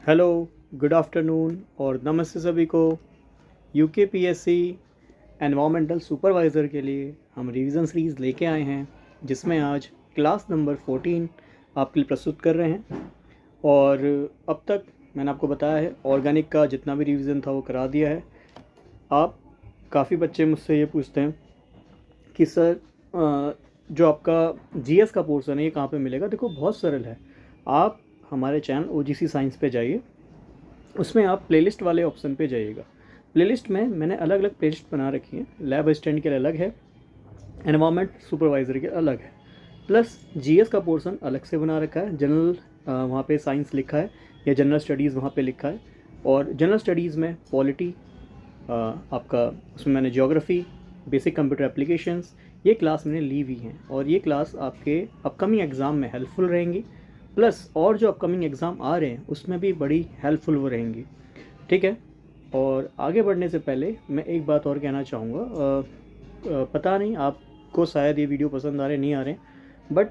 Hello, good afternoon और नमस्ते सभी को। यूकेपीएससी एनवायरमेंटल सुपरवाइज़र के लिए हम रिवीजन सीरीज़ लेके आए हैं, जिसमें आज क्लास नंबर 14 आपके लिए प्रस्तुत कर रहे हैं। और अब तक मैंने आपको बताया है ऑर्गेनिक का जितना भी रिवीजन था वो करा दिया है। आप काफ़ी बच्चे मुझसे ये पूछते हैं कि सर जो आपका जीएस का पोर्शन है ये कहाँ पे मिलेगा। देखो, बहुत सरल है। आप हमारे चैनल ओजीसी साइंस पे जाइए, उसमें आप प्लेलिस्ट वाले ऑप्शन पे जाइएगा। प्लेलिस्ट में मैंने अलग अलग प्लेलिस्ट बना रखी है। लैब असिस्टेंट के लिए अलग है, एनवायरमेंट सुपरवाइज़र के अलग है, प्लस जीएस का पोर्शन अलग से बना रखा है। जनरल वहाँ पे साइंस लिखा है या जनरल स्टडीज़ वहाँ पे लिखा है। और जनरल स्टडीज़ में पॉलिटी आपका, उसमें मैंने ज्योग्राफी, बेसिक कंप्यूटर एप्लीकेशंस ये क्लास मैंने ली हुई हैं, और ये क्लास आपके अपकमिंग एग्ज़ाम में हेल्पफुल रहेंगी। प्लस और जो अपकमिंग एग्ज़ाम आ रहे हैं उसमें भी बड़ी हेल्पफुल वो रहेंगी। ठीक है। और आगे बढ़ने से पहले मैं एक बात और कहना चाहूँगा। पता नहीं आपको शायद ये वीडियो पसंद आ रहे नहीं आ रहे, बट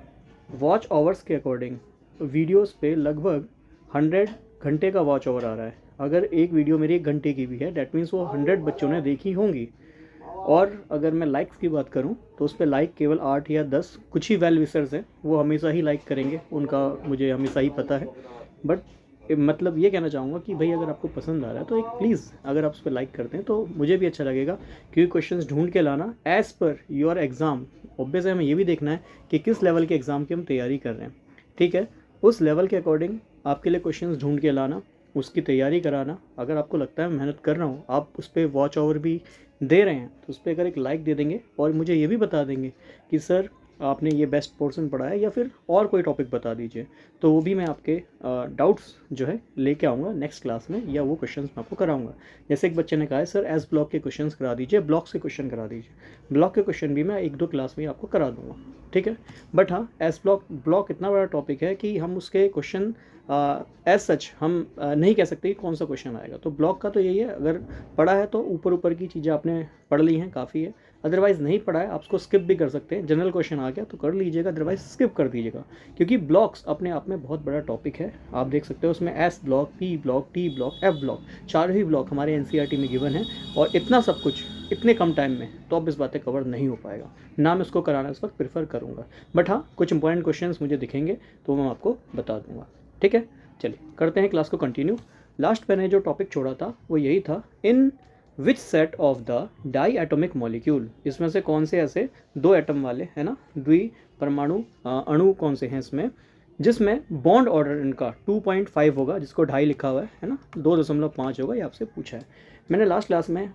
वॉच आवर्स के अकॉर्डिंग वीडियोस पे लगभग 100 घंटे का वॉच आवर आ रहा है। अगर एक वीडियो मेरी 1 घंटे की भी है, डैट मीन्स वो 100 बच्चों ने देखी होंगी। और अगर मैं लाइक्स की बात करूं तो उस पर लाइक केवल 8 या 10 कुछ ही वेल विशर्स हैं, वो हमेशा ही लाइक करेंगे, उनका मुझे हमेशा ही पता है। बट मतलब ये कहना चाहूँगा कि भाई अगर आपको पसंद आ रहा है तो एक प्लीज़ अगर आप उस पर लाइक करते हैं तो मुझे भी अच्छा लगेगा, क्योंकि क्वेश्चंस ढूंढ के लाना as per your exam. Obvious है, हमें ये भी देखना है कि किस लेवल के एग्ज़ाम की हम तैयारी कर रहे हैं। ठीक है, उस लेवल के अकॉर्डिंग आपके लिए क्वेश्चंस ढूंढ के लाना, उसकी तैयारी कराना। अगर आपको लगता है मैं मेहनत कर रहा हूँ, आप उस पर वॉच ओवर भी दे रहे हैं, तो उस पर अगर एक लाइक दे देंगे और मुझे ये भी बता देंगे कि सर आपने ये बेस्ट पोर्शन पढ़ा है या फिर और कोई टॉपिक बता दीजिए, तो वो भी मैं आपके डाउट्स जो है लेके आऊँगा नेक्स्ट क्लास में, या वो क्वेश्चंस मैं आपको कराऊंगा। जैसे एक बच्चे ने कहा है सर एस ब्लॉक के क्वेश्चंस करा दीजिए, ब्लॉक से क्वेश्चन करा दीजिए। ब्लॉक के क्वेश्चन भी मैं 1-2 क्लास में आपको करा दूँगा। ठीक है। बट हाँ, एस ब्लॉक इतना बड़ा टॉपिक है कि हम उसके क्वेश्चन एज सच हम नहीं कह सकते कि कौन सा क्वेश्चन आएगा। तो ब्लॉक का तो यही है, अगर पढ़ा है तो ऊपर ऊपर की चीज़ें आपने पढ़ ली हैं, काफ़ी है। अदरवाइज़ नहीं पढ़ा है, आप उसको स्किप भी कर सकते हैं। जनरल क्वेश्चन आ गया तो कर लीजिएगा, अदरवाइज स्किप कर दीजिएगा, क्योंकि ब्लॉक्स अपने आप में बहुत बड़ा टॉपिक है। आप देख सकते हो उसमें S block, P block, T block, F block, 4 ही ब्लॉक हमारे एनसीईआरटी में गिवन है। और इतना सब कुछ इतने कम टाइम में तो अब इस बातें कवर नहीं हो पाएगा ना, मैं उसको कराना इस वक्त प्रेफर करूँगा। बट हाँ, कुछ इंपॉर्टेंट क्वेश्चन मुझे दिखेंगे तो मैं आपको बता दूँगा। ठीक है, चलिए करते हैं क्लास को कंटिन्यू। लास्ट मैंने जो टॉपिक छोड़ा था वो यही था, in which set of the diatomic molecule, इसमें से कौन से ऐसे 2 एटम वाले है ना, द्विपरमाणु अणु कौन से हैं इसमें, जिसमें बॉन्ड ऑर्डर इनका 2.5 होगा, जिसको ढाई लिखा हुआ है ना, 2.5 होगा, ये आपसे पूछा है। मैंने लास्ट क्लास में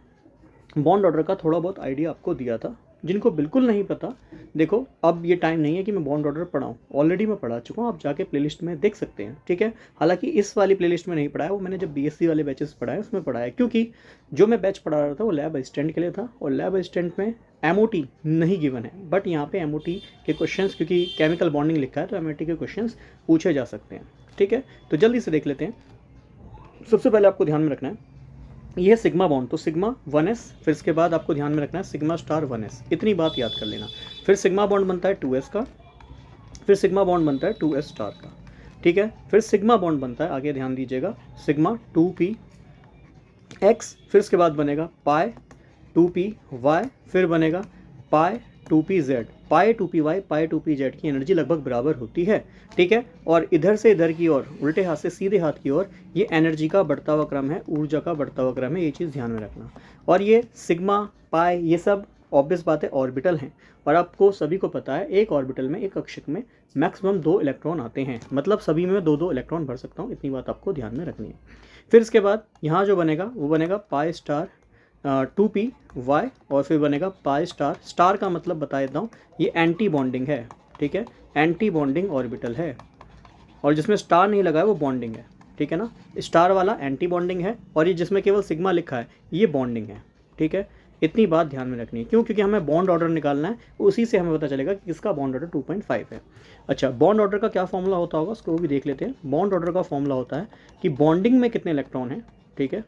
बॉन्ड ऑर्डर का थोड़ा बहुत आइडिया आपको दिया था। जिनको बिल्कुल नहीं पता, देखो अब ये टाइम नहीं है कि मैं बॉन्ड ऑर्डर पढ़ाऊँ, ऑलरेडी मैं पढ़ा चुका हूँ, आप जाके प्लेलिस्ट में देख सकते हैं। ठीक है, हालांकि इस वाली प्लेलिस्ट में नहीं पढ़ाया, वो मैंने जब बीएससी वाले बैचेस पढ़ाए उसमें पढ़ाया, क्योंकि जो मैं बैच पढ़ा रहा था वो लैब असिस्टेंट के लिए था, और लैब असिस्टेंट में एमओटी नहीं गिवन है। बट यहाँ पे एमओटी के क्वेश्चंस, क्योंकि केमिकल बॉन्डिंग लिखा है तो एमओटी के क्वेश्चंस पूछे जा सकते हैं। ठीक है, तो जल्दी से देख लेते हैं। सबसे पहले आपको ध्यान में रखना है ये है सिग्मा बॉन्ड, तो सिग्मा 1s, फिर इसके बाद आपको ध्यान में रखना है सिग्मा स्टार 1s, इतनी बात याद कर लेना। फिर सिग्मा बॉन्ड बनता है 2s का, फिर सिग्मा बॉन्ड बनता है 2s स्टार का। ठीक है, फिर सिग्मा बॉन्ड बनता है, आगे ध्यान दीजिएगा, सिग्मा 2p x, फिर इसके बाद बनेगा पाई 2p y, फिर बनेगा पाई 2p z। पाई 2p y, पाई 2p z की एनर्जी लगभग बराबर होती है। ठीक है, और इधर से इधर की ओर, उल्टे हाथ से सीधे हाथ की ओर, ये एनर्जी का बढ़ता हुआ क्रम है, ऊर्जा का बढ़ता हुआ क्रम है, ये चीज़ ध्यान में रखना। और ये सिग्मा पाई ये सब ऑब्वियस बात है ऑर्बिटल हैं, और आपको सभी को पता है एक ऑर्बिटल में, एक कक्षक में मैक्सिमम 2 इलेक्ट्रॉन आते हैं, मतलब सभी में 2-2 इलेक्ट्रॉन भर सकता हूँ, इतनी बात आपको ध्यान में रखनी है। फिर इसके बाद यहाँ जो बनेगा वो बनेगा पाई स्टार 2p y, और फिर बनेगा पाई स्टार, स्टार का मतलब बता देता हूँ, ये एंटी बॉन्डिंग है। ठीक है, एंटी बॉन्डिंग ऑर्बिटल है, और जिसमें स्टार नहीं लगा है वो बॉन्डिंग है। ठीक है ना, स्टार वाला एंटी बॉन्डिंग है, और ये जिसमें केवल सिग्मा लिखा है ये बॉन्डिंग है। ठीक है, इतनी बात ध्यान में रखनी है, क्यों? क्योंकि हमें बॉन्ड ऑर्डर निकालना है, उसी से हमें पता चलेगा कि किसका बॉन्ड ऑर्डर 2.5 है। अच्छा, बॉन्ड ऑर्डर का क्या फॉर्मूला होता होगा उसको भी देख लेते हैं। बॉन्ड ऑर्डर का फॉर्मूला होता है कि बॉन्डिंग में कितने इलेक्ट्रॉन हैं, ठीक है,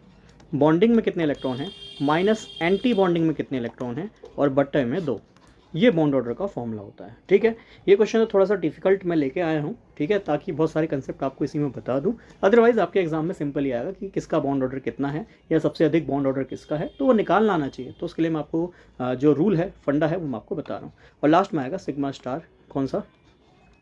बॉन्डिंग में कितने इलेक्ट्रॉन हैं, माइनस एंटी बॉन्डिंग में कितने इलेक्ट्रॉन हैं, और बट्टे में 2। ये बॉन्ड ऑर्डर का फॉर्मूला होता है। ठीक है, ये क्वेश्चन तो थोड़ा सा डिफिकल्ट मैं लेके आया हूँ, ठीक है, ताकि बहुत सारे कंसेप्ट आपको इसी में बता दूँ। अदरवाइज आपके एग्जाम में सिंपल ही आएगा कि किसका बॉन्ड ऑर्डर कितना है या सबसे अधिक बॉन्ड ऑर्डर किसका है, तो वो निकालना आना चाहिए। तो उसके लिए मैं आपको जो रूल है, फंडा है, वो मैं आपको बता रहा हूँ। और लास्ट में आएगा सिग्मा स्टार, कौन सा,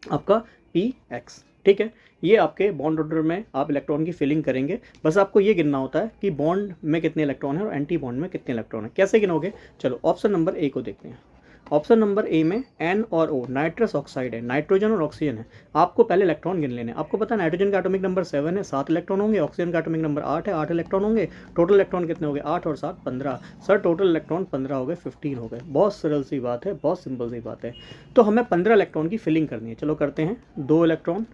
आपका पी एक्स। ठीक है, ये आपके बॉन्ड ऑर्डर में आप इलेक्ट्रॉन की फिलिंग करेंगे। बस आपको ये गिनना होता है कि बॉन्ड में कितने इलेक्ट्रॉन है और एंटी बॉन्ड में कितने इलेक्ट्रॉन है। कैसे गिनोगे, चलो ऑप्शन नंबर ए को देखते हैं। ऑप्शन नंबर ए में एन और ओ नाइट्रस ऑक्साइड है, नाइट्रोजन और ऑक्सीजन है। आपको पहले इलेक्ट्रॉन गिन लेने। आपको पता है नाइट्रोजन का एटॉमिक नंबर 7 है, 7 इलेक्ट्रॉन होंगे। ऑक्सीजन का एटॉमिक नंबर 8 है, 8 इलेक्ट्रॉन होंगे। टोटल इलेक्ट्रॉन कितने हो गए, 8 और 7 15। सर टोटल इलेक्ट्रॉन 15 हो गए, 15 हो गए। बहुत सरल सी बात है, बहुत सिंपल सी बात है। तो हमें 15 इलेक्ट्रॉन की फिलिंग करनी है। चलो करते हैं। 2 इलेक्ट्रॉन,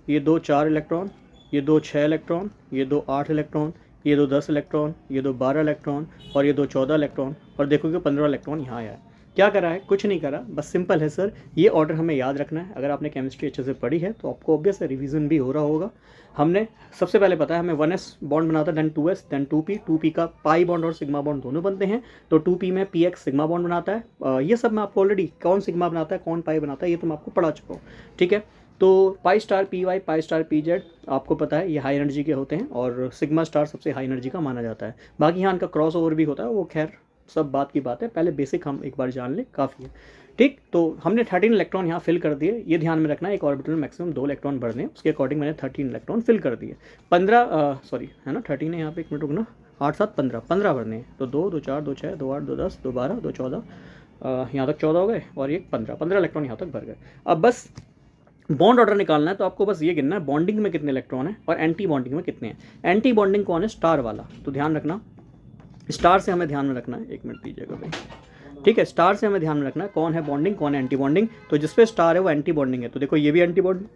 ये 2 4 इलेक्ट्रॉन, ये 2 6 इलेक्ट्रॉन, ये 2 8 इलेक्ट्रॉन, ये 2 10 इलेक्ट्रॉन, ये 2 12 इलेक्ट्रॉन और ये 2 14 इलेक्ट्रॉन। और देखोगे 15 इलेक्ट्रॉन यहाँ आया है। क्या करा है, कुछ नहीं करा, बस सिंपल है सर। ये ऑर्डर हमें याद रखना है। अगर आपने केमिस्ट्री अच्छे से पढ़ी है तो आपको ऑब्वियस है रिवीजन भी हो रहा होगा। हमने सबसे पहले पता है हमें 1s बॉन्ड बनाता है, then 2s, then 2p। 2p का पाई बॉन्ड और सिग्मा बॉन्ड दोनों बनते हैं। तो 2p में px सिग्मा बॉन्ड बनाता है। ये सब मैं आपको ऑलरेडी, कौन सिग्मा बनाता है कौन पाई बनाता है, ये तो मैं आपको पढ़ा चुका हूँ। ठीक है, तो pi star p y, pi star p z आपको पता है ये हाई एनर्जी के होते हैं और सिग्मा स्टार सबसे हाई एनर्जी का माना जाता है। बाकी यहाँ इनका क्रॉस ओवर भी होता है, वो खैर सब बात की बात है। पहले बेसिक हम एक बार जान लें, काफ़ी है। ठीक, तो हमने 13 इलेक्ट्रॉन यहाँ फिल कर दिए। ये ध्यान में रखना है एक ऑर्बिटल में मैक्सिमम 2 इलेक्ट्रॉन भरने हैं, उसके अकॉर्डिंग मैंने 13 इलेक्ट्रॉन फिल कर दिए। 15 सॉरी है ना 13 है यहाँ पे, एक मिनट रुकना, 8 7 15 15 भरने हैं। तो 2 2 4 2 6 2 8 2 10 2 12 2 14, यहाँ तक 14 हो गए और ये 15 इलेक्ट्रॉन यहाँ तक भर गए। अब बस बॉन्ड ऑर्डर निकालना है, तो आपको बस ये गिनना है बॉन्डिंग में कितने इलेक्ट्रॉन है और एंटी बॉन्डिंग में कितने हैं। एंटी बॉन्डिंग कौन है, स्टार वाला। तो ध्यान रखना, स्टार से हमें ध्यान में रखना है, एक मिनट दीजिएगा भाई। ठीक है, स्टार से हमें ध्यान में रखना है कौन है बॉन्डिंग कौन है एंटी बॉन्डिंग। तो जिस पे स्टार है वो एंटी बॉन्डिंग है। तो देखो ये भी एंटी बॉन्डिंग,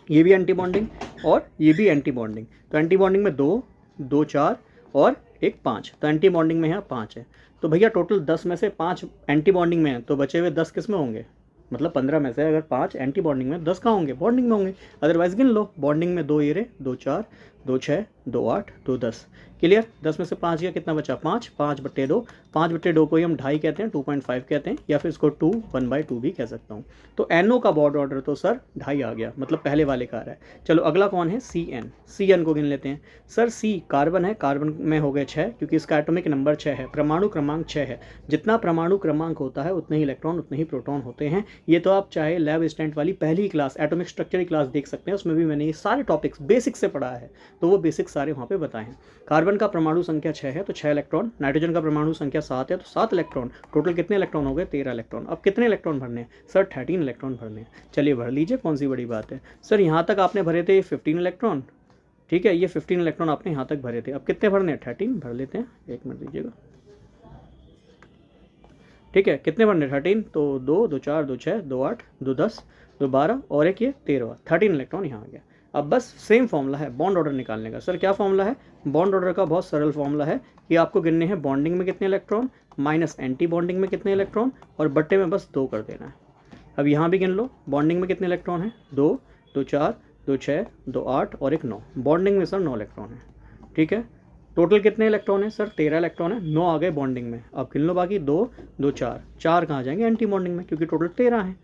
ये भी एंटी बॉन्डिंग और ये भी एंटी बॉन्डिंग। तो एंटी बॉन्डिंग में 2 2 4 और एक 5। तो एंटी बॉन्डिंग में यहाँ 5 है। तो भैया टोटल 10 में से 5 एंटी बॉन्डिंग में है, तो बचे हुए 10 किस में होंगे, मतलब 15 में से अगर 5 एंटी बॉन्डिंग में, 10 कहाँ होंगे, बॉन्डिंग में होंगे। अदरवाइज गिन लो, बॉन्डिंग में 2 ये रहे, 2 4 2 6 2 8 2 10। क्लियर, 10 में से 5 गया, कितना बचा, 5 5 बट्टे 2। 5 बट्टे 2 को ही हम 2.5 कहते हैं, 2.5 कहते हैं, या फिर इसको 2 1/2 भी कह सकता हूँ। तो NO का बॉन्ड ऑर्डर तो सर 2.5 आ गया, मतलब पहले वाले का आ रहा है। चलो अगला कौन है, CN। CN को गिन लेते हैं। सर C कार्बन है, कार्बन में हो गए 6, क्योंकि इसका एटॉमिक नंबर 6 है, परमाणु क्रमांक 6 है। जितना परमाणु क्रमांक होता है उतने ही इलेक्ट्रॉन उतने ही प्रोटॉन होते हैं। ये तो आप चाहे लैब स्टैंड वाली पहली क्लास एटॉमिक स्ट्रक्चर की क्लास देख सकते हैं, उसमें भी मैंने ये सारे टॉपिक्स बेसिक से पढ़ा है, तो वो बेसिक सारे वहाँ पे बताए हैं। कार्बन का परमाणु संख्या 6 है तो 6 इलेक्ट्रॉन। नाइट्रोजन का परमाणु संख्या 7 है तो 7 इलेक्ट्रॉन। टोटल कितने इलेक्ट्रॉन हो गए, 13 इलेक्ट्रॉन। अब कितने इलेक्ट्रॉन भरने हैं, सर 13 इलेक्ट्रॉन भरने हैं। चलिए भर लीजिए, कौन सी बड़ी बात है। सर यहाँ तक आपने भरे थे 15 इलेक्ट्रॉन, ठीक है, ये 15 इलेक्ट्रॉन आपने यहाँ तक भरे थे। अब कितने भरने हैं, 13 भर लेते हैं, एक मिनट दीजिएगा। ठीक है, कितने भरने, 13। तो 2 2 4 2 6 2 8 2 10 2 12 और एक ये 13, 13 इलेक्ट्रॉन यहाँ आ गया। अब बस सेम फॉर्मूला है बॉन्ड ऑर्डर निकालने का। सर क्या फॉर्मूला है, बॉन्ड ऑर्डर का बहुत सरल फॉर्मूला है कि आपको गिनने हैं बॉन्डिंग में कितने इलेक्ट्रॉन माइनस एंटी बॉन्डिंग में कितने इलेक्ट्रॉन और बट्टे में बस 2 कर देना है। अब यहाँ भी गिन लो, बॉन्डिंग में कितने इलेक्ट्रॉन है, 2 2 4 2 6 2 8 और एक 9। बॉन्डिंग में सर 9 इलेक्ट्रॉन है। ठीक है, टोटल कितने इलेक्ट्रॉन है, सर 13 इलेक्ट्रॉन है, 9 आ गए बॉन्डिंग में। अब गिन लो बाकी 2 2 4 कहाँ जाएंगे, एंटी बॉन्डिंग में, क्योंकि टोटल 13 है।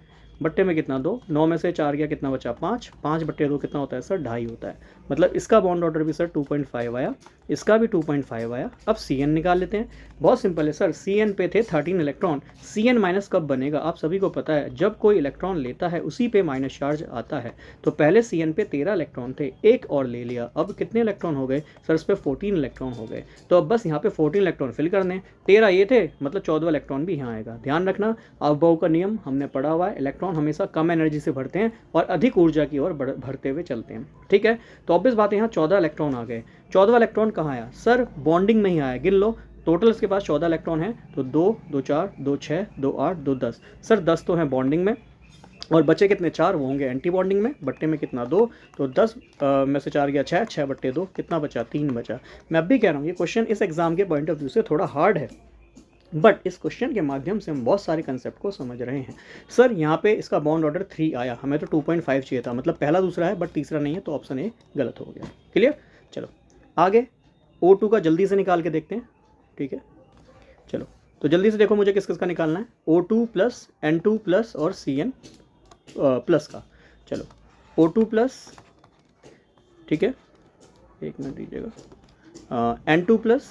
बट्टे में कितना, 2, 9 में से 4 गया, कितना बचा, 5 5 बट्टे 2 कितना होता है सर, 2.5 होता है। मतलब इसका बॉन्ड ऑर्डर भी सर 2.5 आया, इसका भी 2.5 आया। अब CN निकाल लेते हैं, बहुत सिंपल है सर। CN पे थे 13 इलेक्ट्रॉन, CN माइनस कब बनेगा आप सभी को पता है, जब कोई इलेक्ट्रॉन लेता है उसी पे माइनस चार्ज आता है। तो पहले CN पे 13 इलेक्ट्रॉन थे, एक और ले लिया, अब कितने इलेक्ट्रॉन हो गए सर, इस पर 14 इलेक्ट्रॉन हो गए। तो अब बस यहाँ पे 14 इलेक्ट्रॉन फिल करने, 13 ये थे, मतलब 14 इलेक्ट्रॉन भी यहाँ आएगा। ध्यान रखना, अफबाउ का नियम हमने पढ़ा हुआ है, इलेक्ट्रॉन हमेशा कम एनर्जी से भरते हैं और अधिक ऊर्जा की ओर भरते हुए चलते हैं। ठीक है, तो ऑब्वियस बात है यहाँ 14 इलेक्ट्रॉन आ गए। 14 इलेक्ट्रॉन कहाँ आया सर, बॉन्डिंग में ही आया। गिन लो, टोटल इसके पास 14 इलेक्ट्रॉन है, तो 2 2 4 2 6 2 8 2 10। सर 10 तो हैं बॉन्डिंग में और बचे कितने, 4, वो होंगे एंटी बॉन्डिंग में। बट्टे में कितना, 2, तो 10 में से 4 गया 6, 6 बट्टे 2 कितना बचा, 3 बचा। मैं अब भी कह रहा हूँ ये क्वेश्चन इस एग्जाम के पॉइंट ऑफ व्यू से थोड़ा हार्ड है, बट इस क्वेश्चन के माध्यम से हम बहुत सारे कंसेप्ट को समझ रहे हैं। सर यहाँ पे इसका बॉन्ड ऑर्डर 3 आया, हमें तो 2.5 चाहिए था, मतलब पहला दूसरा है बट तीसरा नहीं है, तो ऑप्शन ए गलत हो गया। क्लियर, चलो आगे O2 का जल्दी से निकाल के देखते हैं। ठीक है, चलो तो जल्दी से देखो मुझे किस किस का निकालना है, O2 प्लस N2 प्लस और Cn प्लस का। चलो O2 प्लस, ठीक है, एक मिनट दीजिएगा, N2 प्लस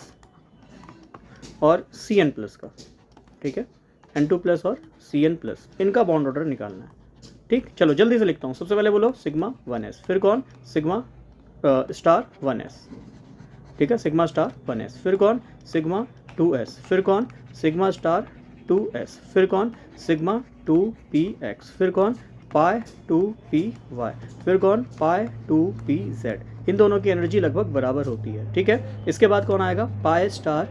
और Cn प्लस का, ठीक है, N2 प्लस और Cn प्लस, इनका बॉन्ड ऑर्डर निकालना है। ठीक, चलो जल्दी से लिखता हूँ। सबसे पहले बोलो सिग्मा 1s, फिर कौन, सिग्मा स्टार 1s, ठीक है, सिग्मा स्टार 1s, फिर कौन, सिग्मा 2s, फिर कौन, सिग्मा स्टार 2s, फिर कौन, सिग्मा 2px, फिर कौन, पाई 2py, फिर कौन, पाई 2pz। इन दोनों की एनर्जी लगभग बराबर होती है। ठीक है, इसके बाद कौन आएगा, पाई स्टार,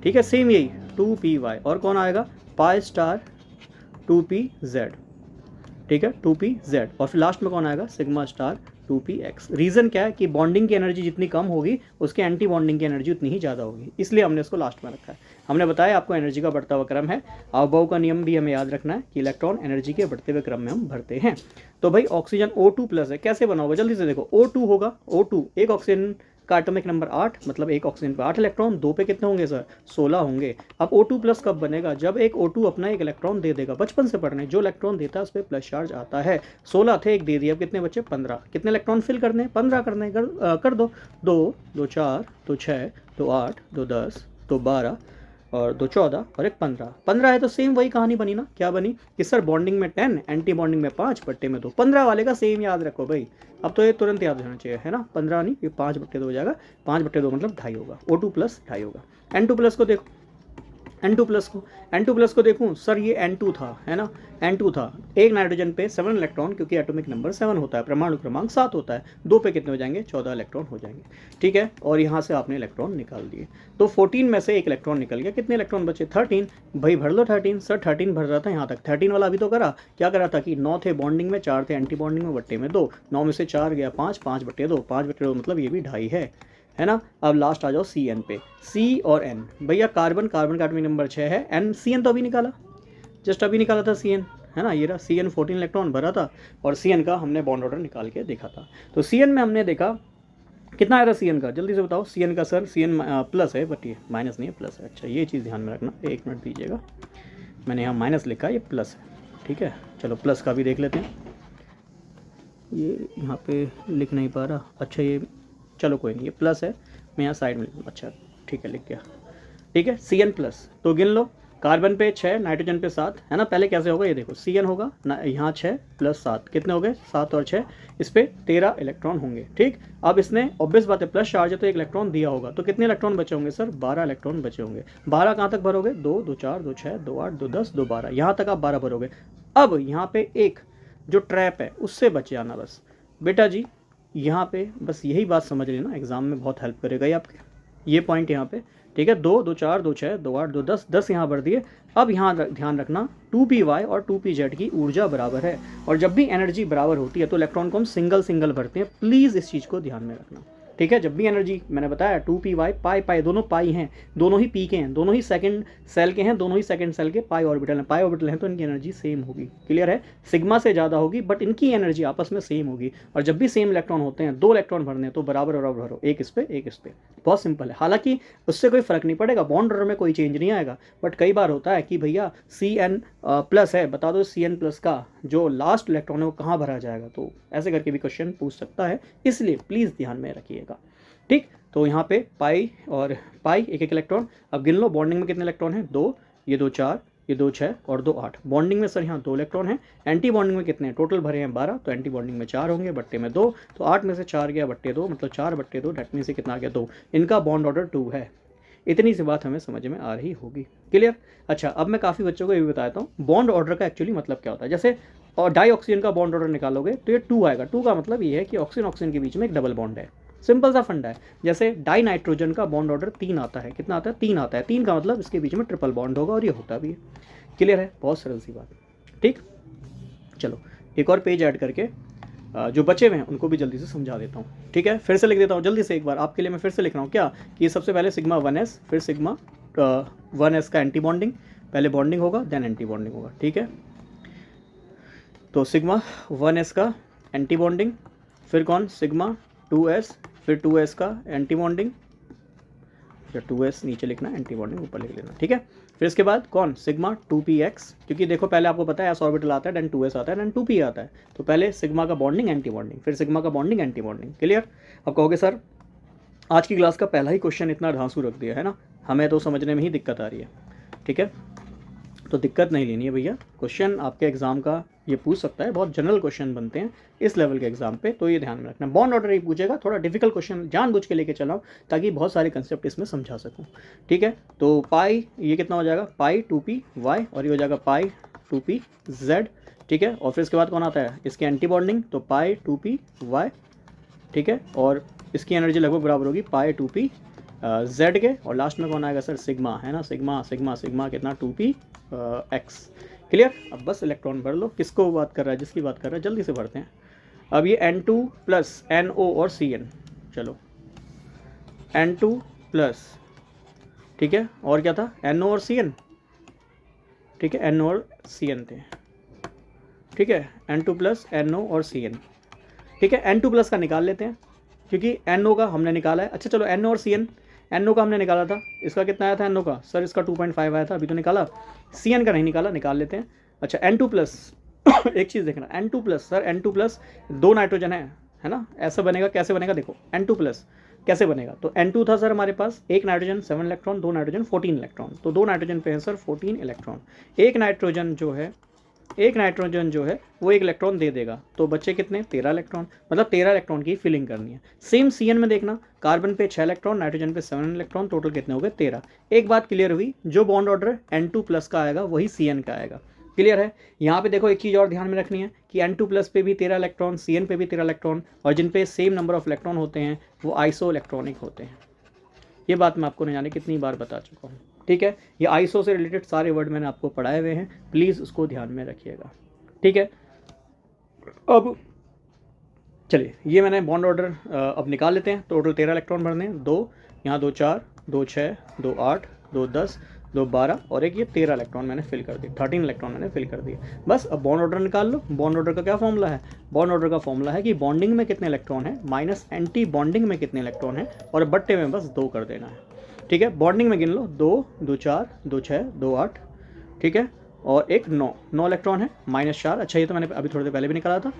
ठीक है, सेम यही 2py, और कौन आएगा, पाई स्टार 2pz, ठीक है, 2pz, और फिर लास्ट में कौन आएगा, सिग्मा स्टार 2px। रीज़न क्या है कि बॉन्डिंग की एनर्जी जितनी कम होगी उसके एंटी बॉन्डिंग की एनर्जी उतनी ही ज़्यादा होगी, इसलिए हमने इसको लास्ट में रखा है। हमने बताया आपको एनर्जी का बढ़ता हुआ क्रम है, आवभाव का नियम भी हमें याद रखना है कि इलेक्ट्रॉन एनर्जी के बढ़ते हुए क्रम में हम भरते हैं। तो भाई ऑक्सीजन O2 प्लस है, कैसे बना होगा, जल्दी से देखो। O2 होगा, O2 एक ऑक्सीजन का एटॉमिक नंबर 8, मतलब एक ऑक्सीजन पे 8 इलेक्ट्रॉन, 2 पे कितने होंगे सर, 16 होंगे। अब O2 प्लस कब बनेगा, जब एक O2 अपना एक इलेक्ट्रॉन दे देगा। बचपन से पढ़ने, जो इलेक्ट्रॉन देता है उस पर प्लस चार्ज आता है। 16 थे, एक दे दिया, अब कितने बचे, 15। कितने इलेक्ट्रॉन फिल करने, 15 करने, कर दो। 2 2 4 2 6 2 8 2 10 2 12 और 2 14 और एक 15। 15 है तो सेम वही कहानी बनी ना, क्या बनी कि सर बॉन्डिंग में 10, एंटी बॉन्डिंग में 5, बट्टे में 2। 15 वाले का सेम याद रखो भाई, अब तो ये तुरंत याद होना चाहिए, है ना। 15 नहीं, ये 5/2 हो जाएगा, 5/2 मतलब 2.5 होगा। O2 प्लस 2.5 होगा। N2 प्लस को देखो, N2 प्लस को देखूं, सर ये N2 था, है ना, N2 था। एक नाइट्रोजन पे 7 इलेक्ट्रॉन, क्योंकि एटॉमिक नंबर 7 होता है, परमाणु क्रमांक 7 होता है। 2 पे कितने हो जाएंगे, 14 इलेक्ट्रॉन हो जाएंगे। ठीक है, और यहाँ से आपने इलेक्ट्रॉन निकाल दिए, तो 14 में से एक इलेक्ट्रॉन निकल गया। कितने इलेक्ट्रॉन बचे, 13। भाई भर लो 13, सर 13 भर रहा था यहाँ तक। 13 वाला अभी तो करा, क्या करा था कि 9 थे बॉन्डिंग में, 4 थे एंटी बॉन्डिंग में, बट्टे में 2। 9 में से 4 गया 5, 5/2, 5/2 मतलब ये भी 2.5 है ना। अब लास्ट आ जाओ Cn पे, C और N। भैया कार्बन का एटॉमिक नंबर 6 है, N Cn तो अभी निकाला, जस्ट अभी निकाला था Cn, है ना, ये रहा Cn, 14 इलेक्ट्रॉन भरा था, और Cn का हमने बॉन्ड ऑर्डर निकाल के देखा था। तो Cn में हमने देखा कितना आया था Cn का, जल्दी से बताओ। Cn का सर, Cn प्लस है, बट ये माइनस नहीं है, प्लस है। अच्छा, ये चीज़ ध्यान में रखना, एक मिनट दीजिएगा, मैंने यहाँ माइनस लिखा है, ये प्लस है, ठीक है। चलो प्लस का भी देख लेते हैं, ये यहाँ पे लिख नहीं पा रहा, अच्छा ये, चलो कोई नहीं, ये प्लस है, मैं यहाँ साइड में लिखूँ, अच्छा ठीक है, लिख गया, ठीक है। Cn प्लस, तो गिन लो, कार्बन पे 6, नाइट्रोजन पे 7, है ना। पहले कैसे होगा ये देखो, Cn होगा ना, यहाँ 6 प्लस 7 कितने हो गए, 7 और 6, इस पर 13 इलेक्ट्रॉन होंगे। ठीक, अब इसने ऑब्वियस बात है प्लस चार्ज है तो एक इलेक्ट्रॉन दिया होगा, तो कितने इलेक्ट्रॉन बचे होंगे सर, 12 इलेक्ट्रॉन बचे होंगे। 12 कहाँ तक भरोगे, 2 2 4 2 6 2 8 2 10 2 12, यहाँ तक आप 12 भरोगे। अब यहाँ पे एक जो ट्रैप है उससे बच जाना बस बेटा जी, यहाँ पे बस यही बात समझ लेना, एग्जाम में बहुत हेल्प करेगा ये आपके, ये पॉइंट यहाँ पे, ठीक है। 2 2 4 2 6 2 8 2 10, 10 यहाँ भर दिए। अब यहाँ ध्यान रखना 2py और 2pz की ऊर्जा बराबर है, और जब भी एनर्जी बराबर होती है तो इलेक्ट्रॉन को हम सिंगल सिंगल भरते हैं, प्लीज़ इस चीज़ को ध्यान में रखना, ठीक है। जब भी एनर्जी, मैंने बताया 2py, पाई दोनों पाई हैं, दोनों ही पी के हैं, दोनों ही सेकंड सेल के हैं, दोनों ही सेकंड सेल के पाई ऑर्बिटल हैं, पाई ऑर्बिटल हैं तो इनकी एनर्जी सेम होगी, क्लियर है। सिग्मा से ज़्यादा होगी बट इनकी एनर्जी आपस में सेम होगी, और जब भी सेम इलेक्ट्रॉन होते हैं, 2 इलेक्ट्रॉन भरने हैं तो बराबर बराबर भरो, एक इस पे एक इस पे, बहुत सिंपल है। हालांकि उससे कोई फर्क नहीं पड़ेगा, बॉन्ड ऑर्डर में कोई चेंज नहीं आएगा, बट कई बार होता है कि भैया Cn प्लस है, बता दो Cn प्लस का जो लास्ट इलेक्ट्रॉन है वो कहाँ भरा जाएगा, तो ऐसे करके भी क्वेश्चन पूछ सकता है, इसलिए प्लीज़ ध्यान में रखिएगा। ठीक, तो यहाँ पे पाई और पाई एक एक इलेक्ट्रॉन। अब गिन लो बॉन्डिंग में कितने इलेक्ट्रॉन हैं, 2, ये 2 4, ये 2 6 और 2 8। बॉन्डिंग में सर यहाँ 2 इलेक्ट्रॉन हैं। एंटी बॉन्डिंग में कितने हैं, टोटल भरे हैं 12, तो एंटी बॉन्डिंग में 4 होंगे, बट्टे में 2, तो 8 में से 4 गया बट्टे 2, मतलब 4/2, डेट मीन से कितना आ गया, 2। इनका बॉन्ड ऑर्डर 2 है। इतनी सी बात हमें समझ में आ रही होगी, क्लियर। अच्छा, अब मैं काफ़ी बच्चों को ये भी बताता हूँ बॉन्ड ऑर्डर का एक्चुअली मतलब क्या होता है। जैसे और डाई ऑक्सीजन का बॉन्ड ऑर्डर निकालोगे तो ये 2 आएगा। 2 का मतलब ये है कि ऑक्सीजन ऑक्सीजन के बीच में एक डबल बॉन्ड है, सिंपल सा फंडा है। जैसे डाई नाइट्रोजन का बॉन्ड ऑर्डर 3 आता है, कितना आता है, 3 आता है। 3 का मतलब इसके बीच में ट्रिपल बॉन्ड होगा, और ये होता भी है, क्लियर है, बहुत सरल सी बात। ठीक, चलो एक और पेज ऐड करके जो बचे हुए हैं उनको भी जल्दी से समझा देता हूँ, ठीक है। फिर से लिख देता हूँ जल्दी से एक बार आपके लिए, मैं फिर से लिख रहा हूँ क्या कि सबसे पहले सिग्मा 1s, फिर सिग्मा 1s का एंटी बॉन्डिंग, पहले बॉन्डिंग होगा देन एंटी बॉन्डिंग होगा, ठीक है। तो सिग्मा 1s का एंटी बॉन्डिंग, फिर कौन, सिग्मा 2s, फिर 2s का एंटी बॉन्डिंग, या 2s नीचे लिखना, एंटी बॉन्डिंग ऊपर लिख लेना, ठीक है। फिर इसके बाद कौन, सिग्मा 2px, क्योंकि देखो पहले आपको पता है s ऑर्बिटल आता है, देन 2s आता है, देन 2p आता है, तो पहले सिग्मा का बॉन्डिंग एंटी बॉन्डिंग, फिर सिग्मा का बॉन्डिंग एंटी बॉन्डिंग। क्लियर। अब कहोगे सर आज की क्लास का पहला ही क्वेश्चन इतना ढांसू रख दिया है ना, हमें तो समझने में ही दिक्कत आ रही है। ठीक है, तो दिक्कत नहीं लेनी है भैया, क्वेश्चन आपके एग्जाम का ये पूछ सकता है, बहुत जनरल क्वेश्चन बनते हैं इस लेवल के एग्जाम पे, तो ये ध्यान में रखना। बॉन्ड ऑर्डर ही पूछेगा, थोड़ा डिफिकल्ट क्वेश्चन जानबूझ के लेके चला हूँ ताकि बहुत सारे कंसेप्ट इसमें समझा सकूँ। ठीक है, तो पाई ये कितना हो जाएगा, पाई 2p y, और ये हो जाएगा पाई 2p z। ठीक है, और फिर इसके बाद कौन आता है, इसके एंटी बॉन्डिंग, तो पाई 2p y। ठीक है, और इसकी एनर्जी लगभग बराबर होगी पाई 2p z के, और लास्ट में कौन आएगा सर, सिग्मा, है ना, सिग्मा सिग्मा सिग्मा कितना 2p x। क्लियर। अब बस इलेक्ट्रॉन भर लो, किसको बात कर रहा है, जिसकी बात कर रहा है जल्दी से भरते हैं। अब ये N2 प्लस NO और CN, चलो N2 प्लस, ठीक है, और क्या था, NO और CN। ठीक है, NO और CN थे। ठीक है, N2 प्लस NO और CN। ठीक है, N2 प्लस का निकाल लेते हैं क्योंकि NO का हमने निकाला है। अच्छा चलो NO और CN, NO का हमने निकाला था, इसका कितना आया था NO का, सर इसका 2.5 आया था, अभी तो निकाला। CN का नहीं निकाला, निकाल लेते हैं। अच्छा N2 प्लस एक चीज़ देखना, N2 plus, sir N2 plus 2 nitrogen है ना, ऐसा बनेगा, कैसे बनेगा देखो, N2 प्लस कैसे बनेगा, तो N2 था सर हमारे पास, एक नाइट्रोजन 7 इलेक्ट्रॉन, 2 नाइट्रोजन 14 इलेक्ट्रॉन, तो 2 नाइट्रोजन पे है सर 14 इलेक्ट्रॉन। एक नाइट्रोजन जो है वो एक इलेक्ट्रॉन दे देगा, तो बच्चे कितने, 13 इलेक्ट्रॉन, मतलब 13 इलेक्ट्रॉन की फिलिंग करनी है। सेम CN में देखना, कार्बन पे 6 इलेक्ट्रॉन, नाइट्रोजन पे 7 इलेक्ट्रॉन, टोटल कितने हो गए 13। एक बात क्लियर हुई, जो बॉन्ड ऑर्डर N2 प्लस का आएगा वही CN का आएगा। क्लियर है। यहाँ पे देखो एक चीज़ और ध्यान में रखनी है कि N2 प्लस पे भी 13 इलेक्ट्रॉन, CN पे भी 13 इलेक्ट्रॉन, और जिन पे सेम नंबर ऑफ इलेक्ट्रॉन होते हैं वो आइसो इलेक्ट्रॉनिक होते हैं। ये बात मैं आपको नहीं जाने कितनी बार बता चुका हूँ। ठीक है, ये आइसो से रिलेटेड सारे वर्ड मैंने आपको पढ़ाए हुए हैं, प्लीज़ उसको ध्यान में रखिएगा। ठीक है, अब चलिए ये मैंने बॉन्ड ऑर्डर अब निकाल लेते हैं। टोटल 13 इलेक्ट्रॉन भरने हैं, 2 यहाँ, 2 4, 2 6, 2 8, 2 10, 2 12, और एक ये 13 इलेक्ट्रॉन मैंने फिल कर दिए, 13 इलेक्ट्रॉन मैंने फिल कर दिए। बस अब बॉन्ड ऑर्डर निकाल लो। बॉन्ड ऑर्डर का क्या फॉर्मूला है, बॉन्ड ऑर्डर का फॉर्मूला है कि बॉन्डिंग में कितने इलेक्ट्रॉन है माइनस एंटी बॉन्डिंग में कितने इलेक्ट्रॉन है, और बट्टे में बस 2 कर देना है। ठीक है, बॉन्डिंग में गिन लो, 2 2 4, 2 6, 2 8, ठीक है, और एक 9 इलेक्ट्रॉन है, -4। अच्छा ये तो मैंने अभी थोड़ी देर पहले भी निकाला था।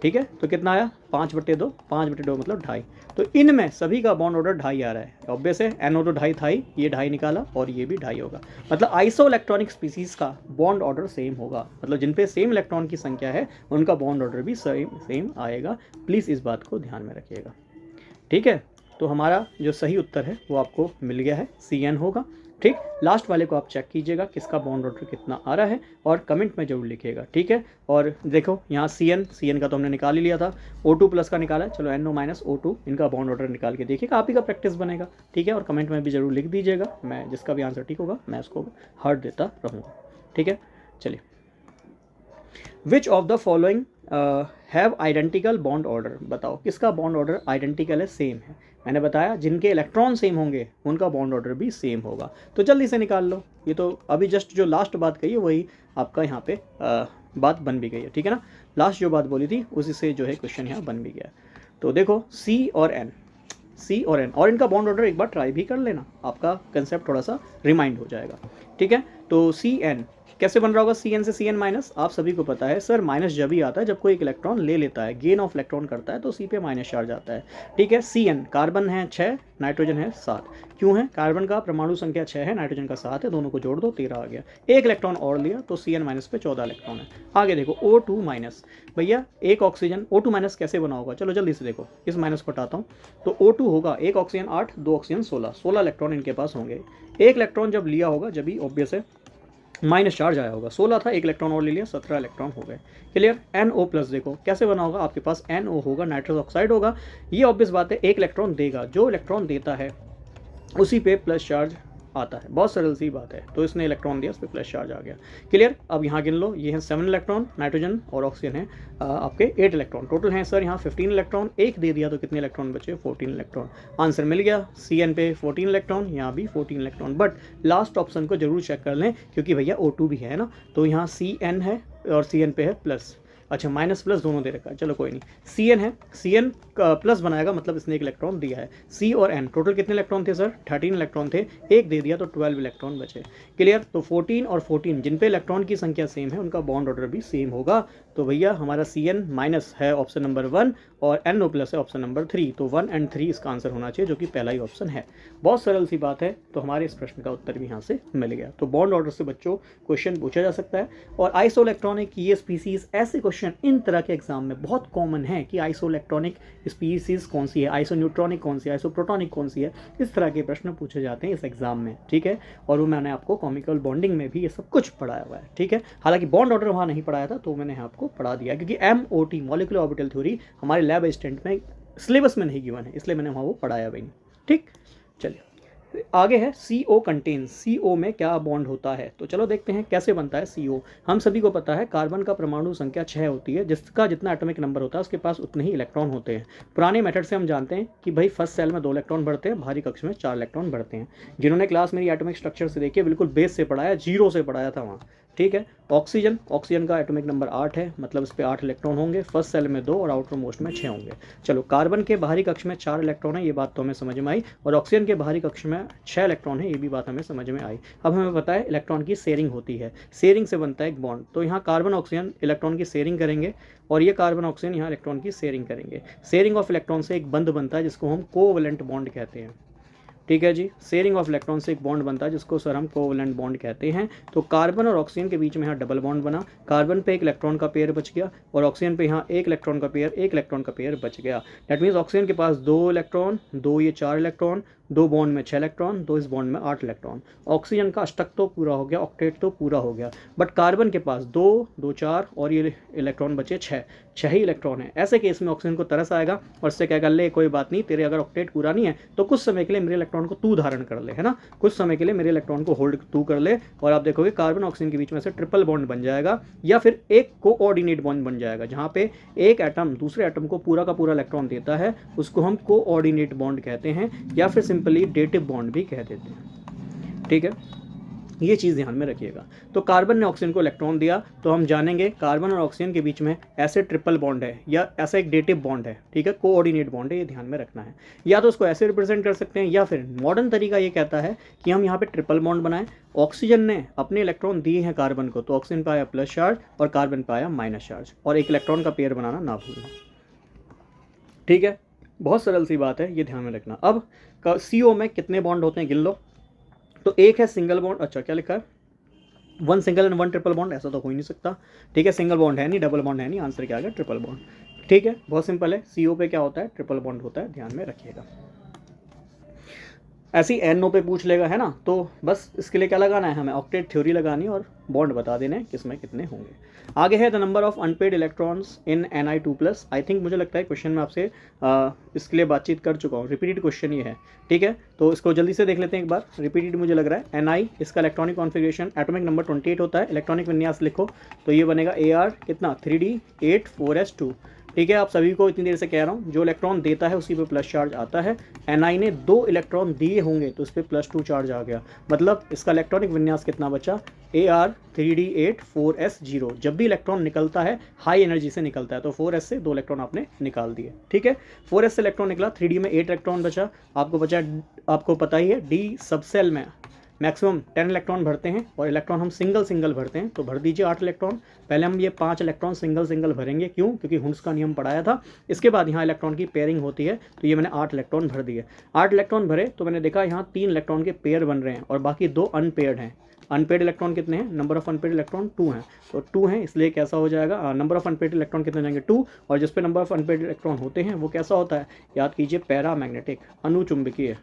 ठीक है, तो कितना आया, 5/2, 5/2 मतलब 2.5। तो इनमें सभी का बॉन्ड ऑर्डर 2.5 आ रहा है, ऑब्वियस है, NO तो 2.5 था ही, ये 2.5 निकाला, और ये भी 2.5 होगा, मतलब आइसो इलेक्ट्रॉनिक स्पीसीज़ का बॉन्ड ऑर्डर सेम होगा, मतलब जिन पे सेम इलेक्ट्रॉन की संख्या है उनका बॉन्ड ऑर्डर भी सेम आएगा। प्लीज़ इस बात को ध्यान में रखिएगा। ठीक है, तो हमारा जो सही उत्तर है वो आपको मिल गया है, CN होगा। ठीक, लास्ट वाले को आप चेक कीजिएगा किसका बॉन्ड ऑर्डर कितना आ रहा है, और कमेंट में जरूर लिखिएगा। ठीक है, और देखो यहाँ CN का तो हमने निकाल ही लिया था, O2 प्लस का निकाला है, चलो NO माइनस O2 इनका बॉन्ड ऑर्डर निकाल के देखिएगा, आप ही का प्रैक्टिस बनेगा। ठीक है, और कमेंट में भी जरूर लिख दीजिएगा, मैं जिसका भी आंसर ठीक होगा मैं उसको हार्ट देता रहूँगा। ठीक है, चलिए, which of the following have identical bond order, बताओ किसका बॉन्ड ऑर्डर आइडेंटिकल है, सेम है। मैंने बताया जिनके इलेक्ट्रॉन सेम होंगे उनका बॉन्ड ऑर्डर भी सेम होगा, तो जल्दी से निकाल लो। ये तो अभी जस्ट जो लास्ट बात कही है वही आपका यहाँ पे बात बन भी गई है। ठीक है ना, लास्ट जो बात बोली थी उसी से जो है क्वेश्चन यहाँ बन भी गया। तो देखो C और N और इनका बॉन्ड ऑर्डर एक बार ट्राई भी कर लेना, आपका कंसेप्ट थोड़ा सा रिमाइंड हो जाएगा। ठीक है, तो CN कैसे बन रहा होगा, CN से CN माइनस, आप सभी को पता है सर माइनस जब ही आता है जब कोई एक इलेक्ट्रॉन ले लेता है, गेन ऑफ इलेक्ट्रॉन करता है, तो C पे माइनस चार्ज आता है। ठीक है, CN कार्बन है 6, नाइट्रोजन है 7, क्यों है, कार्बन का परमाणु संख्या 6 है, नाइट्रोजन का 7 है, दोनों को जोड़ दो 13 आ गया, एक इलेक्ट्रॉन और लिया तो CN माइनस पे 14 इलेक्ट्रॉन है। आगे देखो O2 माइनस, भैया एक ऑक्सीजन, O2 माइनस कैसे बना होगा, चलो जल्दी से देखो, इस माइनस को हटाता हूँ, तो O2 होगा एक ऑक्सीजन 8, 2 ऑक्सीजन 16 इलेक्ट्रॉन इनके पास होंगे। एक इलेक्ट्रॉन जब लिया होगा जब भी ऑब्वियस है माइनस चार्ज आया होगा, 16 था, एक इलेक्ट्रॉन और ले लिया, 17 इलेक्ट्रॉन हो गए। क्लियर। NO प्लस देखो कैसे बना होगा, आपके पास NO होगा, नाइट्रस ऑक्साइड होगा, ये ऑब्वियस बात है एक इलेक्ट्रॉन देगा, जो इलेक्ट्रॉन देता है उसी पे प्लस चार्ज आता है, बहुत सरल सी बात है, तो इसने इलेक्ट्रॉन दिया, उस पर प्लस चार्ज आ गया। क्लियर। अब यहाँ गिन लो, ये है 7 इलेक्ट्रॉन, नाइट्रोजन और ऑक्सीजन है आपके 8 इलेक्ट्रॉन, टोटल हैं सर यहाँ 15 इलेक्ट्रॉन, एक दे दिया तो कितने इलेक्ट्रॉन बचे, 14 इलेक्ट्रॉन। आंसर मिल गया, CN पे 14 इलेक्ट्रॉन, यहाँ भी 14 इलेक्ट्रॉन, बट लास्ट ऑप्शन को जरूर चेक कर लें क्योंकि भैया O2 भी है ना, तो यहाँ CN है और CN पे है प्लस। अच्छा माइनस प्लस दोनों दे रखा है, चलो कोई नहीं। Cn है, Cn प्लस बनाएगा मतलब इसने एक इलेक्ट्रॉन दिया है। C और N टोटल कितने इलेक्ट्रॉन थे सर? 13 इलेक्ट्रॉन थे, एक दे दिया तो 12 इलेक्ट्रॉन बचे। क्लियर? तो 14 और 14 जिन पे इलेक्ट्रॉन की संख्या सेम है उनका बॉन्ड ऑर्डर भी सेम होगा। तो भैया हमारा Cn माइनस है ऑप्शन नंबर 1 और NO प्लस है ऑप्शन नंबर 3, तो 1 और 3 इसका आंसर होना चाहिए, जो कि पहला ही ऑप्शन है। बहुत सरल सी बात है, तो हमारे इस प्रश्न का उत्तर भी यहाँ से मिल गया। तो बॉन्ड ऑर्डर से बच्चों क्वेश्चन पूछा जा सकता है। और आइसोइलेक्ट्रॉनिक ये स्पीसीज, ऐसे क्वेश्चन इन तरह के एग्जाम में बहुत कॉमन है कि आइसोइलेक्ट्रॉनिक स्पीसीज कौन सी है, आइसोन्यूट्रॉनिक कौन सी है, आइसोप्रोटॉनिक कौन सी है, इस तरह के प्रश्न पूछे जाते हैं इस एग्जाम में, ठीक है। और वो मैंने आपको कॉमिकल बॉन्डिंग में भी ये सब कुछ पढ़ाया हुआ है, ठीक है। हालांकि बॉन्ड ऑर्डर वहाँ नहीं पढ़ाया था, तो मैंने आपको पढ़ा दिया, क्योंकि MOT मॉलिक्यूलर ऑर्बिटल थ्योरी हमारे लैब असिस्टेंट में सिलेबस में नहीं गिवन है, इसलिए मैंने वहाँ वो पढ़ाया भी नहीं, ठीक। चलिए आगे है CO कंटेन्स, CO में क्या बॉन्ड होता है, तो चलो देखते हैं कैसे बनता है CO। हम सभी को पता है कार्बन का परमाणु संख्या 6 होती है, जिसका जितना एटॉमिक नंबर होता है उसके पास उतने ही इलेक्ट्रॉन होते हैं। पुराने मेथड से हम जानते हैं कि भाई फर्स्ट सेल में 2 इलेक्ट्रॉन बढ़ते हैं, भारी कक्ष में 4 इलेक्ट्रॉन बढ़ते हैं। जिन्होंने क्लास मेरी एटॉमिक स्ट्रक्चर से देखी, बिल्कुल बेस से पढ़ाया, 0 से पढ़ाया था वहाँ, ठीक है। ऑक्सीजन का एटॉमिक नंबर 8 है, मतलब इस पे 8 इलेक्ट्रॉन होंगे, फर्स्ट सेल में 2 और आउटर मोस्ट में 6 होंगे। चलो कार्बन के बाहरी कक्ष में 4 इलेक्ट्रॉन है, ये बात तो हमें समझ में आई, और ऑक्सीजन के बाहरी कक्ष में 6 इलेक्ट्रॉन है, ये भी बात हमें समझ में आई। अब हमें पता है इलेक्ट्रॉन की शेयरिंग होती है, शेयरिंग से बनता है एक बॉन्ड। तो यहाँ कार्बन ऑक्सीजन इलेक्ट्रॉन की शेयरिंग करेंगे और ये कार्बन ऑक्सीजन यहाँ इलेक्ट्रॉन की शेयरिंग करेंगे। शेयरिंग ऑफ इलेक्ट्रॉन से एक बंध बनता है जिसको हम कोवैलेंट बॉन्ड कहते हैं, ठीक है जी। शेयरिंग ऑफ इलेक्ट्रॉन से एक बॉन्ड बनता है जिसको सर हम कोवैलेंट बॉन्ड कहते हैं। तो कार्बन और ऑक्सीजन के बीच में यहाँ डबल बॉन्ड बना, कार्बन पे एक इलेक्ट्रॉन का पेयर बच गया और ऑक्सीजन पे यहाँ एक इलेक्ट्रॉन का पेयर बच गया। दैट मीन्स ऑक्सीजन के पास 2 इलेक्ट्रॉन, 2 ये 4 इलेक्ट्रॉन, 2 बॉन्ड में 6 इलेक्ट्रॉन, 2 इस बॉन्ड में 8 इलेक्ट्रॉन। ऑक्सीजन का अष्टक तो पूरा हो गया, ऑक्टेट तो पूरा हो गया, बट कार्बन के पास 2, 2, 4 और ये इलेक्ट्रॉन बचे 6 ही इलेक्ट्रॉन है। ऐसे केस में ऑक्सीजन को तरस आएगा और उससे क्या कर ले, कोई बात नहीं, तेरे अगर ऑक्टेट पूरा नहीं है तो कुछ समय के लिए मेरे इलेक्ट्रॉन को तू धारण कर ले, है ना, कुछ समय के लिए मेरे इलेक्ट्रॉन को होल्ड तू कर ले, और आप देखोगे कार्बन ऑक्सीजन के बीच में से ट्रिपल बॉन्ड बन जाएगा, या फिर एक कोऑर्डिनेट बॉन्ड बन जाएगा, जहाँ पे एक एटम दूसरे एटम को पूरा का पूरा इलेक्ट्रॉन देता है, उसको हम कोऑर्डिनेट बॉन्ड कहते हैं, या फिर सिंपली डेटिव बॉन्ड भी कह देते हैं, ठीक है। ये चीज़ ध्यान में रखिएगा। तो कार्बन ने ऑक्सीजन को इलेक्ट्रॉन दिया, तो हम जानेंगे कार्बन और ऑक्सीजन के बीच में ऐसे ट्रिपल बॉन्ड है या ऐसा एक डेटिव बॉन्ड है, ठीक है, कोऑर्डिनेट बॉन्ड है, ये ध्यान में रखना है। या तो उसको ऐसे रिप्रेजेंट कर सकते हैं, या फिर मॉडर्न तरीका ये कहता है कि हम यहाँ पे ट्रिपल बॉन्ड बनाएं। ऑक्सीजन ने अपने इलेक्ट्रॉन दिए हैं कार्बन को, तो ऑक्सीजन पाया प्लस चार्ज और कार्बन पाया माइनस चार्ज, और एक इलेक्ट्रॉन का पेयर बनाना ना भूलना, ठीक है। बहुत सरल सी बात है, ये ध्यान में रखना। अब CO में कितने बॉन्ड होते हैं गिन लो। तो एक है सिंगल बॉन्ड, अच्छा क्या लिखा है, 1 सिंगल एंड 1 ट्रिपल बॉन्ड, ऐसा तो हो ही नहीं सकता, ठीक है। सिंगल बॉन्ड है नहीं, डबल बॉन्ड है नहीं, आंसर क्या आ गया, ट्रिपल बॉन्ड, ठीक है। बहुत सिंपल है, CO पे क्या होता है, ट्रिपल बॉन्ड होता है, ध्यान में रखिएगा। ऐसी NO पे पूछ लेगा, है ना, तो बस इसके लिए क्या लगाना है, हमें ऑक्टेट थ्योरी लगानी और बॉन्ड बता देने किसमें कितने होंगे। आगे है the number of unpaired electrons in Ni2+। I think मुझे लगता है क्वेश्चन में आपसे इसके लिए बातचीत कर चुका हूँ, रिपीटेड क्वेश्चन ये है, ठीक है। तो इसको जल्दी से देख लेते हैं एक बार, रिपीटेड मुझे लग रहा है। Ni इसका इलेक्ट्रॉनिक कॉन्फिगरेशन एटॉमिक नंबर 28 होता है, इलेक्ट्रॉनिक विन्यास लिखो तो ये बनेगा AR कितना 3D8 4s2, ठीक है। आप सभी को इतनी देर से कह रहा हूँ, जो इलेक्ट्रॉन देता है उसी पे प्लस चार्ज आता है। Ni ने 2 इलेक्ट्रॉन दिए होंगे तो इस पर +2 चार्ज आ गया, मतलब इसका इलेक्ट्रॉनिक विन्यास कितना बचा, AR 3D8 4s0। जब भी इलेक्ट्रॉन निकलता है हाई एनर्जी से निकलता है, तो 4s से 2 इलेक्ट्रॉन आपने निकाल दिए, ठीक है। 4s से इलेक्ट्रॉन निकला, 3D में 8 इलेक्ट्रॉन बचा, आपको पता ही है D सबसेल में मैक्सिमम 10 इलेक्ट्रॉन भरते हैं, और इलेक्ट्रॉन हम सिंगल भरते हैं, तो भर दीजिए 8 इलेक्ट्रॉन। पहले हम ये 5 इलेक्ट्रॉन सिंगल भरेंगे, क्यों, क्योंकि हुंस का नियम पढ़ाया था। इसके बाद यहाँ इलेक्ट्रॉन की पेयरिंग होती है, तो ये मैंने 8 इलेक्ट्रॉन भर दिए। 8 इलेक्ट्रॉन भरे तो मैंने देखा यहाँ 3 इलेक्ट्रॉन के पेयर बन रहे हैं और बाकी 2 अनपेयर्ड हैं। अनपेड इलेक्ट्रॉन कितने हैं, नंबर ऑफ अनपेड इलेक्ट्रॉन 2 हैं, तो 2 हैं, इसलिए कैसा हो जाएगा, नंबर ऑफ अनपेड इलेक्ट्रॉन कितने जाएंगे 2, और जिस पे नंबर ऑफ अनपेड इलेक्ट्रॉन होते हैं वो कैसा होता है, याद कीजिए, पैरामैग्नेटिक, अनुचुंबकीय,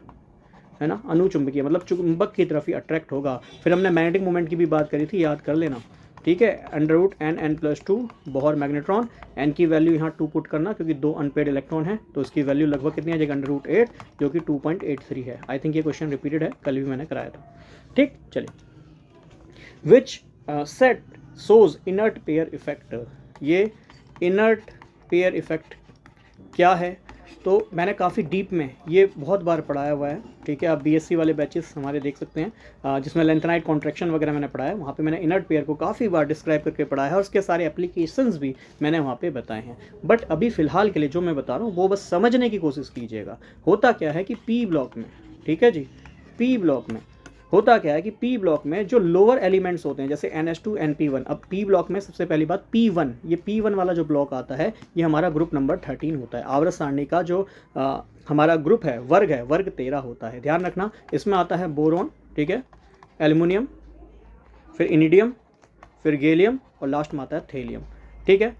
है ना, अनुचुंबकीय, मतलब चुंबक की तरफ ही अट्रैक्ट होगा। फिर हमने मैग्नेटिक मोमेंट की भी बात करी थी, याद कर लेना, ठीक है। √n+2 बोहर मैग्नेट्रॉन, n की वैल्यू यहाँ 2 पुट करना, क्योंकि 2 अनपेड इलेक्ट्रॉन है, तो इसकी वैल्यू लगभग कितनी आ जाएगी, √8, जो कि 2.83 है। आई थिंक ये क्वेश्चन रिपीटेड है, कल भी मैंने कराया था, ठीक। चलिए, विच सेट सोज इनर्ट पेयर इफेक्ट, ये इनर्ट पेयर इफेक्ट क्या है, तो मैंने काफ़ी डीप में ये बहुत बार पढ़ाया हुआ है, ठीक है। आप बीएससी वाले बैचेस हमारे देख सकते हैं, जिसमें लेंथेनाइट कॉन्ट्रैक्शन वगैरह मैंने पढ़ाया है, वहाँ पे मैंने इनर्ट पेयर को काफ़ी बार डिस्क्राइब करके पढ़ाया है और उसके सारे एप्लीकेशंस भी मैंने वहाँ पे बताए हैं। बट अभी फ़िलहाल के लिए जो मैं बता रहा हूँ वो बस समझने की कोशिश कीजिएगा। होता क्या है कि पी ब्लॉक में, ठीक है जी, पी ब्लॉक में होता क्या है कि पी ब्लॉक में जो लोअर एलिमेंट्स होते हैं जैसे NH2 NP1, अब पी ब्लॉक में सबसे पहली बात P1, ये P1 वाला जो ब्लॉक आता है ये हमारा ग्रुप नंबर 13 होता है। आवर्त सारणी का जो हमारा ग्रुप है, वर्ग 13 होता है। ध्यान रखना, इसमें आता है बोरोन, ठीक है, एल्युमिनियम, फिर इनिडियम, फिर गैलियम और लास्ट में आता है थेलियम, ठीक है।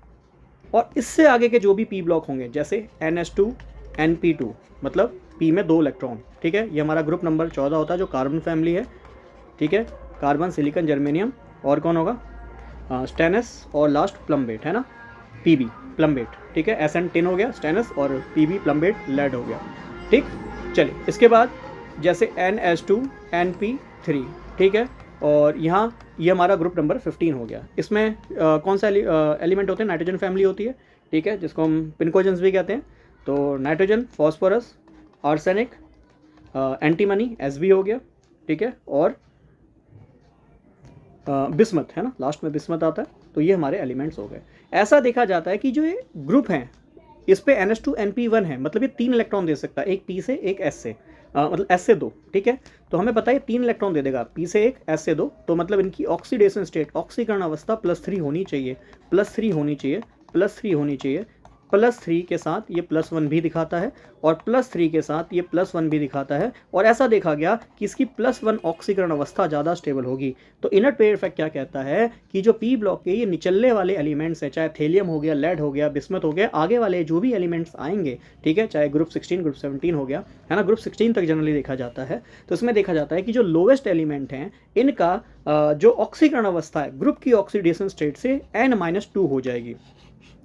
और इससे आगे के जो भी पी ब्लॉक होंगे जैसे NH2 NP2, मतलब पी में 2 इलेक्ट्रॉन, ठीक है, ये हमारा ग्रुप नंबर 14 होता है जो कार्बन फैमिली है, ठीक है। कार्बन, सिलिकॉन, जर्मेनियम और कौन होगा, स्टेनस और लास्ट प्लम्बेट, है ना, पीबी प्लम्बेट, ठीक है। SN10 हो गया स्टेनस और पीबी प्लम्बेट लेड हो गया, ठीक। चलिए इसके बाद जैसे NH2 NP3, ठीक है, और यहाँ ये हमारा ग्रुप नंबर 15 हो गया। इसमें कौन सा एलिमेंट होते हैं, नाइट्रोजन फैमिली होती है, ठीक है, जिसको हम पिनकोजेंस भी कहते हैं। तो nitrogen, phosphorus, arsenic, antimony Sb हो गया, ठीक है, और बिस्मथ, है ना, लास्ट में बिस्मथ आता है। तो ये हमारे एलिमेंट्स हो गए। ऐसा देखा जाता है कि जो ये ग्रुप हैं इस पे NH2 NP1 है, मतलब ये 3 इलेक्ट्रॉन दे सकता है, एक P से एक S से, मतलब S से 2, ठीक है। तो हमें पता है 3 इलेक्ट्रॉन दे देगा, P से 1 S से 2, तो मतलब इनकी ऑक्सीडेशन स्टेट, ऑक्सीकरण अवस्था +3 होनी चाहिए, +3 होनी चाहिए, +3 होनी चाहिए। +3 के साथ ये +1 भी दिखाता है और +3 के साथ ये +1 भी दिखाता है। और ऐसा देखा गया कि इसकी +1 ऑक्सीकरण अवस्था ज़्यादा स्टेबल होगी। तो इनर्ट पेयर इफेक्ट क्या कहता है कि जो पी ब्लॉक के ये निचले वाले एलिमेंट्स हैं, चाहे थेलियम हो गया, लेड हो गया, बिस्मथ हो गया, आगे वाले जो भी एलिमेंट्स आएंगे, ठीक है, चाहे ग्रुप 16 ग्रुप 17 हो गया, है ना, ग्रुप 16 तक जनरली देखा जाता है। तो इसमें देखा जाता है कि जो लोवेस्ट एलिमेंट हैं इनका जो ऑक्सीकरण अवस्था है ग्रुप की ऑक्सीडेशन स्टेट से N-2 हो जाएगी।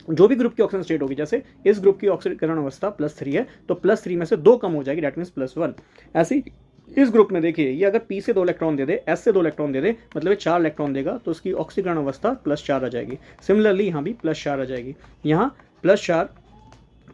जो भी ग्रुप की ऑक्सीजन स्टेट होगी, जैसे इस ग्रुप की ऑक्सीकरण अवस्था +3 है तो +3 में से 2 कम हो जाएगी, डेट मीन्स +1। ऐसे ही इस ग्रुप में देखिए, ये अगर P से 2 इलेक्ट्रॉन दे दे, S से 2 इलेक्ट्रॉन दे दे, मतलब ये 4 इलेक्ट्रॉन देगा, तो उसकी ऑक्सीकरण अवस्था +4 आ जाएगी। सिमिलरली यहाँ भी +4 आ जाएगी, यहाँ +4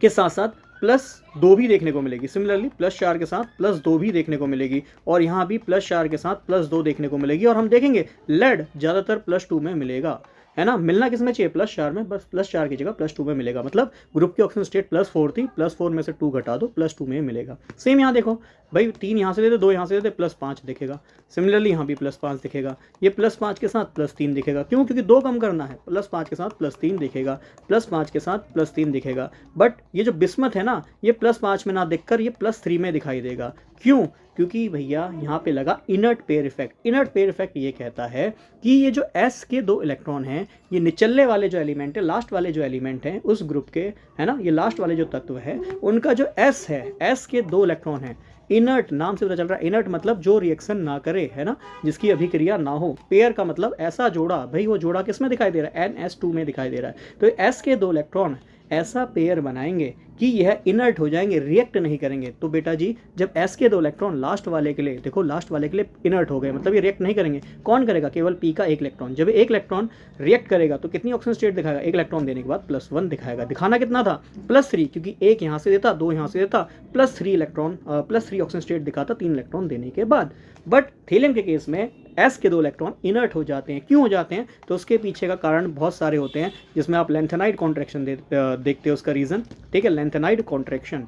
के साथ साथ +2 भी देखने को मिलेगी। सिमिलरली +4 के साथ +2 भी देखने को मिलेगी और यहाँ भी +4 के साथ +2 देखने को मिलेगी। और हम देखेंगे लेड ज़्यादातर +2 में मिलेगा, है ना। मिलना किस में चाहिए, +4 में, बस +4 की जगह +2 में मिलेगा। मतलब ग्रुप की ऑक्सीजन स्टेट +4 थी, +4 में से 2 घटा दो, +2 में मिलेगा। सेम यहाँ देखो भाई, 3 यहाँ से दे दे, 2 यहाँ से दे दे, +5 दिखेगा। सिमिलरली यहाँ भी +5 दिखेगा, ये +5 के साथ +3 दिखेगा। क्यों? क्योंकि 2 कम करना है, +5 के साथ +3 दिखेगा, +5 के साथ +3 दिखेगा। बट ये जो बिस्मथ है ना, ये +5 में ना दिखकर ये +3 में दिखाई देगा। क्यों? क्योंकि भैया यहाँ पे लगा inert pair effect. Inert pair effect ये कहता है कि ये जो S के 2 इलेक्ट्रॉन हैं, ये निचले वाले जो एलिमेंट है, लास्ट वाले जो एलिमेंट हैं उस ग्रुप के, है ना, ये लास्ट वाले जो तत्व है उनका जो S है, S के 2 इलेक्ट्रॉन हैं, इनर्ट, नाम से पता चल रहा है इनर्ट मतलब जो रिएक्शन ना करे, है ना, जिसकी अभिक्रिया ना हो। पेयर का मतलब ऐसा जोड़ा, भाई वो जोड़ा किस में दिखाई दे रहा है, NH2 में दिखाई दे रहा है। तो S के 2 इलेक्ट्रॉन ऐसा पेयर बनाएंगे कि यह इनर्ट हो जाएंगे, रिएक्ट नहीं करेंगे। तो बेटा जी, जब S के 2 इलेक्ट्रॉन लास्ट वाले के लिए, देखो लास्ट वाले के लिए इनर्ट हो गए, मतलब ये रिएक्ट नहीं करेंगे। कौन करेगा? केवल P का 1 इलेक्ट्रॉन। जब 1 इलेक्ट्रॉन रिएक्ट करेगा तो कितनी ऑक्सीजन स्टेट दिखाएगा? 1 इलेक्ट्रॉन देने के बाद +1 दिखाएगा। दिखाना कितना था? +3, क्योंकि 1 यहाँ से देता, 2 यहाँ से देता, +3 इलेक्ट्रॉन, +3 ऑक्सीजन स्टेट दिखाता 3 इलेक्ट्रॉन देने के बाद। बट थेलियम के केस में S के 2 इलेक्ट्रॉन इनर्ट हो जाते हैं। क्यों हो जाते हैं? तो उसके पीछे का कारण बहुत सारे होते हैं, जिसमें आप लेंथेनाइड कॉन्ट्रैक्शन देखते हो उसका रीज़न, ठीक है, लेंथेनाइड कॉन्ट्रैक्शन,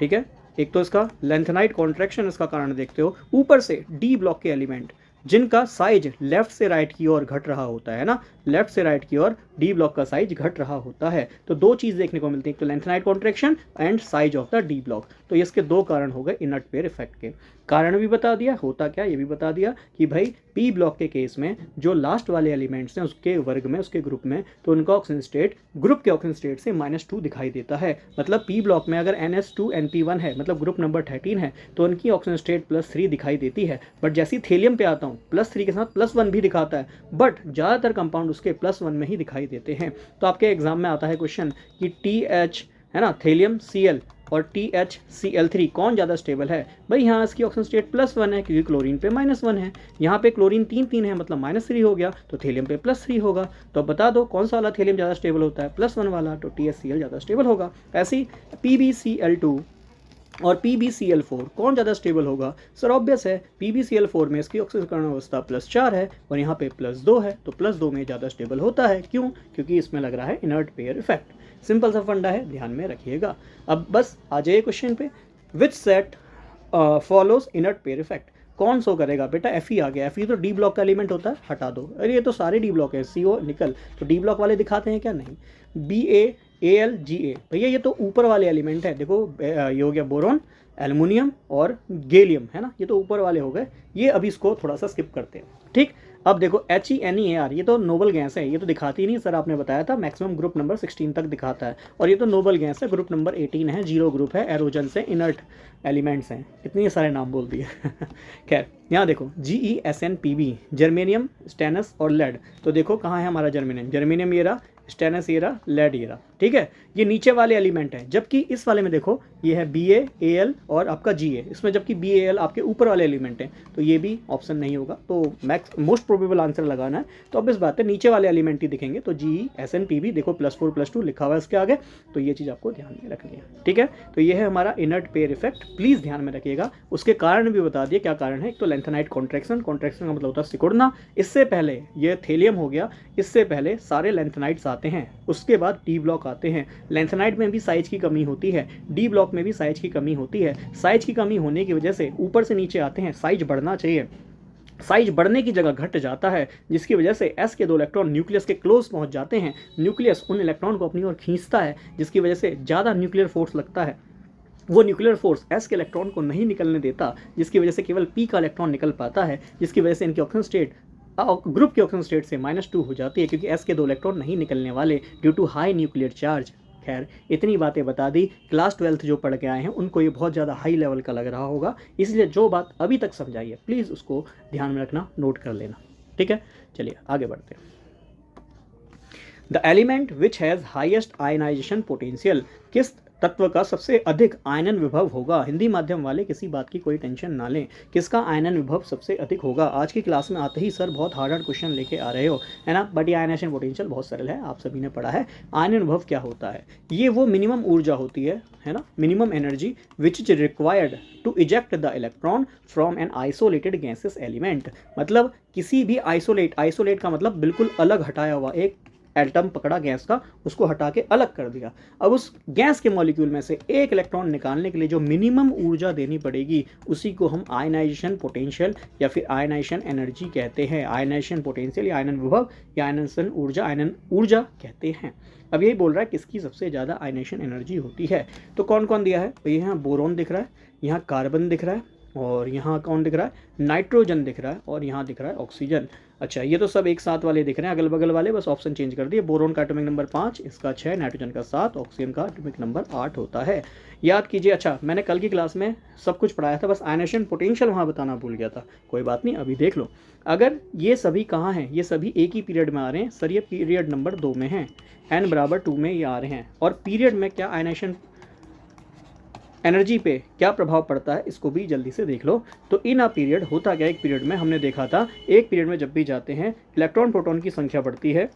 ठीक है। एक तो इसका लेंथेनाइड कॉन्ट्रैक्शन इसका कारण देखते हो, ऊपर से D ब्लॉक के एलिमेंट जिनका साइज लेफ्ट से राइट की ओर घट रहा होता है ना, लेफ्ट से राइट की ओर D ब्लॉक का साइज घट रहा होता है। तो 2 चीज़ देखने को मिलती है, एक तो lanthanide contraction and size of the D block. तो इसके 2 कारण हो गए इनर्ट पेयर इफेक्ट के। कारण भी बता दिया, होता क्या ये भी बता दिया कि भाई P ब्लॉक के केस में जो लास्ट वाले एलिमेंट्स हैं उसके वर्ग में, उसके ग्रुप में, तो उनका ऑक्सीजन स्टेट ग्रुप के ऑक्सीजन स्टेट से -2 दिखाई देता है। मतलब P ब्लॉक में अगर NH2 NP1 है, मतलब ग्रुप नंबर 13 है, तो उनकी ऑक्सीजन स्टेट +3 दिखाई देती है। बट जैसे ही थेलियम पे आता हूँ, +3 के साथ +1 भी दिखाता है, बट ज़्यादातर कंपाउंड उसके +1 में ही दिखाई देते हैं। तो आपके एग्जाम में आता है क्वेश्चन कि TH, है ना, थेलियम Cl और THCl3 कौन ज़्यादा स्टेबल है? भाई यहाँ इसकी ऑक्सीजन स्टेट +1 है क्योंकि क्लोरीन पे -1 है, यहाँ पे क्लोरीन 3 है मतलब -3 हो गया, तो थेलियम पे +3 होगा। तो अब बता दो कौन सा वाला थेलियम ज़्यादा स्टेबल होता है? +1 वाला, तो THCl ज़्यादा स्टेबल होगा। ऐसे ही PbCl2 और PbCl4 कौन ज़्यादा स्टेबल होगा? सर ऑब्वियस है, PbCl4 में इसकी ऑक्सीकरण अवस्था +4 है और यहाँ पे +2 है, तो +2 में ज़्यादा स्टेबल होता है। क्यों? क्योंकि इसमें लग रहा है इनर्ट पेयर इफेक्ट। सिंपल सा फंडा है, ध्यान में रखिएगा। अब बस आ जाइए क्वेश्चन पे, which set follows inert pair effect? कौन सो करेगा? बेटा Fe आ गया, Fe तो डी ब्लॉक का एलिमेंट होता है, हटा दो। अरे ये तो सारे डी ब्लॉक है, CO निकल, तो डी ब्लॉक वाले दिखाते हैं क्या? नहीं। BaAlGa, भैया ये तो ऊपर वाले एलिमेंट है, देखो ये हो गया बोरॉन, एल्युमिनियम और गैलियम, है ना, ये तो ऊपर वाले हो गए, ये अभी इसको थोड़ा सा स्किप करते हैं। ठीक, अब देखो HENEAR, ये तो नोबल गैस है, ये तो दिखाती नहीं, सर आपने बताया था मैक्सिमम ग्रुप नंबर 16 तक दिखाता है, और ये तो नोबल गैस है, ग्रुप नंबर 18 है, 0 ग्रुप है, एरोजन से इनर्ट एलिमेंट्स हैं, इतने सारे नाम बोल दिए। खैर यहाँ देखो GeSnPb, जर्मेनियम, स्टेनस और लेड, तो देखो कहाँ है हमारा जर्मेनियम, जर्मेनियम ये रहा, स्टेनस ये रहा, लेड ये रहा, ठीक है, ये नीचे वाले एलिमेंट हैं, जबकि इस वाले में देखो ये है BaAl और आपका Ga, इसमें जबकि BaAl आपके ऊपर वाले एलिमेंट हैं, तो ये भी ऑप्शन नहीं होगा, तो मोस्ट प्रोबेबल आंसर लगाना है, तो अब इस बात है नीचे वाले एलिमेंट ही दिखेंगे, तो GeSnPb देखो +4 +2 लिखा हुआ है इसके आगे, तो ये चीज़ आपको ध्यान में रखनी है। ठीक है, तो ये है हमारा इनर्ट पेयर इफेक्ट, प्लीज़ ध्यान में रखिएगा। उसके कारण भी बता दिए, क्या कारण है? एक तो लेंथेनाइट कॉन्ट्रैक्शन, कॉन्ट्रैक्शन का मतलब होता है सिकुड़ना, इससे पहले ये थेलियम हो गया, इससे पहले सारे लेंथेनाइट्स आते हैं, उसके बाद डी ब्लॉक आते हैं। लेंथेनाइट में भी साइज की कमी होती है, डी ब्लॉक में भी साइज की कमी होती है, साइज की कमी होने की वजह से ऊपर से नीचे आते हैं, साइज बढ़ना चाहिए, साइज बढ़ने की जगह घट जाता है, जिसकी वजह से S के 2 इलेक्ट्रॉन न्यूक्लियस के क्लोज पहुंच जाते हैं, न्यूक्लियस उन इलेक्ट्रॉन को अपनी ओर खींचता है, जिसकी वजह से ज़्यादा न्यूक्लियर फोर्स लगता है, वो न्यूक्लियर फोर्स S के इलेक्ट्रॉन को नहीं निकलने देता, जिसकी वजह से केवल P का इलेक्ट्रॉन निकल पाता है, जिसकी वजह से इनकी ऑक्सीजन स्टेट ग्रुप की ऑक्सीजन स्टेट से -2 हो जाती है, क्योंकि S के 2 इलेक्ट्रॉन नहीं निकलने वाले due to high nuclear charge. खैर इतनी बातें बता दी, क्लास 12th जो पढ़ के आए हैं उनको ये बहुत ज़्यादा हाई लेवल का लग रहा होगा, इसलिए जो बात अभी तक समझाई है प्लीज़ उसको ध्यान में रखना, नोट कर लेना। ठीक है, चलिए आगे बढ़ते हैं। The element which has highest ionization potential, किस तत्व का सबसे अधिक आयनन विभव होगा? हिंदी माध्यम वाले किसी बात की कोई टेंशन ना लें, किसका आयनन विभव सबसे अधिक होगा? आज की क्लास में आते ही सर बहुत हार्ड क्वेश्चन लेके आ रहे हो, है ना, बट ये आयनाइजेशन पोटेंशियल बहुत सरल है, आप सभी ने पढ़ा है। आयनन विभव क्या होता है? ये वो मिनिमम ऊर्जा होती है ना, minimum energy which is required to eject the electron from an isolated gases element, मतलब किसी भी आइसोलेट का मतलब बिल्कुल अलग हटाया हुआ, एक एटम पकड़ा गैस का, उसको हटा के अलग कर दिया, अब उस गैस के मॉलिक्यूल में से एक इलेक्ट्रॉन निकालने के लिए जो मिनिमम ऊर्जा देनी पड़ेगी उसी को हम आयनाइजेशन पोटेंशियल या फिर आयनाइजेशन एनर्जी कहते हैं। आयनाइजेशन पोटेंशियल या आयनन विभव या आयनाइजेशन ऊर्जा, आयनन ऊर्जा कहते हैं। अब यही बोल रहा है किसकी सबसे ज़्यादा आयनाइजेशन एनर्जी होती है, तो कौन कौन दिया है? तो यहाँ बोरोन दिख रहा है, यहाँ कार्बन दिख रहा है, और यहाँ कौन दिख रहा है? नाइट्रोजन दिख रहा है, और यहाँ दिख रहा है ऑक्सीजन। अच्छा, ये तो सब एक साथ वाले दिख रहे हैं, अगल बगल वाले, बस ऑप्शन चेंज कर दिए। बोरोन का एटॉमिक नंबर 5, इसका 6, नाइट्रोजन का 7, ऑक्सीजन का एटॉमिक नंबर 8 होता है। याद कीजिए। अच्छा, मैंने कल की क्लास में सब कुछ पढ़ाया था, बस आयनाइजेशन पोटेंशियल वहाँ बताना भूल गया था, कोई बात नहीं, अभी देख लो। अगर ये सभी कहाँ हैं? ये सभी एक ही पीरियड में आ रहे हैं सर, ये पीरियड नंबर 2 में हैं, n बराबर 2 में ये आ रहे हैं, और पीरियड में क्या आयनाइजेशन एनर्जी पे क्या प्रभाव पड़ता है इसको भी जल्दी से देख लो। तो इन अ पीरियड होता क्या, एक पीरियड में हमने देखा था, एक पीरियड में जब भी जाते हैं इलेक्ट्रॉन प्रोटॉन की संख्या बढ़ती है,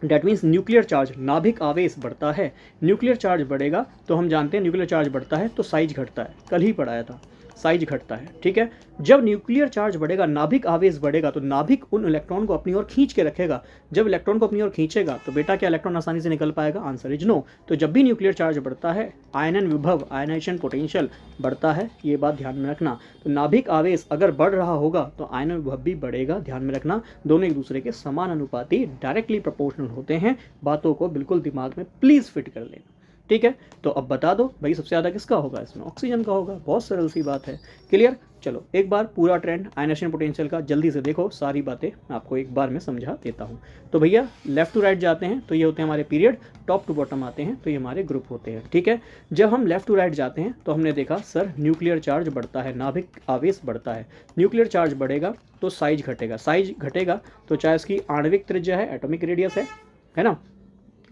डैट मीन्स न्यूक्लियर चार्ज, नाभिक आवेश बढ़ता है। न्यूक्लियर चार्ज बढ़ेगा तो हम जानते हैं न्यूक्लियर चार्ज बढ़ता है तो साइज घटता है, कल ही पढ़ाया था, साइज घटता है। ठीक है, जब न्यूक्लियर चार्ज बढ़ेगा, नाभिक आवेश बढ़ेगा, तो नाभिक उन इलेक्ट्रॉन को अपनी ओर खींच के रखेगा। जब इलेक्ट्रॉन को अपनी ओर खींचेगा तो बेटा क्या इलेक्ट्रॉन आसानी से निकल पाएगा? Answer is no. तो जब भी न्यूक्लियर चार्ज बढ़ता है, आयनन विभव, आयनाइजेशन पोटेंशियल बढ़ता है, ये बात ध्यान में रखना। तो नाभिक आवेश अगर बढ़ रहा होगा तो आयनन विभव भी बढ़ेगा, ध्यान में रखना। दोनों एक दूसरे के समान अनुपाती, डायरेक्टली प्रोपोर्शनल होते हैं। बातों को बिल्कुल दिमाग में प्लीज़ फिट कर लेना। ठीक है, तो अब बता दो भाई सबसे ज़्यादा किसका होगा? इसमें ऑक्सीजन का होगा, बहुत सरल सी बात है। क्लियर? चलो एक बार पूरा ट्रेंड आयनाइजेशन पोटेंशियल का जल्दी से देखो, सारी बातें आपको एक बार में समझा देता हूँ। तो भैया लेफ्ट टू राइट जाते हैं तो ये होते हैं हमारे पीरियड, टॉप टू बॉटम आते हैं तो ये हमारे ग्रुप होते हैं। ठीक है, जब हम लेफ्ट टू राइट जाते हैं तो हमने देखा सर न्यूक्लियर चार्ज बढ़ता है, नाभिक आवेश बढ़ता है। न्यूक्लियर चार्ज बढ़ेगा तो साइज घटेगा, साइज घटेगा तो चाहे इसकी आणविक त्रिज्या है, एटॉमिक रेडियस है ना,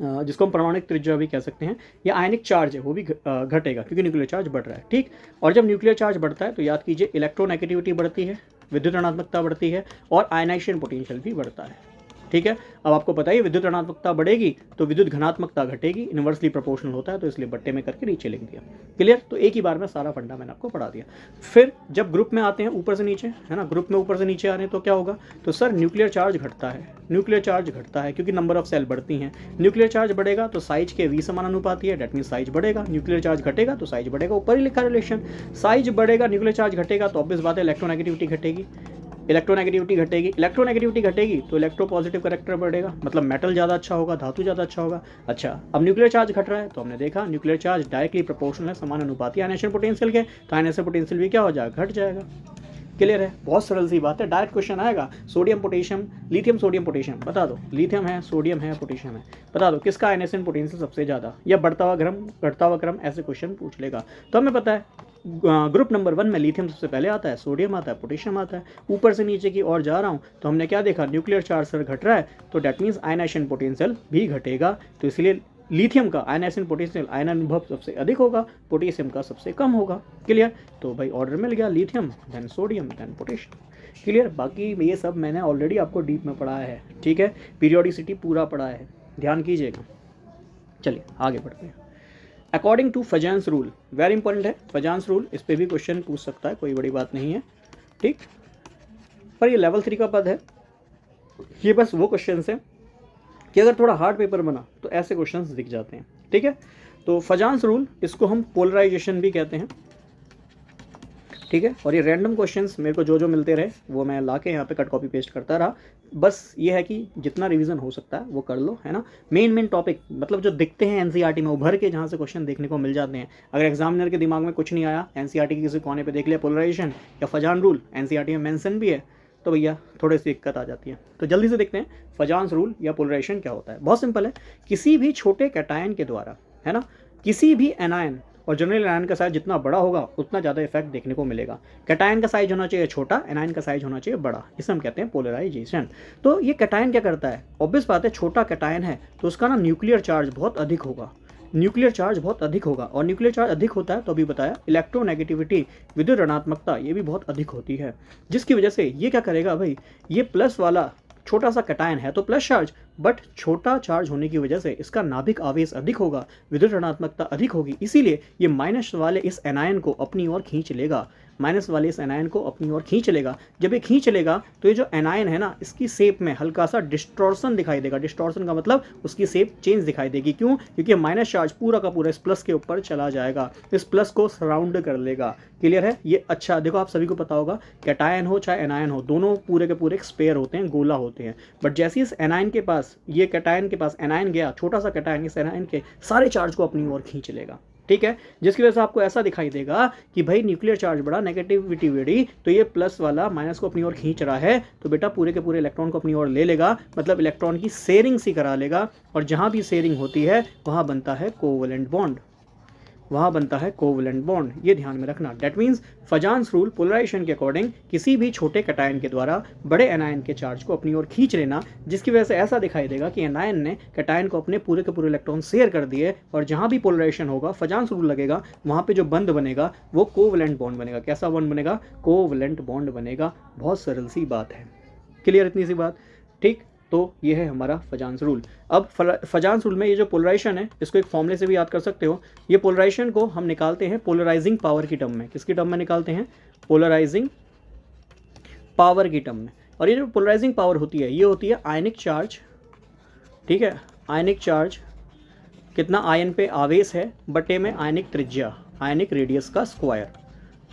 जिसको हम परमाणुक त्रिज्या भी कह सकते हैं, या आयनिक चार्ज है वो भी घटेगा क्योंकि न्यूक्लियर चार्ज बढ़ रहा है। ठीक, और जब न्यूक्लियर चार्ज बढ़ता है तो याद कीजिए इलेक्ट्रोनेगेटिविटी बढ़ती है, विद्युत ऋणात्मकता बढ़ती है और आयनाइजेशन पोटेंशियल भी बढ़ता है। ठीक है, अब आपको पता है विद्युत ऋणात्मकता बढ़ेगी तो विद्युत घनात्मकता घटेगी, इन्वर्सली प्रोपोर्शनल होता है, तो इसलिए बट्टे में करके नीचे लिख दिया। क्लियर, तो एक ही बार में सारा फंडा मैंने आपको पढ़ा दिया। फिर जब ग्रुप में आते हैं ऊपर से नीचे, है ना, ग्रुप में ऊपर से नीचे आ रहे हैं तो क्या होगा, तो सर न्यूक्लियर चार्ज घटता है, न्यूक्लियर चार्ज घटता है क्योंकि नंबर ऑफ सेल बढ़ती हैं। न्यूक्लियर चार्ज बढ़ेगा तो साइज के v समानुपाती है, डेट मीन साइज बढ़ेगा। न्यूक्लियर चार्ज घटेगा तो साइज बढ़ेगा, ऊपर ही लिखा रिलेशन। साइज बढ़ेगा, न्यूक्लियर चार्ज घटेगा तो ऑब्वियस बात है इलेक्ट्रोनेगेटिविटी घटेगी, इलेक्ट्रोनेगेटिविटी घटेगी, इलेक्ट्रोनेगेटिविटी घटेगी तो इलेक्ट्रोपॉजिटिव करैक्टर बढ़ेगा, मतलब मेटल ज़्यादा अच्छा होगा, धातु ज़्यादा अच्छा होगा। अच्छा, अब न्यूक्लियर चार्ज घट रहा है तो हमने देखा न्यूक्लियर चार्ज डायरेक्टली प्रोपोर्शनल है, समानुपाती आयनाइजेशन पोटेंशियल के, तो आयनाइजेशन पोटेंशियल भी क्या हो जाएगा, घट जाएगा। क्लियर है, बहुत सरल सी बात है। डायरेक्ट क्वेश्चन आएगा, sodium potassium, lithium sodium potassium, बता दो, लिथियम है, सोडियम है, पोटेशियम है, बता दो किसका आयनाइजेशन पोटेंशियल सबसे ज़्यादा, या बढ़ता हुआ क्रम, घटता हुआ क्रम, ऐसे क्वेश्चन पूछ लेगा। तो हमें पता है ग्रुप नंबर 1 में लिथियम सबसे पहले आता है, सोडियम आता है, पोटेशियम आता है। ऊपर से नीचे की ओर जा रहा हूँ तो हमने क्या देखा, न्यूक्लियर चार्ज सर घट रहा है तो डेट मीन्स आयनाइजेशन पोटेंशियल भी घटेगा, तो इसलिए लिथियम का आयनाइजेशन पोटेंशियल, आयन अनुभव सबसे अधिक होगा, पोटेशियम का सबसे कम होगा। क्लियर, तो भाई ऑर्डर मिल गया, lithium then sodium then potassium. Clear, बाकी ये सब मैंने ऑलरेडी आपको डीप में पढ़ाया है। ठीक है, पीरियोडिसिटी पूरा पढ़ा है, ध्यान कीजिएगा। चलिए आगे बढ़ते हैं। According to Fajans rule, very important है फजान्स रूल, इस पर भी क्वेश्चन पूछ सकता है, कोई बड़ी बात नहीं है। ठीक, पर ये लेवल 3 का पद है, ये बस वो क्वेश्चन है कि अगर थोड़ा हार्ड पेपर बना तो ऐसे क्वेश्चंस दिख जाते हैं। ठीक है, तो फजान्स रूल, इसको हम पोलराइजेशन भी कहते हैं। ठीक है, और ये रैंडम क्वेश्चंस मेरे को जो मिलते रहे वो मैं ला के यहाँ पे कट कॉपी पेस्ट करता रहा। बस ये है कि जितना रिवीजन हो सकता है वो कर लो, है ना। मेन टॉपिक मतलब जो दिखते हैं एनसीईआरटी में उभर के, जहाँ से क्वेश्चन देखने को मिल जाते हैं। अगर एग्जामिनर के दिमाग में कुछ नहीं आया, एनसीईआरटी के किसी कोने पे देख लिया पोलराइजेशन या फजान रूल, एनसीईआरटी में मेंशन भी है, तो भैया थोड़ी सी दिक्कत आ जाती है। तो जल्दी से देखते हैं फजान्स रूल या पोलराइजेशन क्या होता है। बहुत सिंपल है, किसी भी छोटे कैटायन के द्वारा, है ना, किसी भी एनायन, और जनरल एनायन का साइज जितना बड़ा होगा उतना ज़्यादा इफेक्ट देखने को मिलेगा। कैटायन का साइज होना चाहिए छोटा, एनायन का साइज होना चाहिए बड़ा, इसे हम कहते हैं पोलराइजेशन। तो ये कैटायन क्या करता है, ऑब्वियस बात है छोटा कैटायन है तो उसका ना न्यूक्लियर चार्ज बहुत अधिक होगा, न्यूक्लियर चार्ज बहुत अधिक होगा, और न्यूक्लियर चार्ज अधिक होता है तो अभी बताया इलेक्ट्रोनेगेटिविटी, विद्युत ऋणात्मकता, ये भी बहुत अधिक होती है, जिसकी वजह से ये क्या करेगा भाई, ये प्लस वाला छोटा सा कैटायन है तो प्लस चार्ज, बट छोटा चार्ज होने की वजह से इसका नाभिक आवेश अधिक होगा, विद्युत ऋणात्मकता अधिक होगी, इसीलिए ये माइनस वाले इस एनायन को अपनी ओर खींच लेगा, माइनस वाले इस एनायन को अपनी ओर खींच लेगा। जब ये खींच लेगा तो ये जो एनायन है ना, इसकी शेप में हल्का सा डिस्टॉर्शन दिखाई देगा। डिस्टॉर्शन का मतलब उसकी शेप चेंज दिखाई देगी। क्यों? क्योंकि माइनस चार्ज पूरा का पूरा इस प्लस के ऊपर चला जाएगा, इस प्लस को सराउंड कर लेगा। क्लियर है? ये अच्छा देखो, आप सभी को पता होगा कैटायन हो चाहे एनायन हो, दोनों पूरे के पूरे एक स्पेयर होते हैं, गोला होते हैं। बट जैसे इस एनायन के पास, ये कैटायन के पास एनायन गया, छोटा सा कैटायन इस एनायन के सारे चार्ज को अपनी ओर खींच लेगा। ठीक है, जिसकी वजह से आपको ऐसा दिखाई देगा कि भाई न्यूक्लियर चार्ज बढ़ा, नेगेटिविटी बढ़ी, तो ये प्लस वाला माइनस को अपनी ओर खींच रहा है, तो बेटा पूरे के पूरे इलेक्ट्रॉन को अपनी ओर ले लेगा, मतलब इलेक्ट्रॉन की शेयरिंग सी करा लेगा। और जहां भी शेयरिंग होती है वहां बनता है कोवलेंट बॉन्ड, वहां बनता है कोवलेंट बॉन्ड। ये ध्यान में रखना। That means Fajans rule polarization के अकॉर्डिंग किसी भी छोटे कैटायन के द्वारा बड़े एनायन के चार्ज को अपनी ओर खींच लेना, जिसकी वजह से ऐसा दिखाई देगा कि एनायन ने कैटायन को अपने पूरे के पूरे इलेक्ट्रॉन शेयर कर दिए, और जहां भी पोलराइजेशन होगा, फजान्स रूल लगेगा, वहां पे जो बंध बनेगा वो कोवलेंट बॉन्ड बनेगा। कैसा बॉन्ड बनेगा? कोवलेंट बॉन्ड बनेगा। बहुत सरल सी बात है। क्लियर इतनी सी बात? ठीक, तो ये है हमारा फजान्स रूल। अब फजान्स रूल में ये जो पोलराइजेशन है, इसको एक फॉर्मूले से भी याद कर सकते हो। ये पोलराइजेशन को हम निकालते हैं पोलराइजिंग पावर की टर्म में। किसकी टर्म में निकालते हैं? पोलराइजिंग पावर की टर्म में। और ये जो पोलराइजिंग पावर होती है, ये होती है आयनिक चार्ज। ठीक है, आयनिक चार्ज कितना आयन पे आवेश है बटे में आयनिक त्रिज्या, आयनिक रेडियस का स्क्वायर,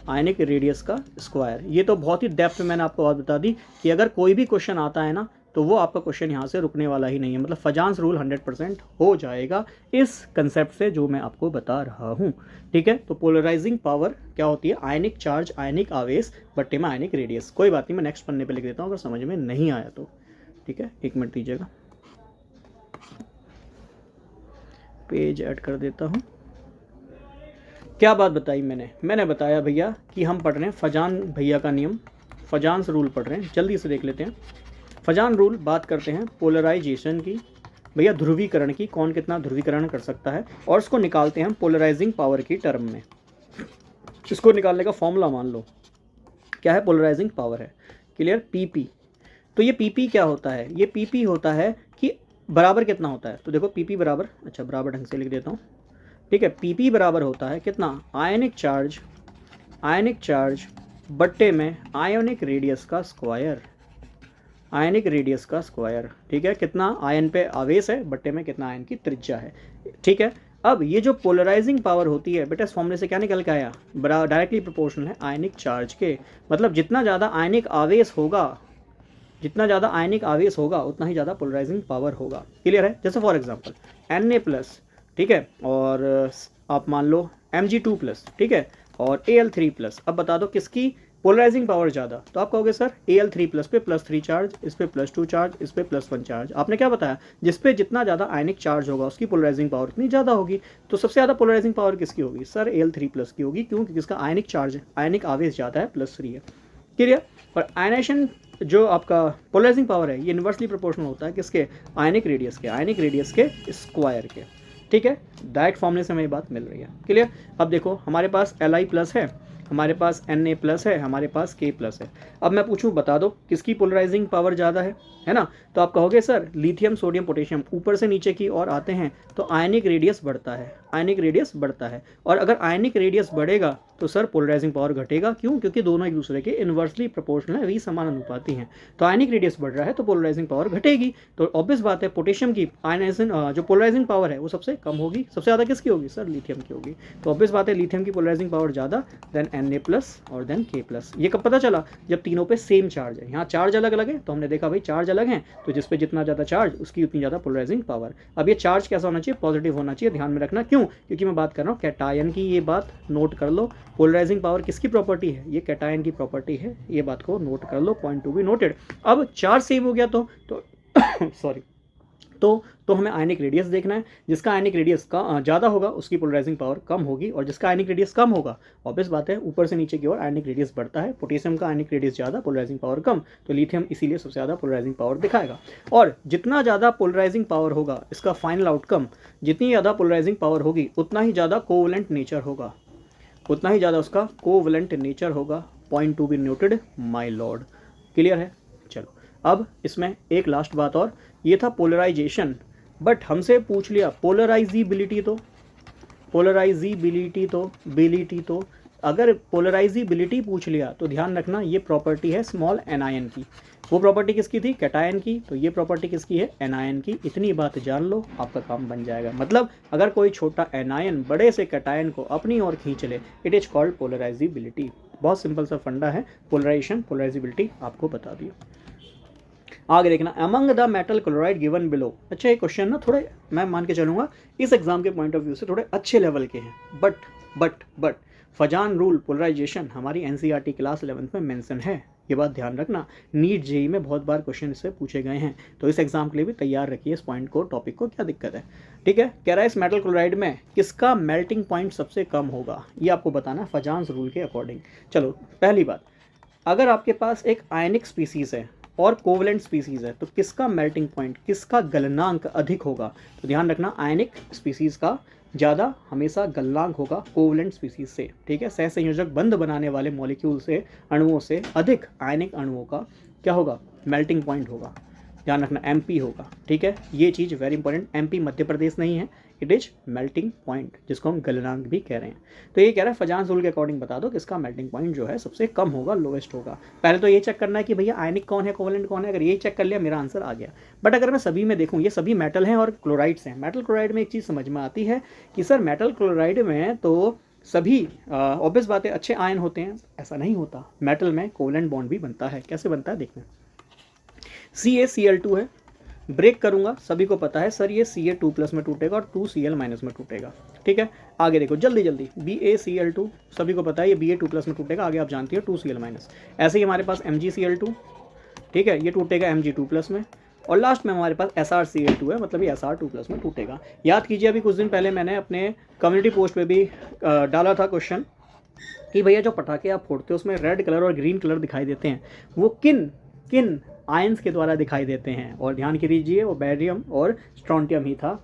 आयनिक रेडियस का स्क्वायर। ये तो बहुत ही डेप्थ में मैंने आपको बात बता दी कि अगर कोई भी क्वेश्चन आता है ना, तो वो आपका क्वेश्चन यहाँ से रुकने वाला ही नहीं है। मतलब फजान्स रूल 100% हो जाएगा इस कंसेप्ट से जो मैं आपको बता रहा हूँ। ठीक है, तो पोलराइजिंग पावर क्या होती है? आयनिक चार्ज, आयनिक आवेश बट्टे में आयनिक रेडियस। कोई बात नहीं, मैं नेक्स्ट पन्ने पे लिख देता हूँ अगर समझ में नहीं आया तो। ठीक है, एक मिनट दीजिएगा, पेज ऐड कर देता हूँ। क्या बात बताई मैंने बताया भैया कि हम पढ़ रहे हैं फजान भैया का नियम, फजान्स रूल पढ़ रहे हैं। जल्दी से देख लेते हैं। फजान रूल बात करते हैं पोलराइजेशन की, भैया ध्रुवीकरण की, कौन कितना ध्रुवीकरण कर सकता है, और उसको निकालते हैं हम पोलराइजिंग पावर की टर्म में। इसको निकालने का फॉर्मूला मान लो क्या है, पोलराइजिंग पावर है, क्लियर, पीपी। तो ये पीपी क्या होता है, ये पीपी होता है कि बराबर कितना होता है, तो देखो पीपी बराबर, अच्छा बराबर ढंग से लिख देता हूँ, ठीक है, पीपी बराबर होता है कितना, आयनिक चार्ज बट्टे में आयोनिक रेडियस का स्क्वायर, आयनिक रेडियस का स्क्वायर, ठीक है, कितना आयन पे आवेश है बट्टे में कितना आयन की त्रिज्या है, ठीक है। अब ये जो पोलराइजिंग पावर होती है बेटा, इस फॉर्मूले से क्या निकल के आया, डायरेक्टली प्रोपोर्शनल है आयनिक चार्ज के, मतलब जितना ज़्यादा आयनिक आवेश होगा, जितना ज़्यादा आयनिक आवेश होगा उतना ही ज़्यादा पोलराइजिंग पावर होगा, क्लियर है। जैसे फॉर एग्जांपल Na+, ठीक है, और आप मान लो Mg2+, ठीक है, और Al3+, अब बता दो किसकी पोलराइजिंग पावर ज़्यादा, तो आप कहोगे सर Al3+ पे +3 चार्ज, इस पे +2 चार्ज, इस पे +1 चार्ज। आपने क्या बताया, जिस पे जितना ज़्यादा आयनिक चार्ज होगा उसकी पोलराइजिंग पावर इतनी ज़्यादा होगी। तो सबसे ज़्यादा पोलराइजिंग पावर किसकी होगी सर, Al3+ की होगी, क्यों, क्योंकि इसका आयनिक चार्ज, आयनिक आवेश ज़्यादा है, +3 है, क्लियर। और आयनेशन जो आपका पोलराइजिंग पावर है ये इन्वर्सली प्रोपोर्शनल होता है किसके, आयनिक रेडियस के, आयनिक रेडियस के स्क्वायर के, ठीक है। डायरेक्ट फॉर्मूले से हमें ये बात मिल रही है, क्लियर। अब देखो हमारे पास Li+ है, हमारे पास Na+ है, हमारे पास K+ है। अब मैं पूछूं बता दो किसकी पोलराइजिंग पावर ज़्यादा है ना, तो आप कहोगे सर लिथियम सोडियम पोटेशियम, ऊपर से नीचे की ओर आते हैं तो आयनिक रेडियस बढ़ता है, आयनिक रेडियस बढ़ता है, और अगर आयनिक रेडियस बढ़ेगा तो सर पोलराइजिंग पावर घटेगा, क्यों, क्योंकि दोनों एक दूसरे के इन्वर्सली प्रोपोर्शनल है, वही समान अनुपाती हैं। तो आयनिक रेडियस बढ़ रहा है तो पोलराइजिंग पावर घटेगी, तो ऑब्वियस बात है पोटेशियम की आयनाइजेशन जो पोलराइजिंग पावर है वो सबसे कम होगी, सबसे ज़्यादा किसकी होगी सर, लिथियम की होगी। तो ऑब्वियस बात है लिथियम की पोलराइजिंग पावर ज़्यादा देन Na+ और देन K+। ये कब पता चला, जब तीनों पे सेम चार्ज है, यहाँ चार्ज अलग अलग है तो हमने देखा भाई चार्ज अलग है, तो जिस पे जितना ज़्यादा चार्ज उसकी उतनी ज़्यादा पोलराइजिंग पावर। अब ये चार्ज कैसा होना चाहिए, पॉजिटिव होना चाहिए, ध्यान में रखना, क्यों, क्योंकि मैं बात कर रहा हूँ कैटायन की, ये बात नोट कर लो। पोलराइजिंग पावर किसकी प्रॉपर्टी है, ये कैटायन की प्रॉपर्टी है, ये बात को नोट कर लो, पॉइंट टू बी नोटेड। अब चार्ज सेम हो गया तो सॉरी तो हमें आयनिक रेडियस देखना है, जिसका आयनिक रेडियस का ज़्यादा होगा उसकी पोलराइजिंग पावर कम होगी, और जिसका आयनिक रेडियस कम होगा ऑब्वियस बात है ऊपर से नीचे की ओर आयनिक रेडियस बढ़ता है, पोटेशियम का आयनिक रेडियस ज़्यादा, पोलराइजिंग पावर कम, तो लिथियम इसीलिए सबसे ज़्यादा पोलराइजिंग पावर दिखाएगा। और जितना ज़्यादा पोलराइजिंग पावर होगा इसका फाइनल आउटकम, जितनी ज़्यादा पोलराइजिंग पावर होगी उतना ही ज़्यादा कोवलेंट नेचर होगा, उतना ही ज़्यादा उसका कोवलेंट नेचर होगा, point to be noted my Lord, clear है। चलो अब इसमें एक लास्ट बात और, ये था पोलराइजेशन, बट हमसे पूछ लिया पोलराइजिबिलिटी, तो अगर पोलराइजिबिलिटी पूछ लिया तो ध्यान रखना ये प्रॉपर्टी है स्मॉल एनायन की, वो प्रॉपर्टी किसकी थी, कैटायन की, तो ये प्रॉपर्टी किसकी है, एनायन की। इतनी बात जान लो आपका काम बन जाएगा, मतलब अगर कोई छोटा एनायन बड़े से कैटायन को अपनी ओर खींच ले, इट इज कॉल्ड पोलराइजिबिलिटी। बहुत सिंपल सा फंडा है, पोलराइजेशन पोलराइजिबिलिटी आपको बता दिया। आगे देखना, among the metal chloride given below. अच्छा ये क्वेश्चन ना थोड़े मैं मान के चलूँगा इस एग्जाम के पॉइंट ऑफ व्यू से थोड़े अच्छे लेवल के हैं, बट फजान रूल पोलराइजेशन हमारी एनसीईआरटी क्लास 11th में मेंशन है, ये बात ध्यान रखना। नीट जेई में बहुत बार क्वेश्चन इससे पूछे गए हैं, तो इस एग्जाम के लिए भी तैयार रखिए इस पॉइंट को, टॉपिक को, क्या दिक्कत है, ठीक है। कह रहा है इस मेटल क्लोराइड में किसका मेल्टिंग पॉइंट सबसे कम होगा, ये आपको बताना है फजान रूल के अकॉर्डिंग। चलो पहली बात, अगर आपके पास एक आयनिक स्पीसीज़ है और कोवलेंट स्पीसीज़ है तो किसका मेल्टिंग पॉइंट, किसका गलनांक अधिक होगा, तो ध्यान रखना आयनिक स्पीसीज़ का ज़्यादा हमेशा गलनांक होगा कोवलेंट स्पीसीज़ से, ठीक है। सहसंयोजक बंध बनाने वाले मॉलिक्यूल से, अणुओं से अधिक आयनिक अणुओं का क्या होगा, मेल्टिंग पॉइंट होगा, ध्यान रखना MP होगा, ठीक है। ये चीज़ very important, MP Madhya Pradesh नहीं है, इट इज मेल्टिंग पॉइंट, जिसको हम गलनांक भी कह रहे हैं। तो ये कह रहा है फजान रूल के अकॉर्डिंग बता दो किसका मेल्टिंग पॉइंट जो है सबसे कम होगा, लोवेस्ट होगा। पहले तो ये चेक करना है कि भैया आयनिक कौन है, कोवलेंट कौन है, अगर ये चेक कर लिया मेरा आंसर आ गया। बट अगर मैं सभी में देखूँ, ये सभी मेटल हैं और क्लोराइड्स हैं, मेटल क्लोराइड में एक चीज़ समझ में आती है कि सर मेटल क्लोराइड में तो सभी ऑब्वियस बातें अच्छे आयन होते हैं, ऐसा नहीं होता, मेटल में कोवलेंट बॉन्ड भी बनता है। कैसे बनता है देखना, CaCl2 है, ब्रेक करूंगा, सभी को पता है सर ये Ca2+ में टूटेगा और 2Cl- में टूटेगा, ठीक है। आगे देखो जल्दी जल्दी, BaCl2 सभी को पता है ये Ba2+ में टूटेगा, आगे आप जानती हो 2Cl-। ऐसे ही हमारे पास MgCl2, ठीक है, ये टूटेगा Mg2+ में, और लास्ट में हमारे पास SrCl2 है, मतलब ये Sr2+ में टूटेगा। याद कीजिए अभी कुछ दिन पहले मैंने अपने कम्युनिटी पोस्ट पे भी डाला था क्वेश्चन कि भैया जो पटाखे आप फोड़ते हो उसमें रेड कलर और ग्रीन कलर दिखाई देते हैं, वो किन किन आयंस के द्वारा दिखाई देते हैं? और ध्यान कीजिए वो बेरियम और स्ट्रोंटियम ही था।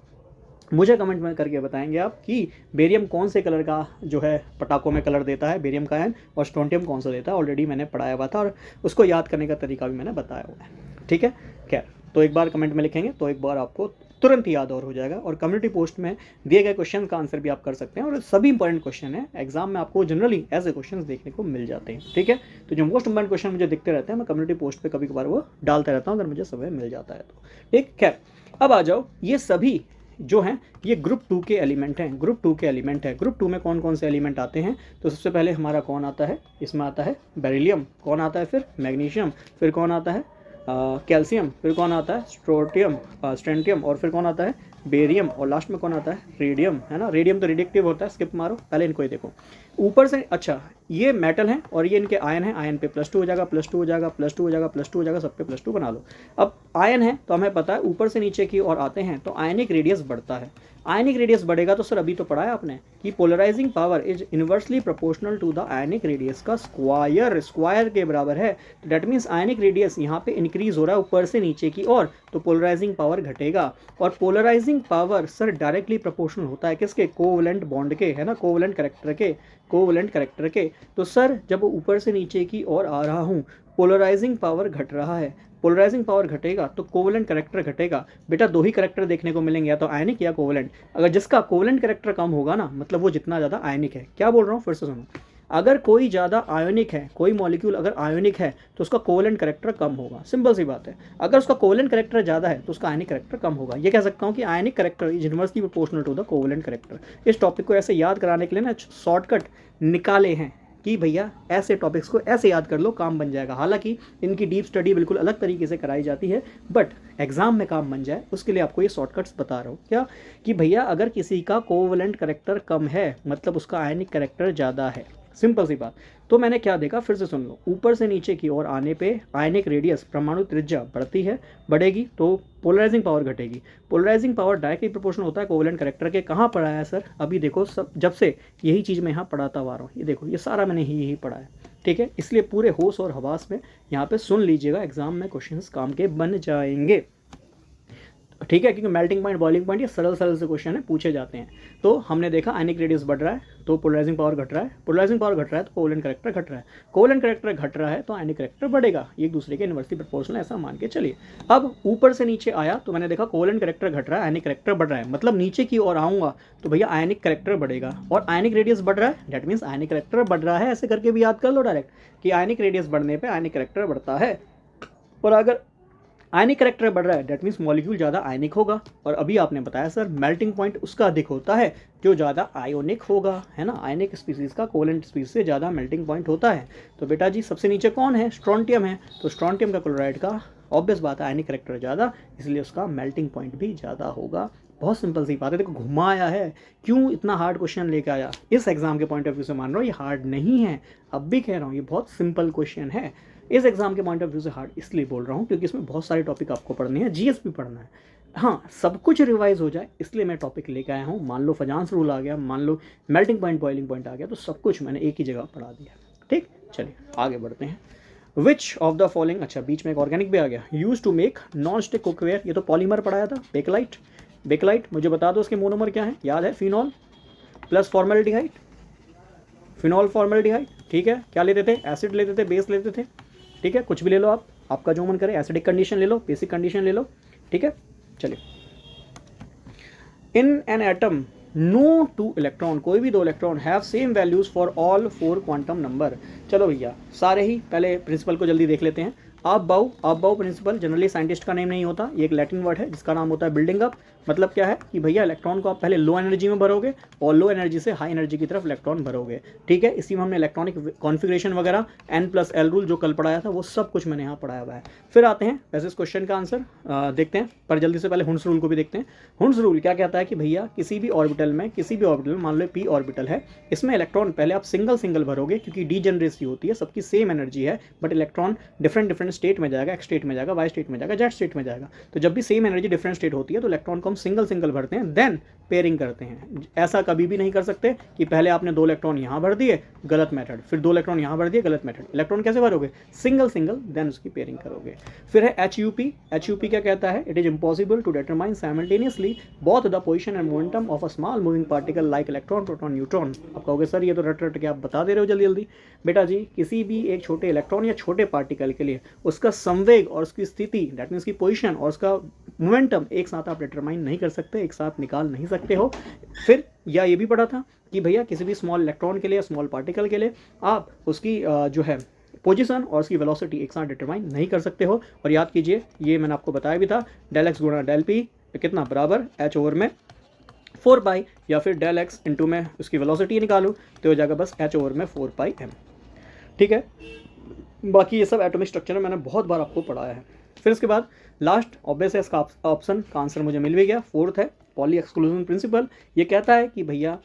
मुझे कमेंट में करके बताएंगे आप कि बेरियम कौन से कलर का जो है पटाखों में कलर देता है, बेरियम का आयन, और स्ट्रोंटियम कौन सा देता है। ऑलरेडी मैंने पढ़ाया हुआ था और उसको याद करने का तरीका भी मैंने बताया हुआ है, ठीक है। खैर, तो एक बार कमेंट में लिखेंगे तो एक बार आपको तुरंत याद और हो जाएगा। और कम्युनिटी पोस्ट में दिए गए क्वेश्चन का आंसर भी आप कर सकते हैं, और सभी इंपॉर्टेंट क्वेश्चन है एग्जाम में आपको जनरली ऐसे क्वेश्चन देखने को मिल जाते हैं, ठीक है। तो जो मोस्ट इंपॉर्टेंट क्वेश्चन मुझे दिखते रहते हैं मैं कम्युनिटी पोस्ट पे कभी कभार वो डालता रहता हूँ अगर मुझे समय मिल जाता है तो, ठीक। खैर, अब आ जाओ, ये सभी जो हैं ये ग्रुप 2 के एलिमेंट हैं, ग्रुप 2 के एलिमेंट है। ग्रुप 2 में कौन कौन से एलिमेंट आते हैं? तो सबसे पहले हमारा कौन आता है? इसमें आता है बेरिलियम, कौन आता है फिर? मैग्नीशियम, फिर कौन आता है? कैल्शियम, फिर कौन आता है? स्ट्रोंटियम, और फिर कौन आता है? बेरियम, और लास्ट में कौन आता है? रेडियम, है ना। रेडियम तो रेडिएक्टिव होता है, स्किप मारो, पहले इनको ही देखो ऊपर से। अच्छा, ये मेटल है और ये इनके आयन है, आयन पे +2 हो जाएगा, +2 हो जाएगा, +2 हो जाएगा, +2 हो जाएगा, सब पे +2 बना लो। अब आयन है तो हमें पता है ऊपर से नीचे की ओर आते हैं तो आयनिक रेडियस बढ़ता है। आयनिक रेडियस बढ़ेगा तो सर अभी तो पढ़ा है आपने कि polarizing power is inversely proportional to the ionic radius का स्क्वायर, स्क्वायर के बराबर है। तो डेट मीन्स आयनिक रेडियस यहाँ पे इंक्रीज हो रहा है ऊपर से नीचे की ओर, तो पोलराइजिंग पावर घटेगा। और polarizing power sir directly proportional होता है किसके? कोवलेंट बॉन्ड के, है ना, कोवलेंट करेक्टर के, कोवलेंट करेक्टर के। तो सर जब ऊपर से नीचे की ओर आ रहा हूँ पोलराइजिंग पावर घट रहा है, पोलराइजिंग पावर घटेगा तो कोवलेंट करेक्टर घटेगा। बेटा दो ही करेक्टर देखने को मिलेंगे, या तो आयनिक या कोवलेंट। अगर जिसका कोवलेंट करेक्टर कम होगा ना, मतलब वो जितना ज़्यादा आयनिक है। क्या बोल रहा हूँ फिर से सुनो, अगर कोई ज़्यादा आयोनिक है, कोई मॉलिक्यूल अगर आयोनिक है तो उसका कोवलेंट करेक्टर कम होगा, सिंपल सी बात है। अगर उसका कोवलेंट करेक्टर ज़्यादा है तो उसका आयनिक करेक्टर कम होगा। ये कह सकता हूँ कि ionic character is inversely proportional to the covalent character. इस टॉपिक को ऐसे याद कराने के लिए ना शॉर्टकट निकाले हैं कि भैया ऐसे टॉपिक्स को ऐसे याद कर लो, काम बन जाएगा। हालांकि इनकी डीप स्टडी बिल्कुल अलग तरीके से कराई जाती है, बट एग्जाम में काम बन जाए उसके लिए आपको ये शॉर्टकट्स बता रहा हूँ। क्या कि भैया अगर किसी का कोवलेंट करेक्टर कम है मतलब उसका आयनिक करेक्टर ज़्यादा है, सिंपल सी बात। तो मैंने क्या देखा फिर से सुन लो, ऊपर से नीचे की ओर आने पे आयनिक रेडियस, परमाणु त्रिज्या बढ़ती है, बढ़ेगी तो पोलराइजिंग पावर घटेगी। पोलराइजिंग पावर डायरेक्टली प्रोपोर्शनल होता है कोवलेंट करेक्टर के। कहाँ पढ़ा है सर? अभी देखो, सब जब से यही चीज़ मैं यहाँ पढ़ाता हुआ रहा हूँ, ये देखो ये सारा मैंने यही पढ़ा है, ठीक है। इसलिए पूरे होश और हवास में यहाँ पे सुन लीजिएगा, एग्जाम में क्वेश्चंस काम के बन जाएंगे, ठीक है। क्योंकि मेल्टिंग पॉइंट, बॉइलिंग पॉइंट ये सरल सरल से क्वेश्चन है, पूछे जाते हैं। तो हमने देखा आयनिक रेडियस बढ़ रहा है तो पोलराइजिंग पावर घट रहा है, पोलराइजिंग पावर घट रहा है तो कोवलेंट करेक्टर घट रहा है, कोवलेंट करेक्टर घट रहा है तो आयनिक करेक्टर बढ़ेगा। ये एक दूसरे के इनवर्सली प्रोपोर्शनल, ऐसा मान के चलिए। अब ऊपर से नीचे आया तो मैंने देखा कोवलेंट करेक्टर घट रहा है, आयनिक करेक्टर बढ़ रहा है, मतलब नीचे की ओर आऊँगा तो भैया आयनिक करेक्टर बढ़ेगा। और आयनिक रेडियस बढ़ रहा है, डेट मीन्स आयनिक करेक्टर बढ़ रहा है। ऐसे करके भी याद कर लो डायरेक्ट कि आयनिक रेडियस बढ़ने पर आयनिक करेक्टर बढ़ता है। और अगर आयनिक करेक्टर बढ़ रहा है डेट मीन्स मॉलिक्यूल ज़्यादा आयनिक होगा। और अभी आपने बताया सर मेल्टिंग पॉइंट उसका अधिक होता है जो ज़्यादा आयोनिक होगा, है ना। आयनिक स्पीसीज़ का कोवलेंट स्पीसीज से ज़्यादा मेल्टिंग पॉइंट होता है। तो बेटा जी सबसे नीचे कौन है? स्ट्रोंटियम है। तो स्ट्रोंटियम का क्लोराइड का ऑब्वियस बात है आयनिक करेक्टर ज़्यादा, इसलिए उसका मेल्टिंग पॉइंट भी ज़्यादा होगा। बहुत सिंपल सी बात है। देखो घुमाया है, क्यों इतना हार्ड क्वेश्चन लेके आया? इस एग्जाम के पॉइंट ऑफ व्यू से मान रहा हूँ ये हार्ड नहीं है, अब भी कह रहा हूँ ये बहुत सिंपल क्वेश्चन है। इस एग्जाम के पॉइंट ऑफ व्यू से हार्ड इसलिए बोल रहा हूँ क्योंकि इसमें बहुत सारे टॉपिक आपको पढ़ने हैं, जीएस भी पढ़ना है। हाँ, सब कुछ रिवाइज हो जाए इसलिए मैं टॉपिक लेके आया हूँ। मान लो फजांस रूल आ गया, मान लो मेल्टिंग पॉइंट, बॉइलिंग पॉइंट आ गया, तो सब कुछ मैंने एक ही जगह पढ़ा दिया, ठीक। चलिए आगे बढ़ते हैं। विच ऑफ द फॉलोइंग, अच्छा बीच में एक ऑर्गेनिक भी आ गया, use to make non stick cookware. ये तो पॉलीमर पढ़ाया था, बेकलाइट। बेकलाइट मुझे बता दो उसके मोनोमर क्या है? याद है? Phenol plus formaldehyde, phenol formaldehyde, ठीक है। क्या लेते थे? एसिड लेते थे, बेस लेते थे, ठीक है। कुछ भी ले लो आप, आपका जो मन करे, एसिडिक कंडीशन ले लो, बेसिक कंडीशन ले लो, ठीक है। चलिए, in an atom no two electron, कोई भी दो electron have same values for all 4 quantum number. चलो भैया सारे ही पहले प्रिंसिपल को जल्दी देख लेते हैं। आप बाउ प्रिंसिपल जनरली साइंटिस्ट का नेम नहीं होता, ये एक लैटिन वर्ड है जिसका नाम होता है बिल्डिंग अप। मतलब क्या है कि भैया इलेक्ट्रॉन को आप पहले लो एनर्जी में भरोगे और लो एनर्जी से हाई एनर्जी की तरफ इलेक्ट्रॉन भरोगे, ठीक है। इसी में हमने इलेक्ट्रॉनिक कॉन्फ़िगरेशन वगैरह N+L रूल जो कल पढ़ाया था वो सब कुछ मैंने यहाँ पढ़ाया हुआ है। फिर आते हैं वैसे इस क्वेश्चन का आंसर देखते हैं, पर जल्दी से पहले हुंस रूल को भी देखते हैं। हुंस रूल क्या कहता है कि भैया किसी भी ऑर्बिटल में मान लो p ऑर्बिटल है, इसमें इलेक्ट्रॉन पहले आप सिंगल भरोगे क्योंकि डीजेनरेसी होती है, सबकी सेम एनर्जी है बट इलेक्ट्रॉन डिफरेंट स्टेट में जाएगा, एक्स स्टेट में जाएगा, वाई स्टेट में जाएगा, जेड स्टेट में जाएगा। तो जब भी सेम एनर्जी डिफरेंट स्टेट होती है तो इलेक्ट्रॉन को हम सिंगल सिंगल भरते हैं, देन पेयरिंग करते हैं। ऐसा कभी भी नहीं कर सकते कि पहले आपने 2 इलेक्ट्रॉन यहाँ भर दिए, गलत मेथड, फिर 2 इलेक्ट्रॉन यहाँ भर दिए, गलत मेथड। इलेक्ट्रॉन कैसे भरोगे? सिंगल सिंगल, देन उसकी पेयरिंग करोगे। फिर है HUP। HUP क्या कहता है? It is impossible to determine simultaneously both the position and momentum of a small moving particle like electron, proton, neutron. आप कहोगे सर ये तो रट रट के आप बता दे रहे हो जल्दी जल्दी। बेटा जी, किसी भी एक छोटे इलेक्ट्रॉन या छोटे पार्टिकल के लिए उसका संवेग और उसकी स्थिति, दैट मीन उसकी पोजीशन और उसका मोमेंटम एक साथ आप डिटरमाइन नहीं कर सकते, एक साथ निकाल नहीं सकते हो। फिर या ये भी पढ़ा था कि भैया किसी भी स्मॉल इलेक्ट्रॉन के लिए, स्मॉल पार्टिकल के लिए आप उसकी जो है पोजीशन और उसकी वेलोसिटी एक साथ डिटरमाइन नहीं कर सकते हो। और याद कीजिए, ये मैंने आपको बताया भी था, डेल एक्स गुणा डेल पी कितना बराबर h ओवर में 4 पाई, या फिर डेल एक्स इंटू में उसकी वेलोसिटी निकालूँ तो हो जाएगा बस h ओवर में 4 पाई m। ठीक है, बाकी ये सब एटॉमिक स्ट्रक्चर में मैंने बहुत बार आपको पढ़ाया है। फिर इसके बाद लास्ट ऑब्वियस है, इसका ऑप्शन का आंसर मुझे मिल भी गया। 4th है पॉली एक्सक्लूजन प्रिंसिपल। ये कहता है कि भैया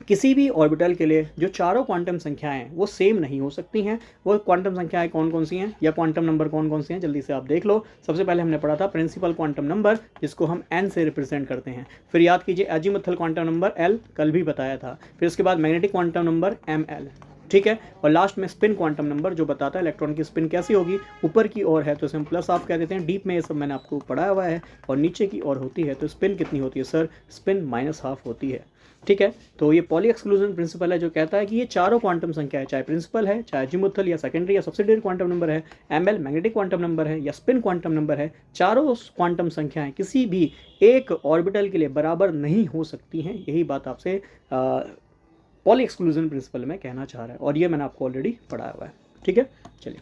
किसी भी ऑर्बिटल के लिए जो चारों क्वांटम संख्याएं वो सेम नहीं हो सकती हैं। वो क्वांटम संख्याएं कौन कौन सी हैं या क्वांटम नंबर कौन कौन से हैं, जल्दी से आप देख लो। सबसे पहले हमने पढ़ा था प्रिंसिपल क्वांटम नंबर, जिसको हम n से रिप्रेजेंट करते हैं। फिर याद कीजिए एजीमुथल क्वांटम नंबर l, कल भी बताया था। फिर उसके बाद मैग्नेटिक क्वांटम नंबर ml, ठीक है। और लास्ट में स्पिन क्वांटम नंबर, जो बताता है इलेक्ट्रॉन की स्पिन कैसी होगी, ऊपर की ओर है तो इसे हम प्लस हाफ कह देते हैं। डीप में ये सब मैंने आपको पढ़ाया हुआ है। और नीचे की ओर होती है तो स्पिन कितनी होती है सर? स्पिन -हाफ होती है। ठीक है, तो ये पॉली एक्सक्लूजन प्रिंसिपल है जो कहता है कि ये चारों क्वांटम संख्या है, चाहे प्रिंसिपल है, चाहे अजीमुथल या सेकेंडरी या सब्सिडियरी क्वांटम नंबर है, ml मैग्नेटिक क्वांटम नंबर है या स्पिन क्वांटम नंबर है, चारों क्वांटम संख्याएं किसी भी एक ऑर्बिटल के लिए बराबर नहीं हो सकती हैं। यही बात आपसे पॉली एक्सक्लूजन प्रिंसिपल में कहना चाह रहा है, और ये मैंने आपको ऑलरेडी पढ़ाया हुआ है। ठीक है, चलिए।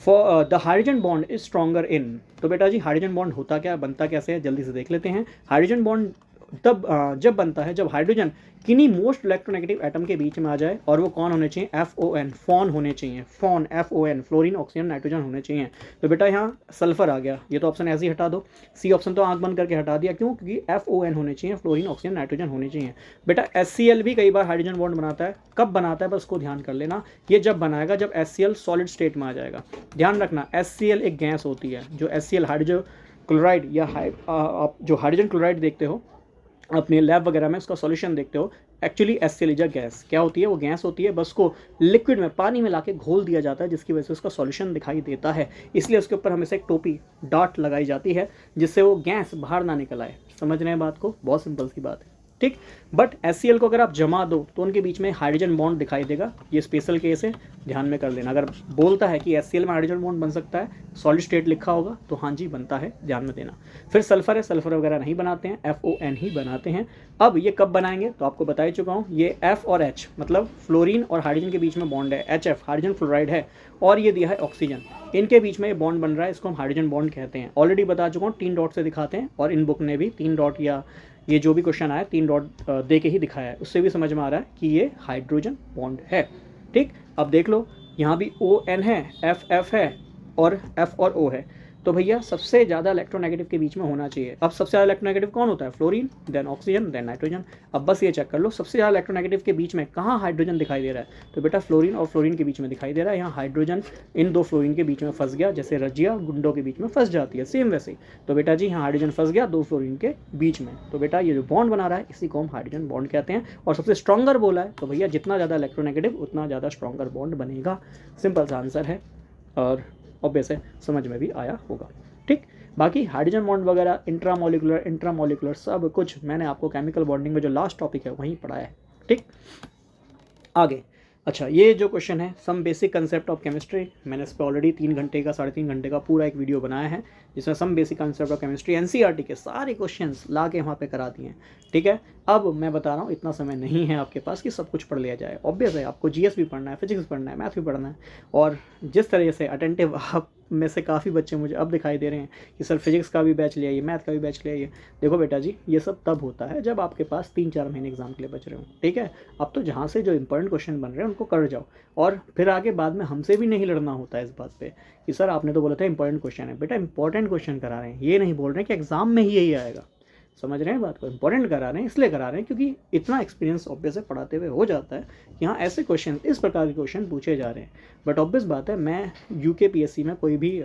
For the hydrogen bond is stronger इन, तो बेटा जी हाइड्रोजन बॉन्ड होता क्या, बनता कैसे है, जल्दी से देख लेते हैं। हाइड्रोजन बॉन्ड तब जब बनता है जब हाइड्रोजन किन्हीं मोस्ट इलेक्ट्रोनेगेटिव एटम के बीच में आ जाए, और वो कौन होने चाहिए? FON, फॉन होने चाहिए। FON, FON, fluorine, oxygen, nitrogen होने चाहिए। तो बेटा यहाँ सल्फर आ गया, ये तो ऑप्शन ऐसे ही हटा दो। सी ऑप्शन तो आंख बंद करके हटा दिया, क्यों? क्योंकि FON होने चाहिए, फ्लोरीन, ऑक्सीजन, नाइट्रोजन होने चाहिए। बेटा HCl भी कई बार हाइड्रोजन बॉन्ड बनाता है। कब बनाता है बस उसको ध्यान कर लेना, ये जब बनाएगा जब HCl सॉलिड स्टेट में आ जाएगा। ध्यान रखना, HCl एक गैस होती है। जो HCl हाइड्रोजन क्लोराइड या आप जो हाइड्रोजन क्लोराइड देखते हो अपने लैब वगैरह में, उसका सॉल्यूशन देखते हो, actually HCl is a gas. क्या होती है वो? गैस होती है, बस को लिक्विड में, पानी में लाके घोल दिया जाता है, जिसकी वजह से उसका सॉल्यूशन दिखाई देता है। इसलिए उसके ऊपर हमेशा एक टोपी, डाट लगाई जाती है, जिससे वो गैस बाहर ना निकल आए। समझ रहे हैं बात को? बहुत सिंपल सी बात है, ठीक। बट HCl को अगर आप जमा दो तो उनके बीच में हाइड्रोजन बॉन्ड दिखाई देगा। ये स्पेशल केस है, ध्यान में कर लेना। अगर बोलता है कि HCl में हाइड्रोजन बॉन्ड बन सकता है, सॉलिड स्टेट लिखा होगा, तो हाँ जी बनता है, ध्यान में देना। फिर सल्फर है, सल्फर वगैरह नहीं बनाते हैं, FON ही बनाते हैं। अब ये कब बनाएंगे तो आपको बता ही चुका हूँ। ये F और H मतलब फ्लोरीन और हाइड्रोजन के बीच में बॉन्ड है, HF हाइड्रोजन फ्लोराइड है, और ये दिया है ऑक्सीजन, इनके बीच में ये बॉन्ड बन रहा है, इसको हम हाइड्रोजन बॉन्ड कहते हैं। ऑलरेडी बता चुका हूँ, 3 डॉट से दिखाते हैं, और इन बुक ने भी 3 डॉट या ये जो भी क्वेश्चन आया 3 डॉट दे के ही दिखाया है, उससे भी समझ में आ रहा है कि ये हाइड्रोजन बॉन्ड है। ठीक, अब देख लो यहाँ भी ON है, FF है, और F और O है। तो भैया सबसे ज़्यादा इलेक्ट्रोनेगेटिव के बीच में होना चाहिए। अब सबसे ज़्यादा इलेक्ट्रोनेगेटिव कौन होता है? Fluorine, then oxygen, then nitrogen. अब बस ये चेक कर लो सबसे ज़्यादा इलेक्ट्रोनेगेटिव के बीच में कहाँ हाइड्रोजन दिखाई दे रहा है, तो बेटा फ्लोरीन और फ्लोरीन के बीच में दिखाई दे रहा है। यहाँ हाइड्रोजन इन 2 फ्लोरीन के बीच में फंस गया, जैसे रजिया गुंडों के बीच में फंस जाती है, सेम वैसे ही। तो बेटा जी यहाँ हाइड्रोजन फंस गया 2 फ्लोरीन के बीच में, तो बेटा ये जो बॉन्ड बना रहा है इसी को हम हाइड्रोजन बॉन्ड कहते हैं। और सबसे स्ट्रॉन्गर बोला है, तो भैया जितना ज़्यादा इलेक्ट्रोनेगेटिव उतना ज़्यादा स्ट्रॉन्गर बॉन्ड बनेगा। सिंपल सा आंसर है, और ऑब्वियस है, समझ में भी आया होगा। ठीक, बाकी हाइड्रोजन बॉन्ड वगैरह इंट्रामोलिकुलर सब कुछ मैंने आपको केमिकल बॉन्डिंग में जो लास्ट टॉपिक है वहीं पढ़ाया है। ठीक, आगे। अच्छा, ये जो क्वेश्चन है some basic concept of chemistry, मैंने इस पर ऑलरेडी 3 घंटे का 3.5 घंटे का पूरा एक वीडियो बनाया है, जिसमें some basic concept of chemistry NCERT के सारे क्वेश्चंस ला के वहाँ पे करा दिए हैं। ठीक है, अब मैं बता रहा हूँ इतना समय नहीं है आपके पास कि सब कुछ पढ़ लिया जाए। ऑब्वियस है, आपको GS भी पढ़ना है, फिजिक्स पढ़ना है, मैथ भी पढ़ना है। और जिस तरह से अटेंटिव आप में से काफ़ी बच्चे मुझे अब दिखाई दे रहे हैं कि सर फिजिक्स का भी बैच ले आइए, मैथ का भी बैच ले आइए। देखो बेटा जी, ये सब तब होता है जब आपके पास 3-4 महीने एग्जाम के लिए बच रहे हो। ठीक है, अब तो जहाँ से जो इंपॉर्टेंट क्वेश्चन बन रहे हैं उनको कर जाओ, और फिर आगे बाद में हमसे भी नहीं लड़ना होता है इस बात पे कि सर आपने तो बोला था इंपॉर्टेंट क्वेश्चन है। बेटा इंपॉर्टेंट क्वेश्चन करा रहे हैं, ये नहीं बोल रहे हैं कि एग्जाम में ही यही आएगा। समझ रहे हैं बात को? इंपॉर्टेंट करा रहे हैं, इसलिए करा रहे हैं क्योंकि इतना एक्सपीरियंस ऑब्वियस है पढ़ाते हुए हो जाता है कि हाँ ऐसे क्वेश्चन, इस प्रकार के क्वेश्चन पूछे जा रहे हैं। बट ऑब्वियस बात है, मैं यूकेपीएससी में कोई भी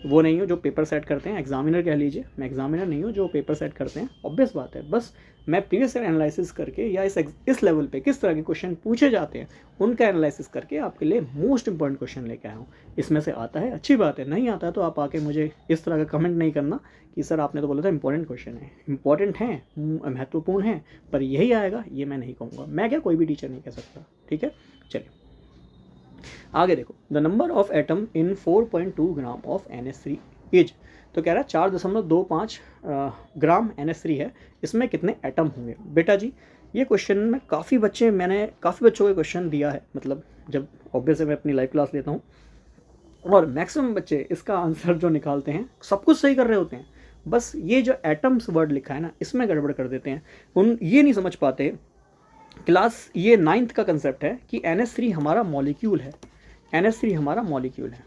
वो नहीं हूँ जो पेपर सेट करते हैं, एग्जामिनर कह लीजिए, मैं एग्जामिनर नहीं हूँ जो पेपर सेट करते हैं। ऑब्वियस बात है, बस मैं प्रीवियस ईयर एनालिसिस करके या इस लेवल पे किस तरह के क्वेश्चन पूछे जाते हैं उनका एनालिसिस करके आपके लिए मोस्ट इंपॉर्टेंट क्वेश्चन लेके आया हूँ। इसमें से आता है अच्छी बात है, नहीं आता है तो आप आके मुझे इस तरह का कमेंट नहीं करना कि सर आपने तो बोला था इंपॉर्टेंट क्वेश्चन है। इंपॉर्टेंट हैं, महत्वपूर्ण हैं, पर यही आएगा ये मैं नहीं कहूँगा। मैं क्या, कोई भी टीचर नहीं कह सकता। ठीक है, चलिए आगे देखो। The number of atom in 4.2 gram of NH3 is, तो कह रहा है 4.25 ग्राम NH3 है, इसमें कितने एटम होंगे। बेटा जी ये क्वेश्चन में मैंने काफ़ी बच्चों के क्वेश्चन दिया है, मतलब जब ऑब्वियस मैं अपनी लाइव क्लास लेता हूँ और मैक्सिमम बच्चे इसका आंसर जो निकालते हैं सब कुछ सही कर रहे होते हैं, बस ये जो एटम्स वर्ड लिखा है ना इसमें गड़बड़ कर देते हैं। ये नहीं समझ पाते क्लास, ये 9th का कंसेप्ट है कि NH3 हमारा मॉलिक्यूल है, NH3 हमारा मॉलिक्यूल है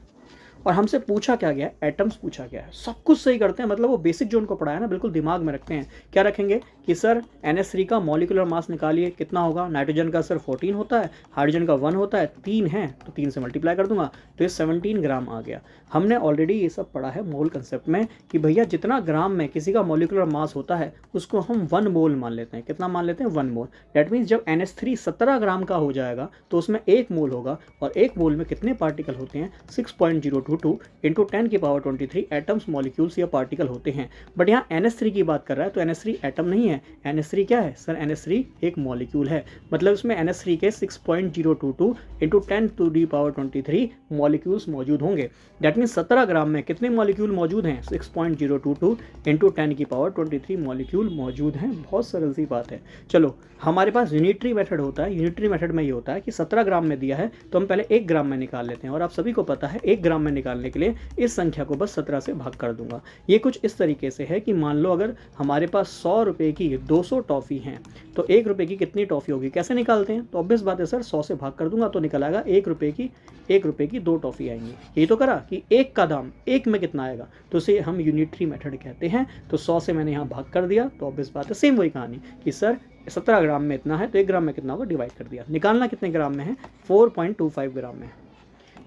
और हमसे पूछा क्या गया, एटम्स पूछा गया है। सब कुछ सही करते हैं, मतलब वो बेसिक जो उनको पढ़ाया ना बिल्कुल दिमाग में रखते हैं। क्या रखेंगे कि सर NH3 का मॉलिक्यूलर मास निकालिए, कितना होगा। नाइट्रोजन का सर 14 होता है, हाइड्रोजन का 1 होता है, 3 है तो 3 से मल्टीप्लाई कर दूंगा तो ये 17 ग्राम आ गया। हमने ऑलरेडी ये सब पढ़ा है मोल कंसेप्ट में कि भैया जितना ग्राम में किसी का मॉलिक्यूलर मास होता है उसको हम 1 मोल मान लेते हैं। कितना मान लेते हैं, 1 मोल। डेट मीन्स जब NH3 17 ग्राम का हो जाएगा तो उसमें 1 मोल होगा और 1 मोल में कितने पार्टिकल होते हैं, 6.022 इंटू 10⁻23 एटम्स, मॉलिक्यूल्स या पार्टिकल होते हैं। बट यहाँ NH3 की बात कर रहा है तो NH3 एटम नहीं है। NH3 क्या है सर, NH3 एक मॉलिक्यूल है, मतलब इसमें NH3 के 6.022 इंटू 10⁻23 मॉलिक्यूल्स मौजूद होंगे। डेट मीन्स 17 ग्राम में कितने मॉलिक्यूल मौजूद हैं, 6.022 इंटू 10⁻23 मॉलिक्यूल मौजूद हैं। बहुत सरल सी बात है। चलो हमारे पास यूनिटरी मेथड होता है, यूनिटरी मेथड में ये होता है कि 17 ग्राम में दिया है तो हम पहले 1 ग्राम में निकाल लेते हैं और आप सभी को पता है 1 ग्राम में निकालने के लिए इस संख्या को बस 17 से भाग कर दूंगा। ये कुछ इस तरीके से है कि मान लो अगर हमारे पास 100 रुपये की 200 टॉफ़ी हैं तो 1 रुपये की कितनी टॉफ़ी होगी, कैसे निकालते हैं, तो ऑब्वियस बात है सर 100 से भाग कर दूंगा तो निकल आएगा 1 रुपये की 2 टॉफ़ी आएंगी। यही तो करा कि 1 का दाम 1 में कितना आएगा, तो इसे हम यूनिटरी मेथड कहते हैं। तो 100 से मैंने यहाँ भाग कर दिया तो ऑब्वियस बात है सेम वही कहानी कि सर 17 ग्राम में इतना है तो 1 ग्राम में कितना होगा, डिवाइड कर दिया। निकालना कितने ग्राम में है, 4.25 ग्राम में।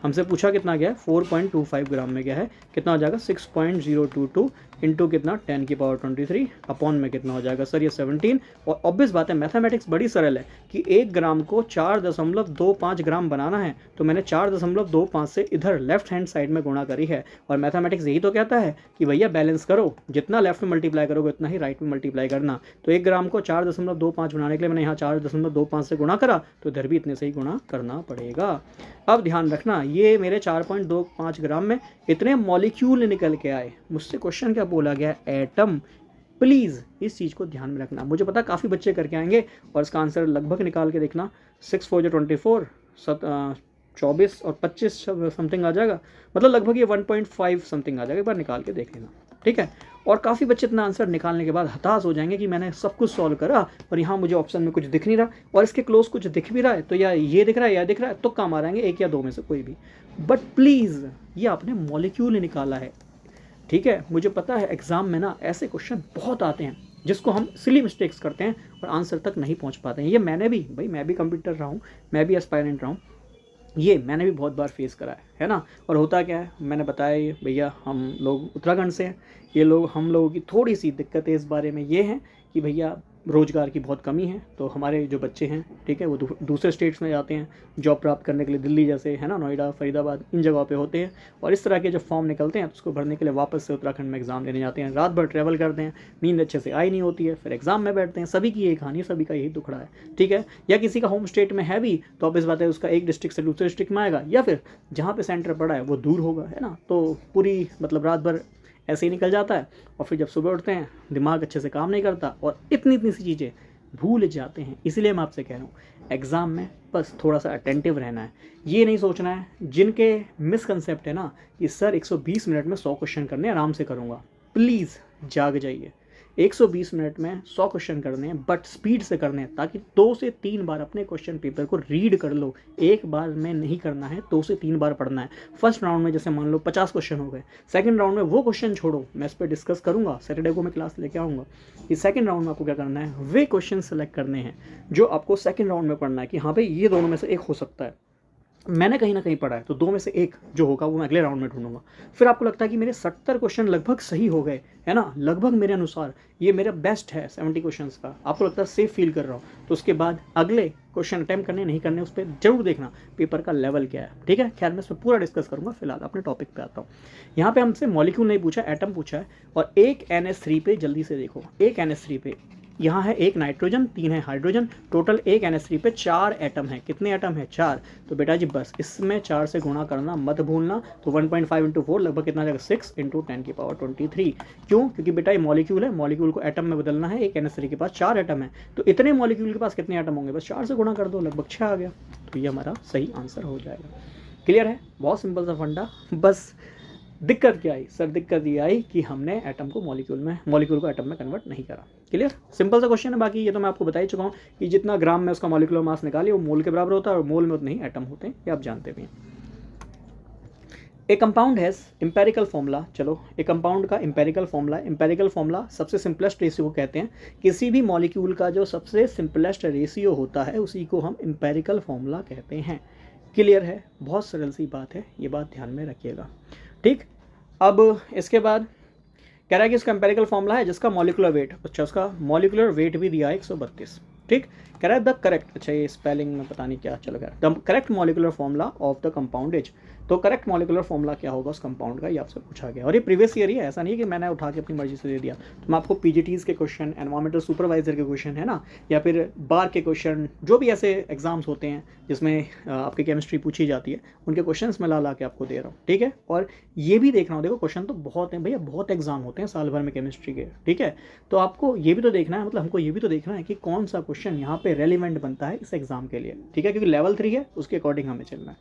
हमसे पूछा कितना गया है, 4.25 ग्राम में गया है, कितना हो जाएगा 6.022 इंटू कितना 10⁻23 अपॉन में कितना हो जाएगा सर ये 17। और ऑब्वियस बात है मैथमेटिक्स बड़ी सरल है कि 1 ग्राम को 4.25 ग्राम बनाना है तो मैंने 4.25 से इधर लेफ्ट हैंड साइड में गुणा करी है। और मैथमेटिक्स यही तो कहता है कि भैया बैलेंस करो, जितना लेफ्ट में मल्टीप्लाई करोगे उतना ही राइट में मल्टीप्लाई करना। तो 1 ग्राम को 4.25 बनाने के लिए मैंने यहाँ 4.25 से गुणा करा तो इधर भी इतने से ही गुणा करना पड़ेगा। अब ध्यान रखना ये मेरे 4.25 ग्राम में इतने मॉलिक्यूल निकल के आए। मुझसे क्वेश्चन क्या बोला गया, एटम। प्लीज़ इस चीज़ को ध्यान में रखना। मुझे पता काफ़ी बच्चे करके आएंगे और इसका आंसर लगभग निकाल के देखना, 6 4 24 24 और 25 समथिंग आ जाएगा, मतलब लगभग ये 1.5 समथिंग आ जाएगा। एक बार निकाल के देख लेना, ठीक है। और काफ़ी बच्चे इतना आंसर निकालने के बाद हताश हो जाएंगे कि मैंने सब कुछ सॉल्व करा और यहाँ मुझे ऑप्शन में कुछ दिख नहीं रहा और इसके क्लोज कुछ दिख भी रहा है तो या ये दिख रहा है या दिख रहा है, तो काम आ रहेंगे 1 या 2 में से कोई भी। बट प्लीज़ ये आपने मॉलिक्यूल निकाला है, ठीक है। मुझे पता है एग्जाम में ना ऐसे क्वेश्चन बहुत आते हैं जिसको हम सिली मिस्टेक्स करते हैं और आंसर तक नहीं पहुंच पाते हैं। ये मैंने भी, भाई मैं भी कंप्यूटर रहा हूँ, मैं भी एस्पायरेंट रहा हूँ, ये मैंने भी बहुत बार फेस करा है ना। और होता क्या है, मैंने बताया ये भैया हम लोग उत्तराखंड से हैं, ये लोग हम लोगों की थोड़ी सी दिक्कतें इस बारे में ये हैं कि भैया रोज़गार की बहुत कमी है। तो हमारे जो बच्चे हैं, ठीक है, वो दूसरे स्टेट्स में जाते हैं जॉब प्राप्त करने के लिए, दिल्ली जैसे है ना, नोएडा, फरीदाबाद, इन जगहों पे होते हैं। और इस तरह के जब फॉर्म निकलते हैं तो उसको भरने के लिए वापस से उत्तराखंड में एग्ज़ाम देने जाते हैं। रात भर ट्रैवल करते हैं, नींद अच्छे से आई नहीं होती है, फिर एग्जाम में बैठते हैं। सभी की यही कहानी, सभी का यही दुखड़ा है, ठीक है। या किसी का होम स्टेट में है भी तो अब इस बात है उसका एक डिस्ट्रिक्ट से दूसरे डिस्ट्रिक्ट में आएगा, या फिर जहाँ पर सेंटर पड़ा है वो दूर होगा, है ना। तो पूरी मतलब रात भर ऐसे ही निकल जाता है और फिर जब सुबह उठते हैं दिमाग अच्छे से काम नहीं करता और इतनी सी चीज़ें भूल जाते हैं। इसलिए मैं आपसे कह रहा हूँ एग्ज़ाम में बस थोड़ा सा अटेंटिव रहना है। ये नहीं सोचना है, जिनके मिसकंसेप्ट है ना कि सर 120 मिनट में 100 क्वेश्चन करने आराम से करूँगा, प्लीज़ जाग जाइए। 120 मिनट में 100 क्वेश्चन करने हैं, बट स्पीड से करने हैं, ताकि 2 से 3 बार अपने क्वेश्चन पेपर को रीड कर लो। एक बार में नहीं करना है, 2 से 3 बार पढ़ना है। फर्स्ट राउंड में जैसे मान लो 50 क्वेश्चन हो गए, सेकंड राउंड में वो क्वेश्चन छोड़ो, मैं इस पर डिस्कस करूंगा, सैटरडे को मैं क्लास लेके आऊँगा कि सेकंड राउंड में आपको क्या करना है, वे क्वेश्चन सेलेक्ट करने हैं जो आपको सेकंड राउंड में पढ़ना है कि हाँ भाई ये दोनों में से एक हो सकता है, मैंने कहीं ना कहीं पढ़ा है, तो 2 में से एक जो होगा वो मैं अगले राउंड में ढूंढूंगा। फिर आपको लगता है कि मेरे 70 क्वेश्चन लगभग सही हो गए, है ना, लगभग मेरे अनुसार ये मेरा बेस्ट है 70 क्वेश्चंस का, आपको लगता है सेफ फील कर रहा हूँ, तो उसके बाद अगले क्वेश्चन अटैम्प्ट करने नहीं करने, उस पर जरूर देखना पेपर का लेवल क्या है, ठीक है। खैर मैं इस पर पूरा डिस्कस करूंगा, फिलहाल अपने टॉपिक पे आता हूँ। यहाँ पे हमसे मॉलिक्यूल नहीं पूछा, एटम पूछा है। और एक NH3 पे जल्दी से देखो, एक NH3 पे यहाँ है एक नाइट्रोजन, 3 है हाइड्रोजन, टोटल एक NH3 पे 4 एटम है। कितने एटम है? 4। तो बेटा जी बस इसमें 4 से गुणा करना मत भूलना। तो 1.5 × 4 लगभग कितना जाएगा? 6 × 10⁻23। क्यों? क्योंकि बेटा ये मॉलिक्यूल है, मॉलिक्यूल को एटम में बदलना है। एक NH3 के पास 4 एटम है, तो इतने मॉलिक्यूल के पास कितने एटम होंगे? बस 4 से गुणा कर दो, लगभग 6 आ गया। तो ये हमारा सही आंसर हो जाएगा। क्लियर है? बहुत सिंपल सा फंडा। बस दिक्कत क्या आई सर? दिक्कत ये आई कि हमने एटम को मॉलिक्यूल को एटम में कन्वर्ट नहीं करा। क्लियर? सिंपल सा क्वेश्चन है। बाकी ये तो मैं आपको बता ही चुका हूँ कि जितना ग्राम में उसका मॉलिक्यूलर मास निकालिए वो मोल के बराबर होता है, और मोल में उतने ही एटम होते हैं, ये आप जानते भी हैं। ए कंपाउंड हैज़ एम्पेरिकल फॉर्मूला। चलो, एक कंपाउंड का एम्पेरिकल फॉर्मूला सबसे सिंपलेस्ट रेशियो को कहते हैं। किसी भी मॉलिक्यूल का जो सबसे सिंपलेस्ट रेशियो होता है उसी को हम एम्पेरिकल फॉर्मूला कहते हैं। क्लियर है? बहुत सरल सी बात है, ये बात ध्यान में रखिएगा। ठीक, अब इसके बाद कह रहा है कि इसका एम्पेरिकल फॉर्मूला है जिसका मॉलिकुलर वेट, अच्छा उसका मॉलिकुलर वेट भी दिया है 132। ठीक, कह रहा है द करेक्ट, अच्छा ये स्पेलिंग में पता नहीं क्या चल गया, the correct molecular formula of the compound is. तो करेक्ट मॉलिकुलर फॉर्मूला क्या होगा उस कंपाउंड का, ये आपसे पूछा गया। और ये प्रीवियस ईयर ही है, ऐसा नहीं है कि मैंने उठा के अपनी मर्जी से दे दिया। तो मैं आपको PGTs के क्वेश्चन, एनवायरमेंटल सुपरवाइजर के क्वेश्चन, है ना, या फिर बार के क्वेश्चन, जो भी ऐसे एग्जाम्स होते हैं जिसमें आपकी केमिस्ट्री पूछी जाती है, उनके क्वेश्चन मैं ला के आपको दे रहा हूँ। ठीक है, और ये भी देखना हो, देखो क्वेश्चन तो बहुत हैं भैया, बहुत एग्जाम होते हैं साल भर में केमिस्ट्री के। ठीक है, तो आपको ये भी तो देखना है, मतलब हमको ये भी तो देखना है कि कौन सा क्वेश्चन यहाँ पे रेलिवेंट बनता है इस एग्जाम के लिए। ठीक है, क्योंकि लेवल 3 है, उसके अकॉर्डिंग हमें चलना है।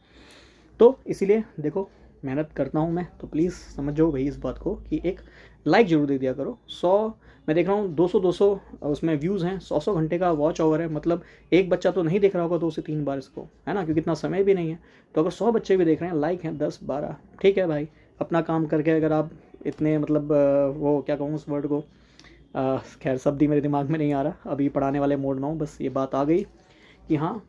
तो इसीलिए देखो मेहनत करता हूँ मैं, तो प्लीज़ समझो भाई इस बात को कि एक लाइक जरूर दे दिया करो। 100 मैं देख रहा हूँ 200 उसमें व्यूज़ हैं, 100 घंटे का वॉच ओवर है, मतलब एक बच्चा तो नहीं देख रहा होगा 2 से 3 बार इसको, है ना, क्योंकि इतना समय भी नहीं है। तो अगर 100 बच्चे भी देख रहे हैं, लाइक हैं 10-12, ठीक है भाई, अपना काम करके अगर आप इतने मतलब वो क्या कहूँ उस वर्ड को, खैर शब्द ही मेरे दिमाग में नहीं आ रहा, अभी पढ़ाने वाले मोड में हूँ, बस ये बात आ गई कि हाँ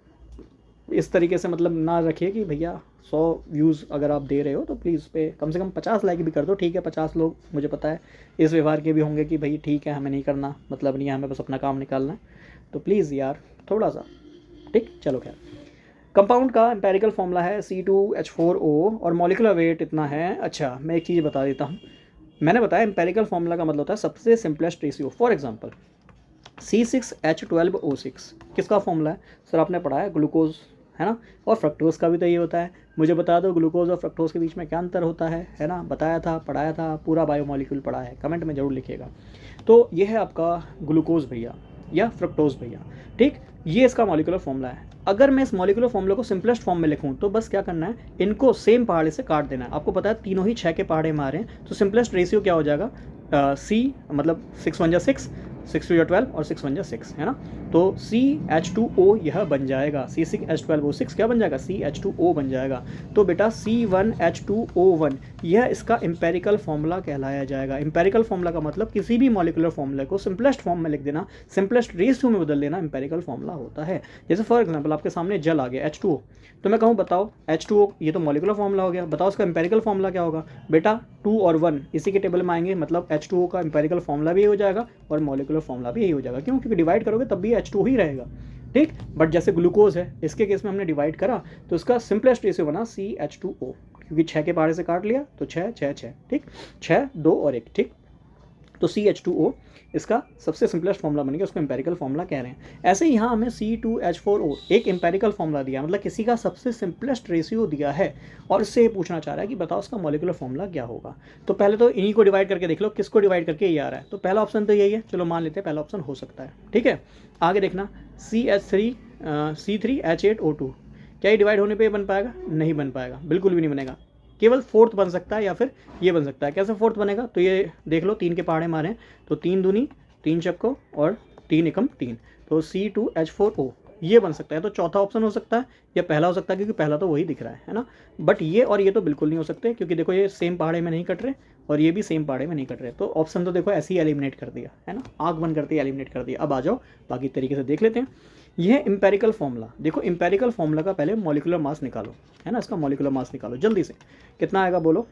इस तरीके से मतलब ना रखिए कि भैया 100 व्यूज़ अगर आप दे रहे हो तो प्लीज़ पे कम से कम 50 लाइक भी कर दो। ठीक है, 50 लोग मुझे पता है इस व्यवहार के भी होंगे कि भाई ठीक है हमें नहीं करना, मतलब नहीं है, हमें बस अपना काम निकालना है, तो प्लीज़ यार थोड़ा सा। ठीक, चलो खैर, कंपाउंड का एम्पेरिकल फॉर्मूला है C2H4O और मॉलिकुलर वेट इतना है। अच्छा मैं एक चीज़ बता देता हूँ, मैंने बताया एम्पेरिकल फॉर्मूला का मतलब होता है सबसे simplest ratio. For example C6H12O6 किसका फॉर्मूला है? सर आपने पढ़ा है ग्लूकोज, है ना, और फ्रक्टोज का भी तो ये होता है। मुझे बता दो ग्लूकोज और फ्रक्टोज के बीच में क्या अंतर होता है ना, बताया था, पढ़ाया था, पूरा बायोमॉलिक्यूल पढ़ा है, कमेंट में जरूर लिखिएगा। तो ये है आपका ग्लूकोज भैया या फ्रक्टोज भैया। ठीक, ये इसका मॉलिकुलर फॉर्मूला है। अगर मैं इस मॉलिकुलर फॉर्मूला को सिंपलेस्ट फॉर्म में लिखूं तो बस क्या करना है, इनको सेम पहाड़े से काट देना है। आपको पता है तीनों ही 6 के पहाड़े मारे हैं, तो सिंपलेस्ट रेशियो क्या हो जाएगा, C मतलब 6 1 6, 6 2 12 और 6 1 6, है ना। तो CH2O यह बन जाएगा, C6H12O6 क्या बन जाएगा, CH2O बन जाएगा। तो बेटा C1H2O1 यह इसका एम्पेरिकल फॉर्मूला कहलाया जाएगा। एम्पेरिकल फॉर्मूला का मतलब किसी भी मॉलिकुलर फॉर्मूले को सिंपलेस्ट फॉर्म में लिख देना, सिंपलेस्ट रेशियो में बदल देना, एम्पेरिकल फॉर्मूला होता है। जैसे फॉर एग्जाम्पल आपके सामने जल आ गया H2O, तो मैं कहूँ बताओ H2O ये तो मॉलिकुलर फॉर्मूला हो गया, बताओ उसका एम्पेरिकल फॉर्मूला क्या होगा। बेटा 2 और 1 इसी के टेबल में आएंगे, मतलब H2O का एम्पेरिकल फॉर्मूला भी हो जाएगा और मॉलिकुलर फॉर्मूला भी यही हो जाएगा। क्यों? क्योंकि डिवाइड करोगे तब भी H2O ही रहेगा। ठीक, बट जैसे ग्लूकोज है, इसके केस में हमने डिवाइड करा तो उसका सिंपलेस्ट रेशियो बना CH2O, क्योंकि 6 के पहाड़े से काट लिया तो 6 6 6, ठीक, 6 2 और 1, ठीक, तो CH2O इसका सबसे सिंपलेस्ट फॉर्मूला बन गया, उसको एम्पेरिकल फॉर्मूला कह रहे हैं। ऐसे ही यहाँ हमें C2H4O एक एम्पेरिकल फॉर्मूला दिया, मतलब किसी का सबसे सिंपलेस्ट रेशियो दिया है और इससे पूछना चाह रहा है कि बताओ उसका मॉलिकुलर फॉर्मूला क्या होगा। तो पहले तो इन्हीं को डिवाइड करके देख लो, किसको डिवाइड करके ये आ रहा है। तो पहला ऑप्शन तो यही है, चलो मान लेते हैं पहला ऑप्शन हो सकता है। ठीक है, आगे देखना C3H8O2 क्या ये डिवाइड होने पर बन पाएगा? नहीं बन पाएगा, बिल्कुल भी नहीं बनेगा। केवल फोर्थ बन सकता है या फिर ये बन सकता है। कैसे फोर्थ बनेगा? तो ये देख लो, 3 के पहाड़े मारे, तो 3 दूनी 3 चक्को और 3 एकम 3, तो C2H4O ये बन सकता है। तो चौथा ऑप्शन हो सकता है या पहला हो सकता है, क्योंकि पहला तो वही दिख रहा है ना। बट ये और ये तो बिल्कुल नहीं हो सकते, क्योंकि देखो ये सेम पहाड़े में नहीं कट रहे और ये भी सेम पहाड़े में नहीं कट रहे। तो ऑप्शन तो देखो ऐसे ही एलिमिनेट कर दिया है ना, आँख बंद करते ही एलिमिनेट कर दिया। अब आ जाओ बाकी तरीके से देख लेते हैं। यह इंपेरिकल फॉर्मूला देखो, इंपेरिकल फॉर्मूला का पहले मॉलिक्यूलर मास निकालो, है ना, इसका मॉलिक्यूलर मास निकालो जल्दी से। कितना आएगा बोलो।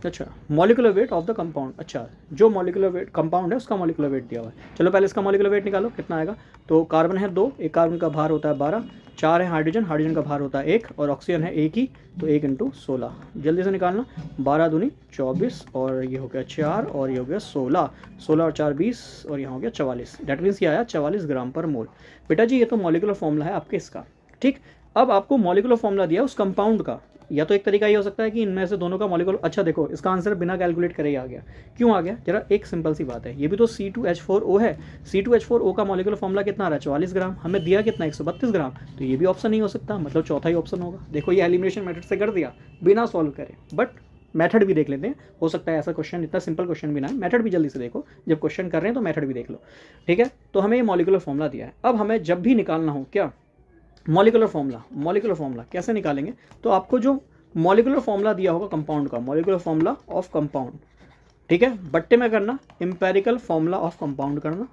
अच्छा, molecular weight of the compound, अच्छा जो मॉलिक्यूलर वेट कंपाउंड है उसका मॉलिक्यूलर वेट दिया हुआ है। चलो पहले इसका मॉलिक्यूलर वेट निकालो, कितना आएगा। तो कार्बन है 2, एक कार्बन का भार होता है 12, 4 है हाइड्रोजन, हाइड्रोजन का भार होता है 1 और ऑक्सीजन है 1 ही, तो 1 × 16 जल्दी से निकालना। 12 दूनी 24 और ये हो गया 4 और ये हो गया 16, 16 और 4 20 और यहाँ हो गया 44। डेट मीन्स ये आया 44 ग्राम पर मोल। बेटा जी ये तो मॉलिक्यूलर फॉर्मूला है आपके इसका, ठीक। अब आपको मॉलिक्यूलर फॉर्मूला दिया उस कंपाउंड का, या तो एक तरीका ये हो सकता है कि इनमें से दोनों का मॉलिक्यूलर, अच्छा देखो इसका आंसर बिना कैलकुलेट करे ही आ गया। क्यों आ गया, जरा एक सिंपल सी बात है, ये भी तो C2H4O है। C2H4O का मॉलिक्यूलर फॉर्मूला कितना आ रहा है 44 ग्राम, हमें दिया कितना 132 ग्राम, तो ये भी ऑप्शन नहीं हो सकता, मतलब चौथा ही ऑप्शन होगा। देखो ये एलिमिनेशन मेथड से कर दिया बिना सॉल्व करे, बट मेथड भी देख लेते हैं, हो सकता है ऐसा क्वेश्चन इतना सिंपल क्वेश्चन भी ना है। मेथड भी जल्दी से देखो, जब क्वेश्चन कर रहे हैं तो मेथड भी देख लो, ठीक है। तो हमें ये मॉलिक्यूलर फॉर्मूला दिया है। अब हमें जब भी निकालना हो क्या मॉलिक्यूलर फॉर्मूला कैसे निकालेंगे, तो आपको जो मॉलिक्यूलर फॉर्मूला दिया होगा कंपाउंड का, मॉलिक्यूलर फॉर्मूला ऑफ कंपाउंड, ठीक है, बट्टे में करना, इंपेरिकल फॉर्मूला ऑफ कंपाउंड करना,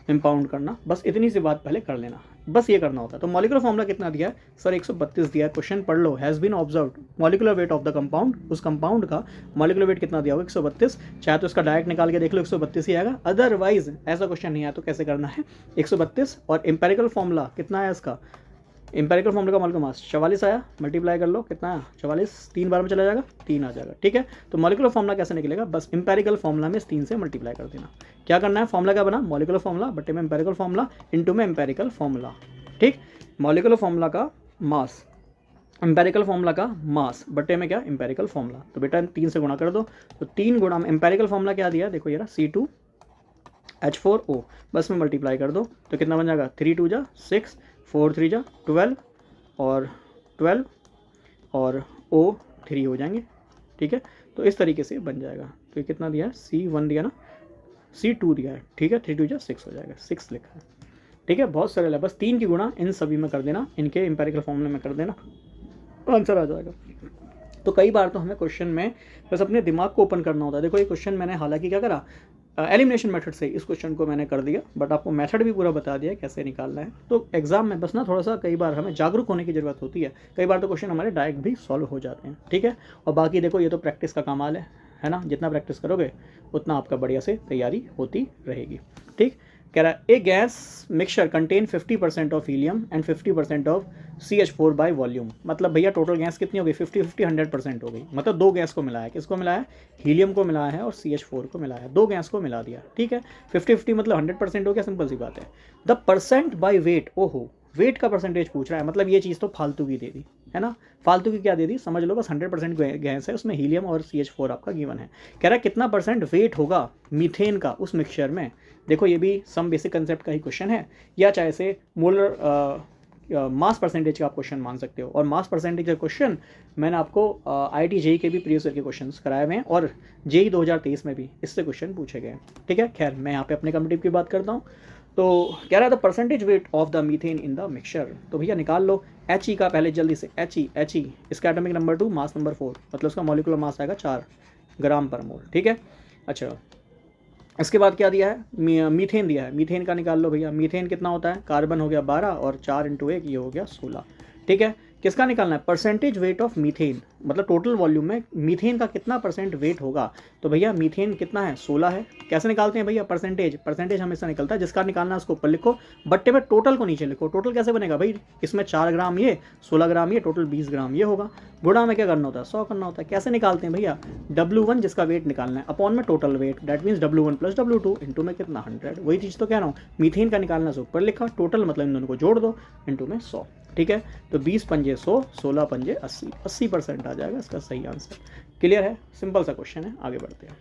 इंपाउंड करना, बस इतनी सी बात पहले कर लेना, बस ये करना होता है। तो मॉलिक्यूलर फॉर्मूला कितना दिया है सर 132 दिया है, क्वेश्चन पढ़ लो, has been observed molecular weight of the compound, उस कंपाउंड का मॉलिक्यूलर वेट कितना दिया होगा 132, चाहे तो इसका डायरेक्ट निकाल के देख लो 132 ही आएगा, अदरवाइज ऐसा क्वेश्चन नहीं आया तो कैसे करना है 132 और इंपेरिकल फॉर्मूला कितना है इसका, इंपेरिकल फॉर्मूला का मॉलिक्यूलर मास 44 आया, मल्टीप्लाई कर लो कितना आया 44, 3 बार में चला जाएगा 3 आ जाएगा, ठीक है। तो मॉलिक्यूलर फॉर्मूला कैसे निकलेगा, बस इंपेरिकल फॉर्मूला में 3 से मल्टीप्लाई कर देना। क्या करना है, फॉर्मूला क्या बना मॉलिक्यूलर फॉर्मूला बट्टे में इंपेरिकल फॉर्मूला इनटू में इंपेरिकल फॉर्मूला, ठीक। मॉलिक्यूलर फॉर्मूला का मास, इंपेरिकल फॉर्मूला का मास बट्टे में क्या इंपेरिकल फॉर्मूला, तो बेटा 3 से गुणा कर दो, तो 3 गुणा में इंपेरिकल फॉर्मूला क्या दिया देखो ये C2H4O, बस में मल्टीप्लाई कर दो तो कितना बन जाएगा 3 2 जा 6, 4 3 जा 12 और 12 और O3 हो जाएंगे, ठीक है। तो इस तरीके से बन जाएगा। तो ये कितना दिया है C1 दिया ना, C2 दिया है, ठीक है, 3 2 जा 6 हो जाएगा, 6 लिखा है, ठीक है। बहुत सरल है, बस 3 की गुणा इन सभी में कर देना, इनके इंपेरिकल फॉर्मूले में कर देना, आंसर आ जाएगा। तो कई बार तो हमें क्वेश्चन में बस अपने दिमाग को ओपन करना होता है। देखो ये क्वेश्चन मैंने हालांकि क्या करा, एलिमिनेशन मेथड से इस क्वेश्चन को मैंने कर दिया, बट आपको मेथड भी पूरा बता दिया कैसे निकालना है। तो एग्जाम में बस ना थोड़ा सा कई बार हमें जागरूक होने की ज़रूरत होती है, कई बार तो क्वेश्चन हमारे डायरेक्ट भी सॉल्व हो जाते हैं, ठीक है। और बाकी देखो ये तो प्रैक्टिस का कमाल है ना, जितना प्रैक्टिस करोगे उतना आपका बढ़िया से तैयारी होती रहेगी, ठीक। कह रहा है a gas mixture contain 50% of helium and 50% of CH4 by volume, मतलब भैया टोटल गैस कितनी हो गई 50-50 100% हो गई, मतलब 2 गैस को मिला है, किसको मिला है हीलियम को मिला है और CH4 को मिला है, 2 गैस को मिला दिया, ठीक है। 50-50 मतलब 100% हो गया, सिंपल सी बात है। द परसेंट बाय वेट, ओहो वेट का परसेंटेज पूछ रहा है, मतलब ये चीज़ तो फालतू की दे दी है ना, फालतू की क्या दे दी समझ लो, बस 100% गैस है, उसमें हीलियम और CH4 आपका गिवन है। कह रहा है कितना परसेंट वेट होगा मीथेन का उस मिक्सचर में। देखो ये भी सम बेसिक कंसेप्ट का ही क्वेश्चन है, या चाहे से मोलर मास परसेंटेज का आप क्वेश्चन मान सकते हो। और मास परसेंटेज का क्वेश्चन मैंने आपको IIT JEE के भी प्रीवियस ईयर के क्वेश्चन कराए हुए हैं और JEE 2023 में भी इससे क्वेश्चन पूछे गए हैं, ठीक है। खैर मैं यहाँ पे अपने कम्पिटिटिव की बात करता हूँ। तो कह रहा था percentage wait of the methane in the mixture, तो भैया निकाल लो He का पहले जल्दी से, He इसका एटॉमिक नंबर 2 मास नंबर 4, मतलब उसका मॉलिक्यूलर मास आएगा 4 ग्राम पर मोल, ठीक है। अच्छा इसके बाद क्या दिया है, मीथेन दिया है, मीथेन का निकाल लो भैया। मीथेन कितना होता है, कार्बन हो गया 12 और 4 × 1 ये हो गया 16, ठीक है। किसका निकालना है परसेंटेज वेट ऑफ मीथेन, मतलब टोटल वॉल्यूम में मीथेन का कितना परसेंट वेट होगा। तो भैया मीथेन कितना है 16 है। कैसे निकालते हैं भैया परसेंटेज हमेशा निकलता है, जिसका निकालना है उसको ऊपर लिखो, बट्टे में टोटल को नीचे लिखो। टोटल कैसे बनेगा भाई, इसमें 4 ग्राम ये 16 ग्राम ये, टोटल 20 ग्राम ये होगा। गुणा में क्या करना होता है 100 करना होता है। कैसे निकालते हैं भैया W1 जिसका वेट निकालना है अपॉन में total weight, that means W1 + W2 into में कितना 100, वही चीज़ तो कह रहा हूँ। मीथेन का निकालना है ऊपर लिखा, टोटल मतलब इन दोनों को जोड़ दो इंटू में 100, ठीक है। तो 20 पंजे 100, 16 पंजे 80, 80% आ जाएगा इसका सही आंसर। क्लियर है, सिंपल सा क्वेश्चन है, आगे बढ़ते हैं।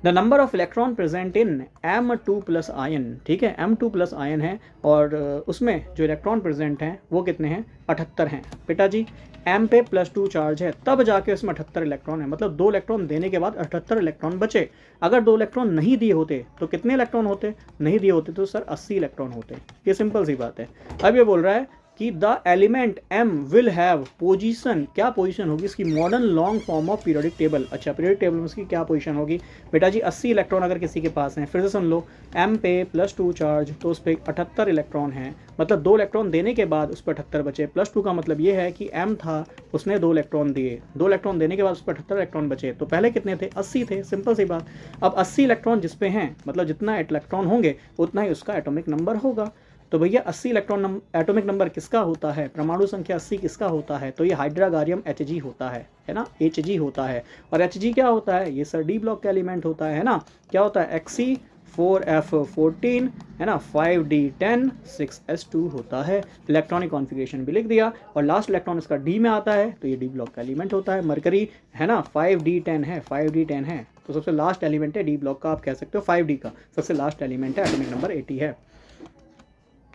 The number of electron present in M2 plus ion, ठीक है, M2 प्लस आयन है और उसमें जो इलेक्ट्रॉन प्रेजेंट हैं वो कितने हैं, 78 हैं बेटा जी। M पे +2 चार्ज है तब जाके उसमें 78 इलेक्ट्रॉन है, मतलब 2 इलेक्ट्रॉन देने के बाद 78 इलेक्ट्रॉन बचे। अगर 2 इलेक्ट्रॉन नहीं दिए होते तो कितने इलेक्ट्रॉन होते, नहीं दिए होते तो सर 80 इलेक्ट्रॉन होते। ये सिंपल सी बात है। अब ये बोल रहा है कि the element M will have position, क्या पोजीशन होगी इसकी, modern long form of periodic table. अच्छा, पीरियोडिक टेबल में उसकी क्या पोजीशन होगी बेटा जी, 80 इलेक्ट्रॉन अगर किसी के पास हैं, फिर से सुन लो, M पे +2 चार्ज तो उस पर 78 इलेक्ट्रॉन हैं, मतलब 2 इलेक्ट्रॉन देने के बाद उस पर 78 बचे, +2 का मतलब ये है कि M था उसने 2 इलेक्ट्रॉन दिए, 2 इलेक्ट्रॉन देने के बाद उस पर 78 इलेक्ट्रॉन बचे, तो पहले कितने थे, 80 थे, सिंपल सी बात। अब 80 इलेक्ट्रॉन जिस पे हैं, मतलब जितना इलेक्ट्रॉन होंगे उतना ही उसका एटॉमिक नंबर होगा। तो भैया 80 इलेक्ट्रॉन एटॉमिक नंबर किसका होता है, परमाणु संख्या 80 किसका होता है, तो ये हाइड्रागारियम Hg होता है ना, Hg होता है। और Hg क्या होता है, ये सर डी ब्लॉक का एलिमेंट होता है ना, क्या होता है, Xc4f14 है ना, 5d10 6s2 होता है। इलेक्ट्रॉनिक कॉन्फ़िगरेशन भी लिख दिया और लास्ट इलेक्ट्रॉन इसका डी में आता है तो ये डी ब्लॉक का एलिमेंट होता है। मरकरी है ना 5d10 है, 5d10 है तो सबसे लास्ट एलिमेंट है डी ब्लॉक का, आप कह सकते हो 5d का सबसे लास्ट एलिमेंट है, एटॉमिक नंबर 80 है।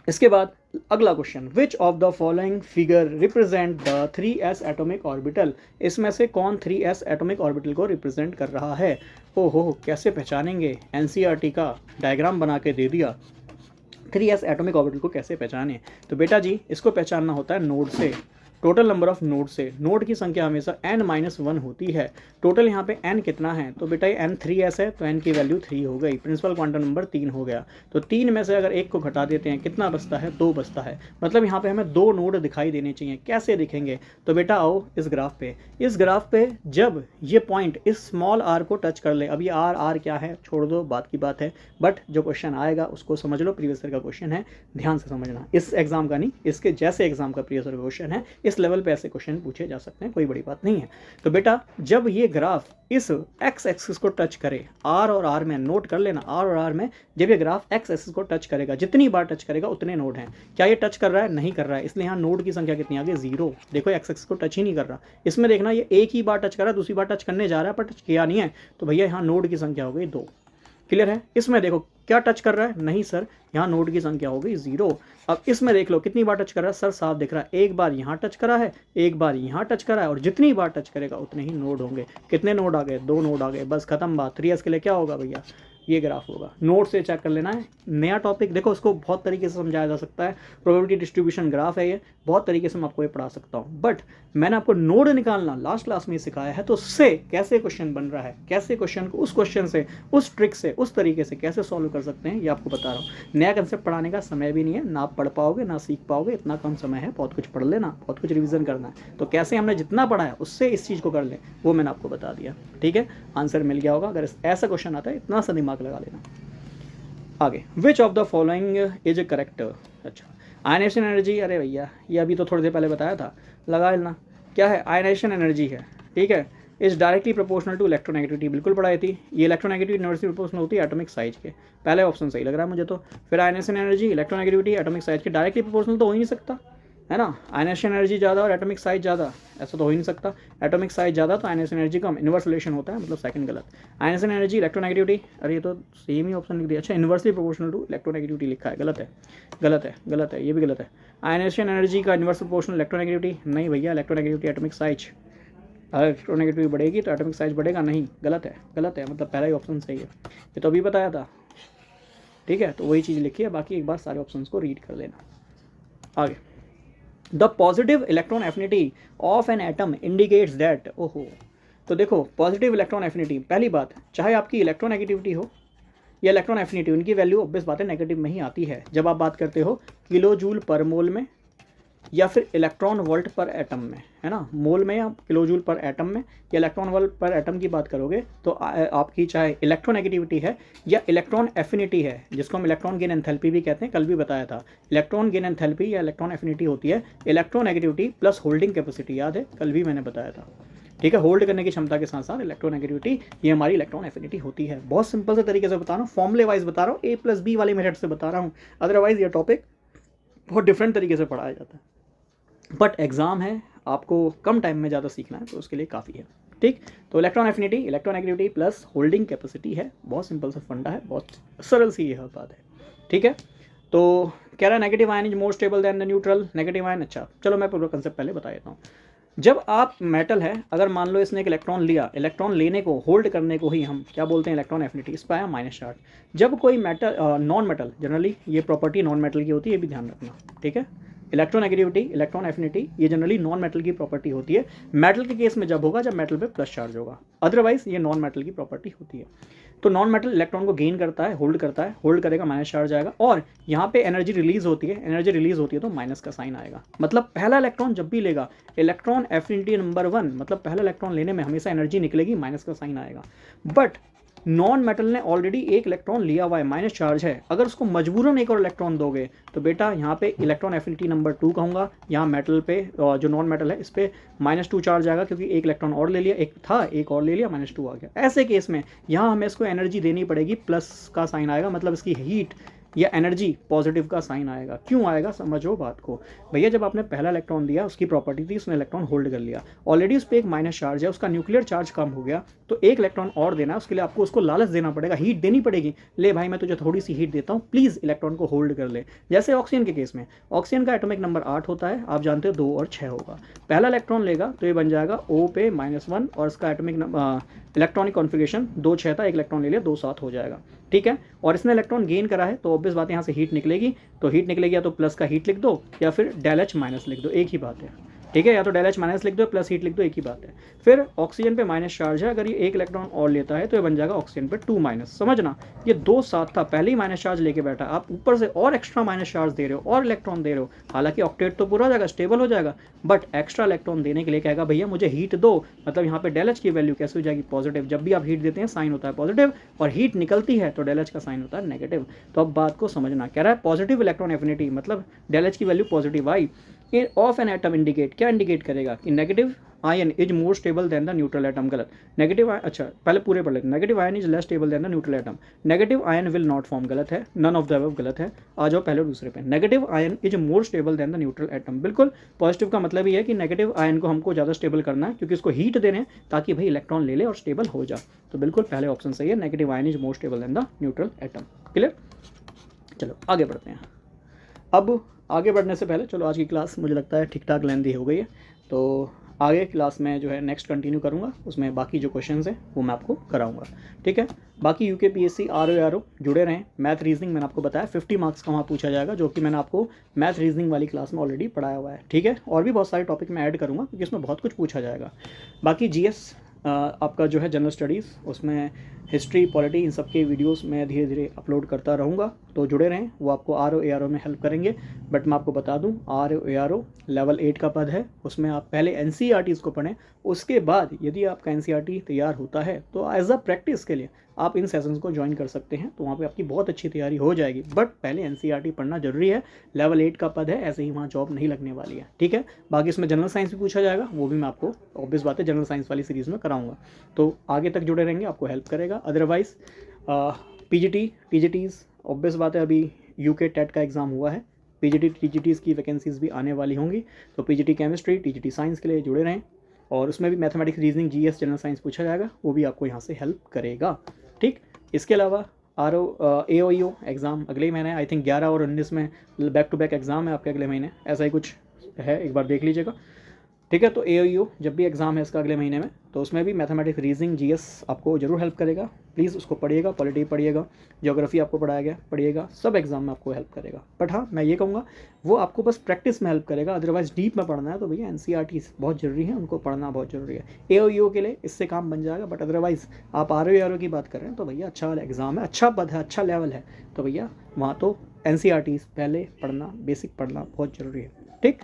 इसके बाद अगला question, which of the following figure represent the 3s atomic orbital, इसमें से कौन 3s एटॉमिक ऑर्बिटल को रिप्रेजेंट कर रहा है। ओहो, कैसे पहचानेंगे, एनसीईआरटी का डायग्राम बना के दे दिया, 3s एटॉमिक ऑर्बिटल को कैसे पहचाने। तो बेटा जी इसको पहचानना होता है नोड से, टोटल नंबर ऑफ नोड से। नोड की संख्या हमेशा n-1 होती है। टोटल यहाँ पे n कितना है, तो बेटा ये n 3s है तो n की वैल्यू 3 हो गई, प्रिंसिपल क्वांटम नंबर 3 हो गया। तो 3 में से अगर 1 को घटा देते हैं कितना बचता है, 2 बचता है, मतलब यहाँ पे हमें 2 नोड दिखाई देने चाहिए। कैसे दिखेंगे, तो बेटा आओ इस ग्राफ पे, इस ग्राफ पे जब ये पॉइंट इस स्मॉल r को टच कर ले, अब ये r क्या है छोड़ दो, बात की बात है, बट जो क्वेश्चन आएगा उसको समझ लो, प्रीवियस ईयर का क्वेश्चन है, ध्यान से समझना, इस एग्जाम का नहीं, इसके जैसे एग्जाम का प्रीवियस ईयर का क्वेश्चन है, इस लेवल पे ऐसे क्वेश्चन पूछे जा सकते हैं, कोई बड़ी बात नहीं है। तो बेटा जब ये ग्राफ इस x एक्सिस को टच करे, r और r में नोट कर लेना, r और r में जब ये ग्राफ x एक्सिस को टच करेगा, जितनी बार टच करेगा उतने नोड हैं। क्या ये टच कर रहा है, नहीं कर रहा है, इसलिए यहाँ नोड की संख्या कितनी आ गई, 0। देखो x एक्सिस को टच ही नहीं कर रहा, इसमें देखना ये एक ही बार टच कर रहा है, दूसरी बार टच करने जा रहा है पर टच किया नहीं है, तो भैया यहाँ नोड की संख्या हो गई 2। क्लियर है। इसमें देखो क्या टच कर रहा है, नहीं सर, यहाँ नोड की संख्या हो गई 0। अब इसमें देख लो कितनी बार टच कर रहा है, सर साफ दिख रहा है, एक बार यहाँ टच करा है, एक बार यहाँ टच करा है, और जितनी बार टच करेगा उतने ही नोड होंगे। कितने नोड आ गए, 2 नोड आ गए, बस खत्म बात। 3s के लिए क्या होगा भैया, ये ग्राफ होगा। नोड से चेक कर लेना है। नया टॉपिक देखो, इसको बहुत तरीके से समझाया जा सकता है, प्रोबेबिलिटी डिस्ट्रीब्यूशन ग्राफ है ये, बहुत तरीके से मैं आपको ये पढ़ा सकता हूँ, बट मैंने आपको नोड निकालना लास्ट क्लास में सिखाया है, तो उससे कैसे क्वेश्चन बन रहा है, कैसे क्वेश्चन को उस क्वेश्चन से, उस ट्रिक से, उस तरीके से कैसे सॉल्व कर सकते हैं, ये आपको बता रहा हूँ। नया कंसेप्ट पढ़ाने का समय भी नहीं है, ना आप पढ़ पाओगे ना सीख पाओगे, इतना कम समय है, बहुत कुछ पढ़ लेना, बहुत कुछ रिविजन करना है, तो कैसे हमने जितना पढ़ा है उससे इस चीज़ को कर लें, वो मैंने आपको बता दिया। ठीक है, आंसर मिल गया होगा। अगर ऐसा क्वेश्चन आता है इतना सा दिमाग लगा लेना। आगे, which of the following is correct. अच्छा, आयनेशन एनर्जी, अरे भैया ये अभी तो थोड़ी देर पहले बताया था, लगा लेना। क्या है, आयनेशन एनर्जी है, ठीक है, is directly proportional to electronegativity, बिल्कुल पढ़ाई थी। ये इलेक्ट्रोनेगेटिविटी इनवर्सली प्रोपोर्शनल होती है एटॉमिक साइज के, पहले ऑप्शन सही लग रहा है मुझे तो। फिर ionisation energy electronegativity atomic size के डायरेक्टली प्रोपोर्शनल तो हो ही नहीं सकता, है ना। आयनेशन एनर्जी ज़्यादा और एटॉमिक साइज ज़्यादा, ऐसा तो हो ही नहीं सकता। एटॉमिक साइज ज़्यादा तो आयनेशन एनर्जी कम, इनवर्स रिलेशन होता है, मतलब सेकंड गलत। आयनेशन एनर्जी इलेक्ट्रोनेगेटिविटी, अरे ये तो सेम ही ऑप्शन लिख दिया। अच्छा, इनवर्सली प्रोपोर्शनल टू इलेक्ट्रोनेगेटिविटी लिखा है, गलत है, गलत है, गलत है, ये भी गलत है। आयनेशन एनर्जी का इनवर्स प्रोपोर्शनल इलेक्ट्रोनेगेटिविटी, नहीं भैया, इलेक्ट्रोनेगेटिविटी एटॉमिक साइज, अगर इलेक्ट्रोनेगेटिविटी बढ़ेगी तो एटॉमिक साइज बढ़ेगा, नहीं, गलत है, गलत है, मतलब पहला ही ऑप्शन सही है, ये तो अभी बताया था। ठीक है, तो वही चीज़ लिखी है, बाकी एक बार सारे ऑप्शंस को रीड कर लेना। आगे, the positive electron affinity of an atom indicates that, ओहो, तो देखो पॉजिटिव इलेक्ट्रॉन एफिनिटी, पहली बात, चाहे आपकी इलेक्ट्रोनेगेटिविटी हो या इलेक्ट्रॉन एफिनिटी, उनकी वैल्यू ऑब्वियस बात है नेगेटिव में ही आती है जब आप बात करते हो किलो जूल पर मोल में या फिर इलेक्ट्रॉन वोल्ट पर एटम में, है ना, मोल में या किलो जूल पर एटम में या इलेक्ट्रॉन वोल्ट पर एटम की बात करोगे तो आपकी चाहे इलेक्ट्रोनेगेटिविटी है या इलेक्ट्रॉन एफिनिटी है, जिसको हम इलेक्ट्रॉन गेन एंथैल्पी भी कहते हैं, कल भी बताया था। इलेक्ट्रॉन गेन एंथैल्पी या इलेक्ट्रॉन एफिनिटी होती है इलेक्ट्रोनेगेटिविटी प्लस होल्डिंग कैपेसिटी, याद है, कल भी मैंने बताया था। ठीक है, होल्ड करने की क्षमता के साथ साथ इलेक्ट्रोनेगेटिविटी, ये हमारी इलेक्ट्रॉन एफिनिटी होती है। बहुत सिंपल से तरीके से बता रहा हूँ, फॉर्मूले वाइज बता रहा हूँ, A+B वाली मेथड से बता रहा हूँ, अदरवाइज ये टॉपिक बहुत डिफरेंट तरीके से पढ़ाया जाता है, बट एग्ज़ाम है, आपको कम टाइम में ज़्यादा सीखना है तो उसके लिए काफ़ी है। ठीक। तो electron affinity electron negativity plus holding capacity है, बहुत सिंपल सा फंडा है, बहुत सरल सी यह बात है, ठीक है। तो कह रहा है negative ion is more stable then the neutral negative ion. अच्छा चलो मैं पूरा कंसेप्ट पहले बता देता हूँ। जब आप मेटल है, अगर मान लो इसने एक इलेक्ट्रॉन लिया, इलेक्ट्रॉन लेने को होल्ड करने को ही हम क्या बोलते हैं, इलेक्ट्रॉन एफिनिटी, इस पर आया माइनस चार्ज। जब कोई मेटल नॉन मेटल, जनरली ये प्रॉपर्टी नॉन मेटल की होती है, ये भी ध्यान रखना, ठीक है। इलेक्ट्रोनेगेटिविटी इलेक्ट्रॉन एफिनिटी ये जनरली नॉन मेटल की प्रॉपर्टी होती है। मेटल के केस में जब होगा जब मेटल पे प्लस चार्ज होगा, अदरवाइज ये नॉन मेटल की प्रॉपर्टी होती है। तो नॉन मेटल इलेक्ट्रॉन को गेन करता है, होल्ड करता है, होल्ड करेगा माइनस चार्ज आएगा, और यहाँ पे एनर्जी रिलीज होती है, एनर्जी रिलीज होती है तो माइनस का साइन आएगा। मतलब पहला इलेक्ट्रॉन जब भी लेगा, इलेक्ट्रॉन एफिनिटी नंबर 1, मतलब पहला इलेक्ट्रॉन लेने में हमेशा एनर्जी निकलेगी, माइनस का साइन आएगा। बट नॉन मेटल ने ऑलरेडी एक इलेक्ट्रॉन लिया हुआ है, माइनस चार्ज है, अगर उसको मजबूरन एक और इलेक्ट्रॉन दोगे तो बेटा यहाँ पे इलेक्ट्रॉन एफिनिटी नंबर 2 कहूँगा, यहाँ मेटल पे जो नॉन मेटल है इस पर -2 चार्ज आएगा, क्योंकि एक इलेक्ट्रॉन और ले लिया, एक था एक और ले लिया, -2 आ गया। ऐसे केस में यहाँ हमें इसको एनर्जी देनी पड़ेगी, प्लस का साइन आएगा, मतलब इसकी हीट या एनर्जी पॉजिटिव का साइन आएगा। क्यों आएगा समझो बात को भैया। जब आपने पहला इलेक्ट्रॉन दिया, उसकी प्रॉपर्टी थी उसने इलेक्ट्रॉन होल्ड कर लिया, ऑलरेडी उस पर एक माइनस चार्ज है, उसका न्यूक्लियर चार्ज कम हो गया, तो एक इलेक्ट्रॉन और देना है, उसके लिए आपको उसको लालच देना पड़ेगा, हीट देनी पड़ेगी। ले भाई मैं तुझे थोड़ी सी हीट देता हूँ, प्लीज़ इलेक्ट्रॉन को होल्ड कर ले। जैसे ऑक्सीजन के केस में, ऑक्सीजन का एटॉमिक नंबर 8 होता है, आप जानते हो 2 और 6 होगा। पहला इलेक्ट्रॉन लेगा तो ये बन जाएगा O पे -1, और इसका एटॉमिक इलेक्ट्रॉनिक कॉन्फिगरेशन 2 6 था, एक इलेक्ट्रॉन ले लिया 2 7 हो जाएगा, ठीक है। और इसने इलेक्ट्रॉन गेन करा है तो ऑब्वियस बात है यहाँ से हीट निकलेगी, तो हीट निकलेगी या तो प्लस का हीट लिख दो या फिर ∆H माइनस लिख दो, एक ही बात है, ठीक है। या तो ∆H माइनस लिख दो प्लस हीट लिख दो, एक ही बात है। फिर ऑक्सीजन पे माइनस चार्ज है, अगर ये एक इलेक्ट्रॉन और लेता है तो ये बन जाएगा ऑक्सीजन पे 2 माइनस। समझना, ये 2 7 था, पहले ही माइनस चार्ज लेके बैठा, आप ऊपर से और एक्स्ट्रा माइनस चार्ज दे रहे हो और इलेक्ट्रॉन दे रहे हो, हालांकि ऑक्टेट तो पूरा हो जाएगा, स्टेबल हो जाएगा, बट एक्स्ट्रा इलेक्ट्रॉन देने के लिए कहेगा भैया मुझे हीट दो। मतलब यहाँ पे ∆H की वैल्यू कैसे हो जाएगी, पॉजिटिव। जब भी आप हीट देते हैं साइन होता है पॉजिटिव, और हीट निकलती है तो ∆H का साइन होता है नेगेटिव। तो अब बात को समझना, कह रहा है पॉजिटिव इलेक्ट्रॉन एफिनिटी, मतलब ∆H की value positive I of an atom indicate, क्या इंडिकेट करेगा कि negative ion is more stable then the neutral atom. गलत, नेगेटिव अच्छा पहले पूरे पढ़ लेते, negative ion is less stable then the neutral atom, negative ion will not form, गलत है, नन ऑफ द अबव गलत है। आ जाओ पहले दूसरे पे, negative ion is more stable then the neutral atom. बिल्कुल, पॉजिटिव का मतलब ये है कि नेगेटिव आयन को हमको ज़्यादा स्टेबल करना है, क्योंकि इसको हीट देने हैं ताकि भाई इलेक्ट्रॉन ले ले और स्टेबल हो जाए। तो बिल्कुल पहले ऑप्शन सही है, negative ion is more stable then the neutral atom. Clear, चलो आगे बढ़ते हैं। अब आगे बढ़ने से पहले चलो, आज की क्लास मुझे लगता है ठीक ठाक लेंथी हो गई है, तो आगे क्लास में जो है नेक्स्ट कंटिन्यू करूँगा, उसमें बाकी जो क्वेश्चंस हैं वो मैं आपको कराऊंगा, ठीक है। बाकी UKPSC RO जुड़े रहें। मैथ रीजनिंग मैंने आपको बताया 50 मार्क्स का वहाँ पूछा जाएगा, जो कि मैंने आपको मैथ रीजनिंग वाली क्लास में ऑलरेडी पढ़ाया हुआ है, ठीक है। और भी बहुत सारे टॉपिक मैं ऐड करूँगा क्योंकि इसमें बहुत कुछ पूछा जाएगा। बाकी GS आपका जो है जनरल स्टडीज़, उसमें हिस्ट्री पॉलिटी इन सब के वीडियोस मैं धीरे धीरे अपलोड करता रहूँगा, तो जुड़े रहें, वो आपको RO में हेल्प करेंगे। बट मैं आपको बता दूं, RO लेवल 8 का पद है, उसमें आप पहले NCERTs को पढ़ें, उसके बाद यदि आपका NCERT तैयार होता है तो एज अ प्रैक्टिस के लिए आप इन सेशंस को ज्वाइन कर सकते हैं, तो वहाँ पे आपकी बहुत अच्छी तैयारी हो जाएगी। बट पहले NCERT पढ़ना जरूरी है, लेवल 8 का पद है, ऐसे ही वहाँ जॉब नहीं लगने वाली है, ठीक है। बाकी इसमें जनरल साइंस भी पूछा जाएगा, वो भी मैं आपको ऑब्वियस बात है जनरल साइंस वाली सीरीज़ में कराऊंगा, तो आगे तक जुड़े रहेंगे, आपको हेल्प करेगा। अदरवाइज़ PGT TGTs ऑब्वियस बात है, अभी UK टेट का एग्ज़ाम हुआ है, PGT TGTs की वैकेंसीज़ भी आने वाली होंगी, तो PGT केमिस्ट्री TGT साइंस के लिए जुड़े रहें, और उसमें भी mathematics reasoning GS general science पूछा जाएगा, वो भी आपको यहाँ से हेल्प करेगा, ठीक। इसके अलावा AOEO एग्ज़ाम अगले महीने, आई थिंक 11 और 19 में बैक टू बैक एग्ज़ाम है आपके अगले महीने, ऐसा ही कुछ है, एक बार देख लीजिएगा, ठीक है। तो AOEO जब भी एग्ज़ाम है इसका अगले महीने में, तो उसमें भी मैथमेटिक्स रीजनिंग GS आपको जरूर हेल्प करेगा, प्लीज़ उसको पढ़िएगा, पॉलिटी पढ़िएगा, ज्योग्राफी आपको पढ़ाया गया पढ़िएगा, सब एग्जाम में आपको हेल्प करेगा। बट हाँ, मैं ये कहूँगा वो आपको बस प्रैक्टिस में हेल्प करेगा, अदरवाइज डीप में पढ़ना है तो भैया NCERT बहुत ज़रूरी है, उनको पढ़ना बहुत ज़रूरी है। AOEO के लिए इससे काम बन जाएगा, बट अदरवाइज़ आप RO की बात कर रहे हैं तो भैया अच्छा वाला एग्ज़ाम है, अच्छा पद है, अच्छा लेवल है, तो भैया वहाँ तो NCERT पहले पढ़ना, बेसिक पढ़ना बहुत ज़रूरी है, ठीक।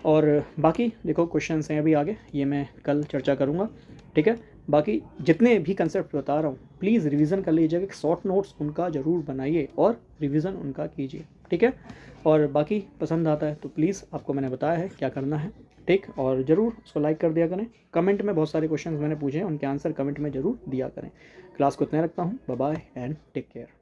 और बाकी देखो क्वेश्चंस हैं अभी आगे, ये मैं कल चर्चा करूँगा, ठीक है। बाकी जितने भी कंसेप्ट बता रहा हूँ प्लीज़ रिवीजन कर लीजिएगा, शॉर्ट नोट्स उनका ज़रूर बनाइए और रिवीजन उनका कीजिए, ठीक है। और बाकी पसंद आता है तो प्लीज़, आपको मैंने बताया है क्या करना है, ठीक। और ज़रूर उसको लाइक कर दिया करें, कमेंट में बहुत सारे क्वेश्चंस मैंने पूछे हैं, उनके आंसर कमेंट में ज़रूर दिया करें। क्लास को इतने रखता हूँ, bye bye and take care.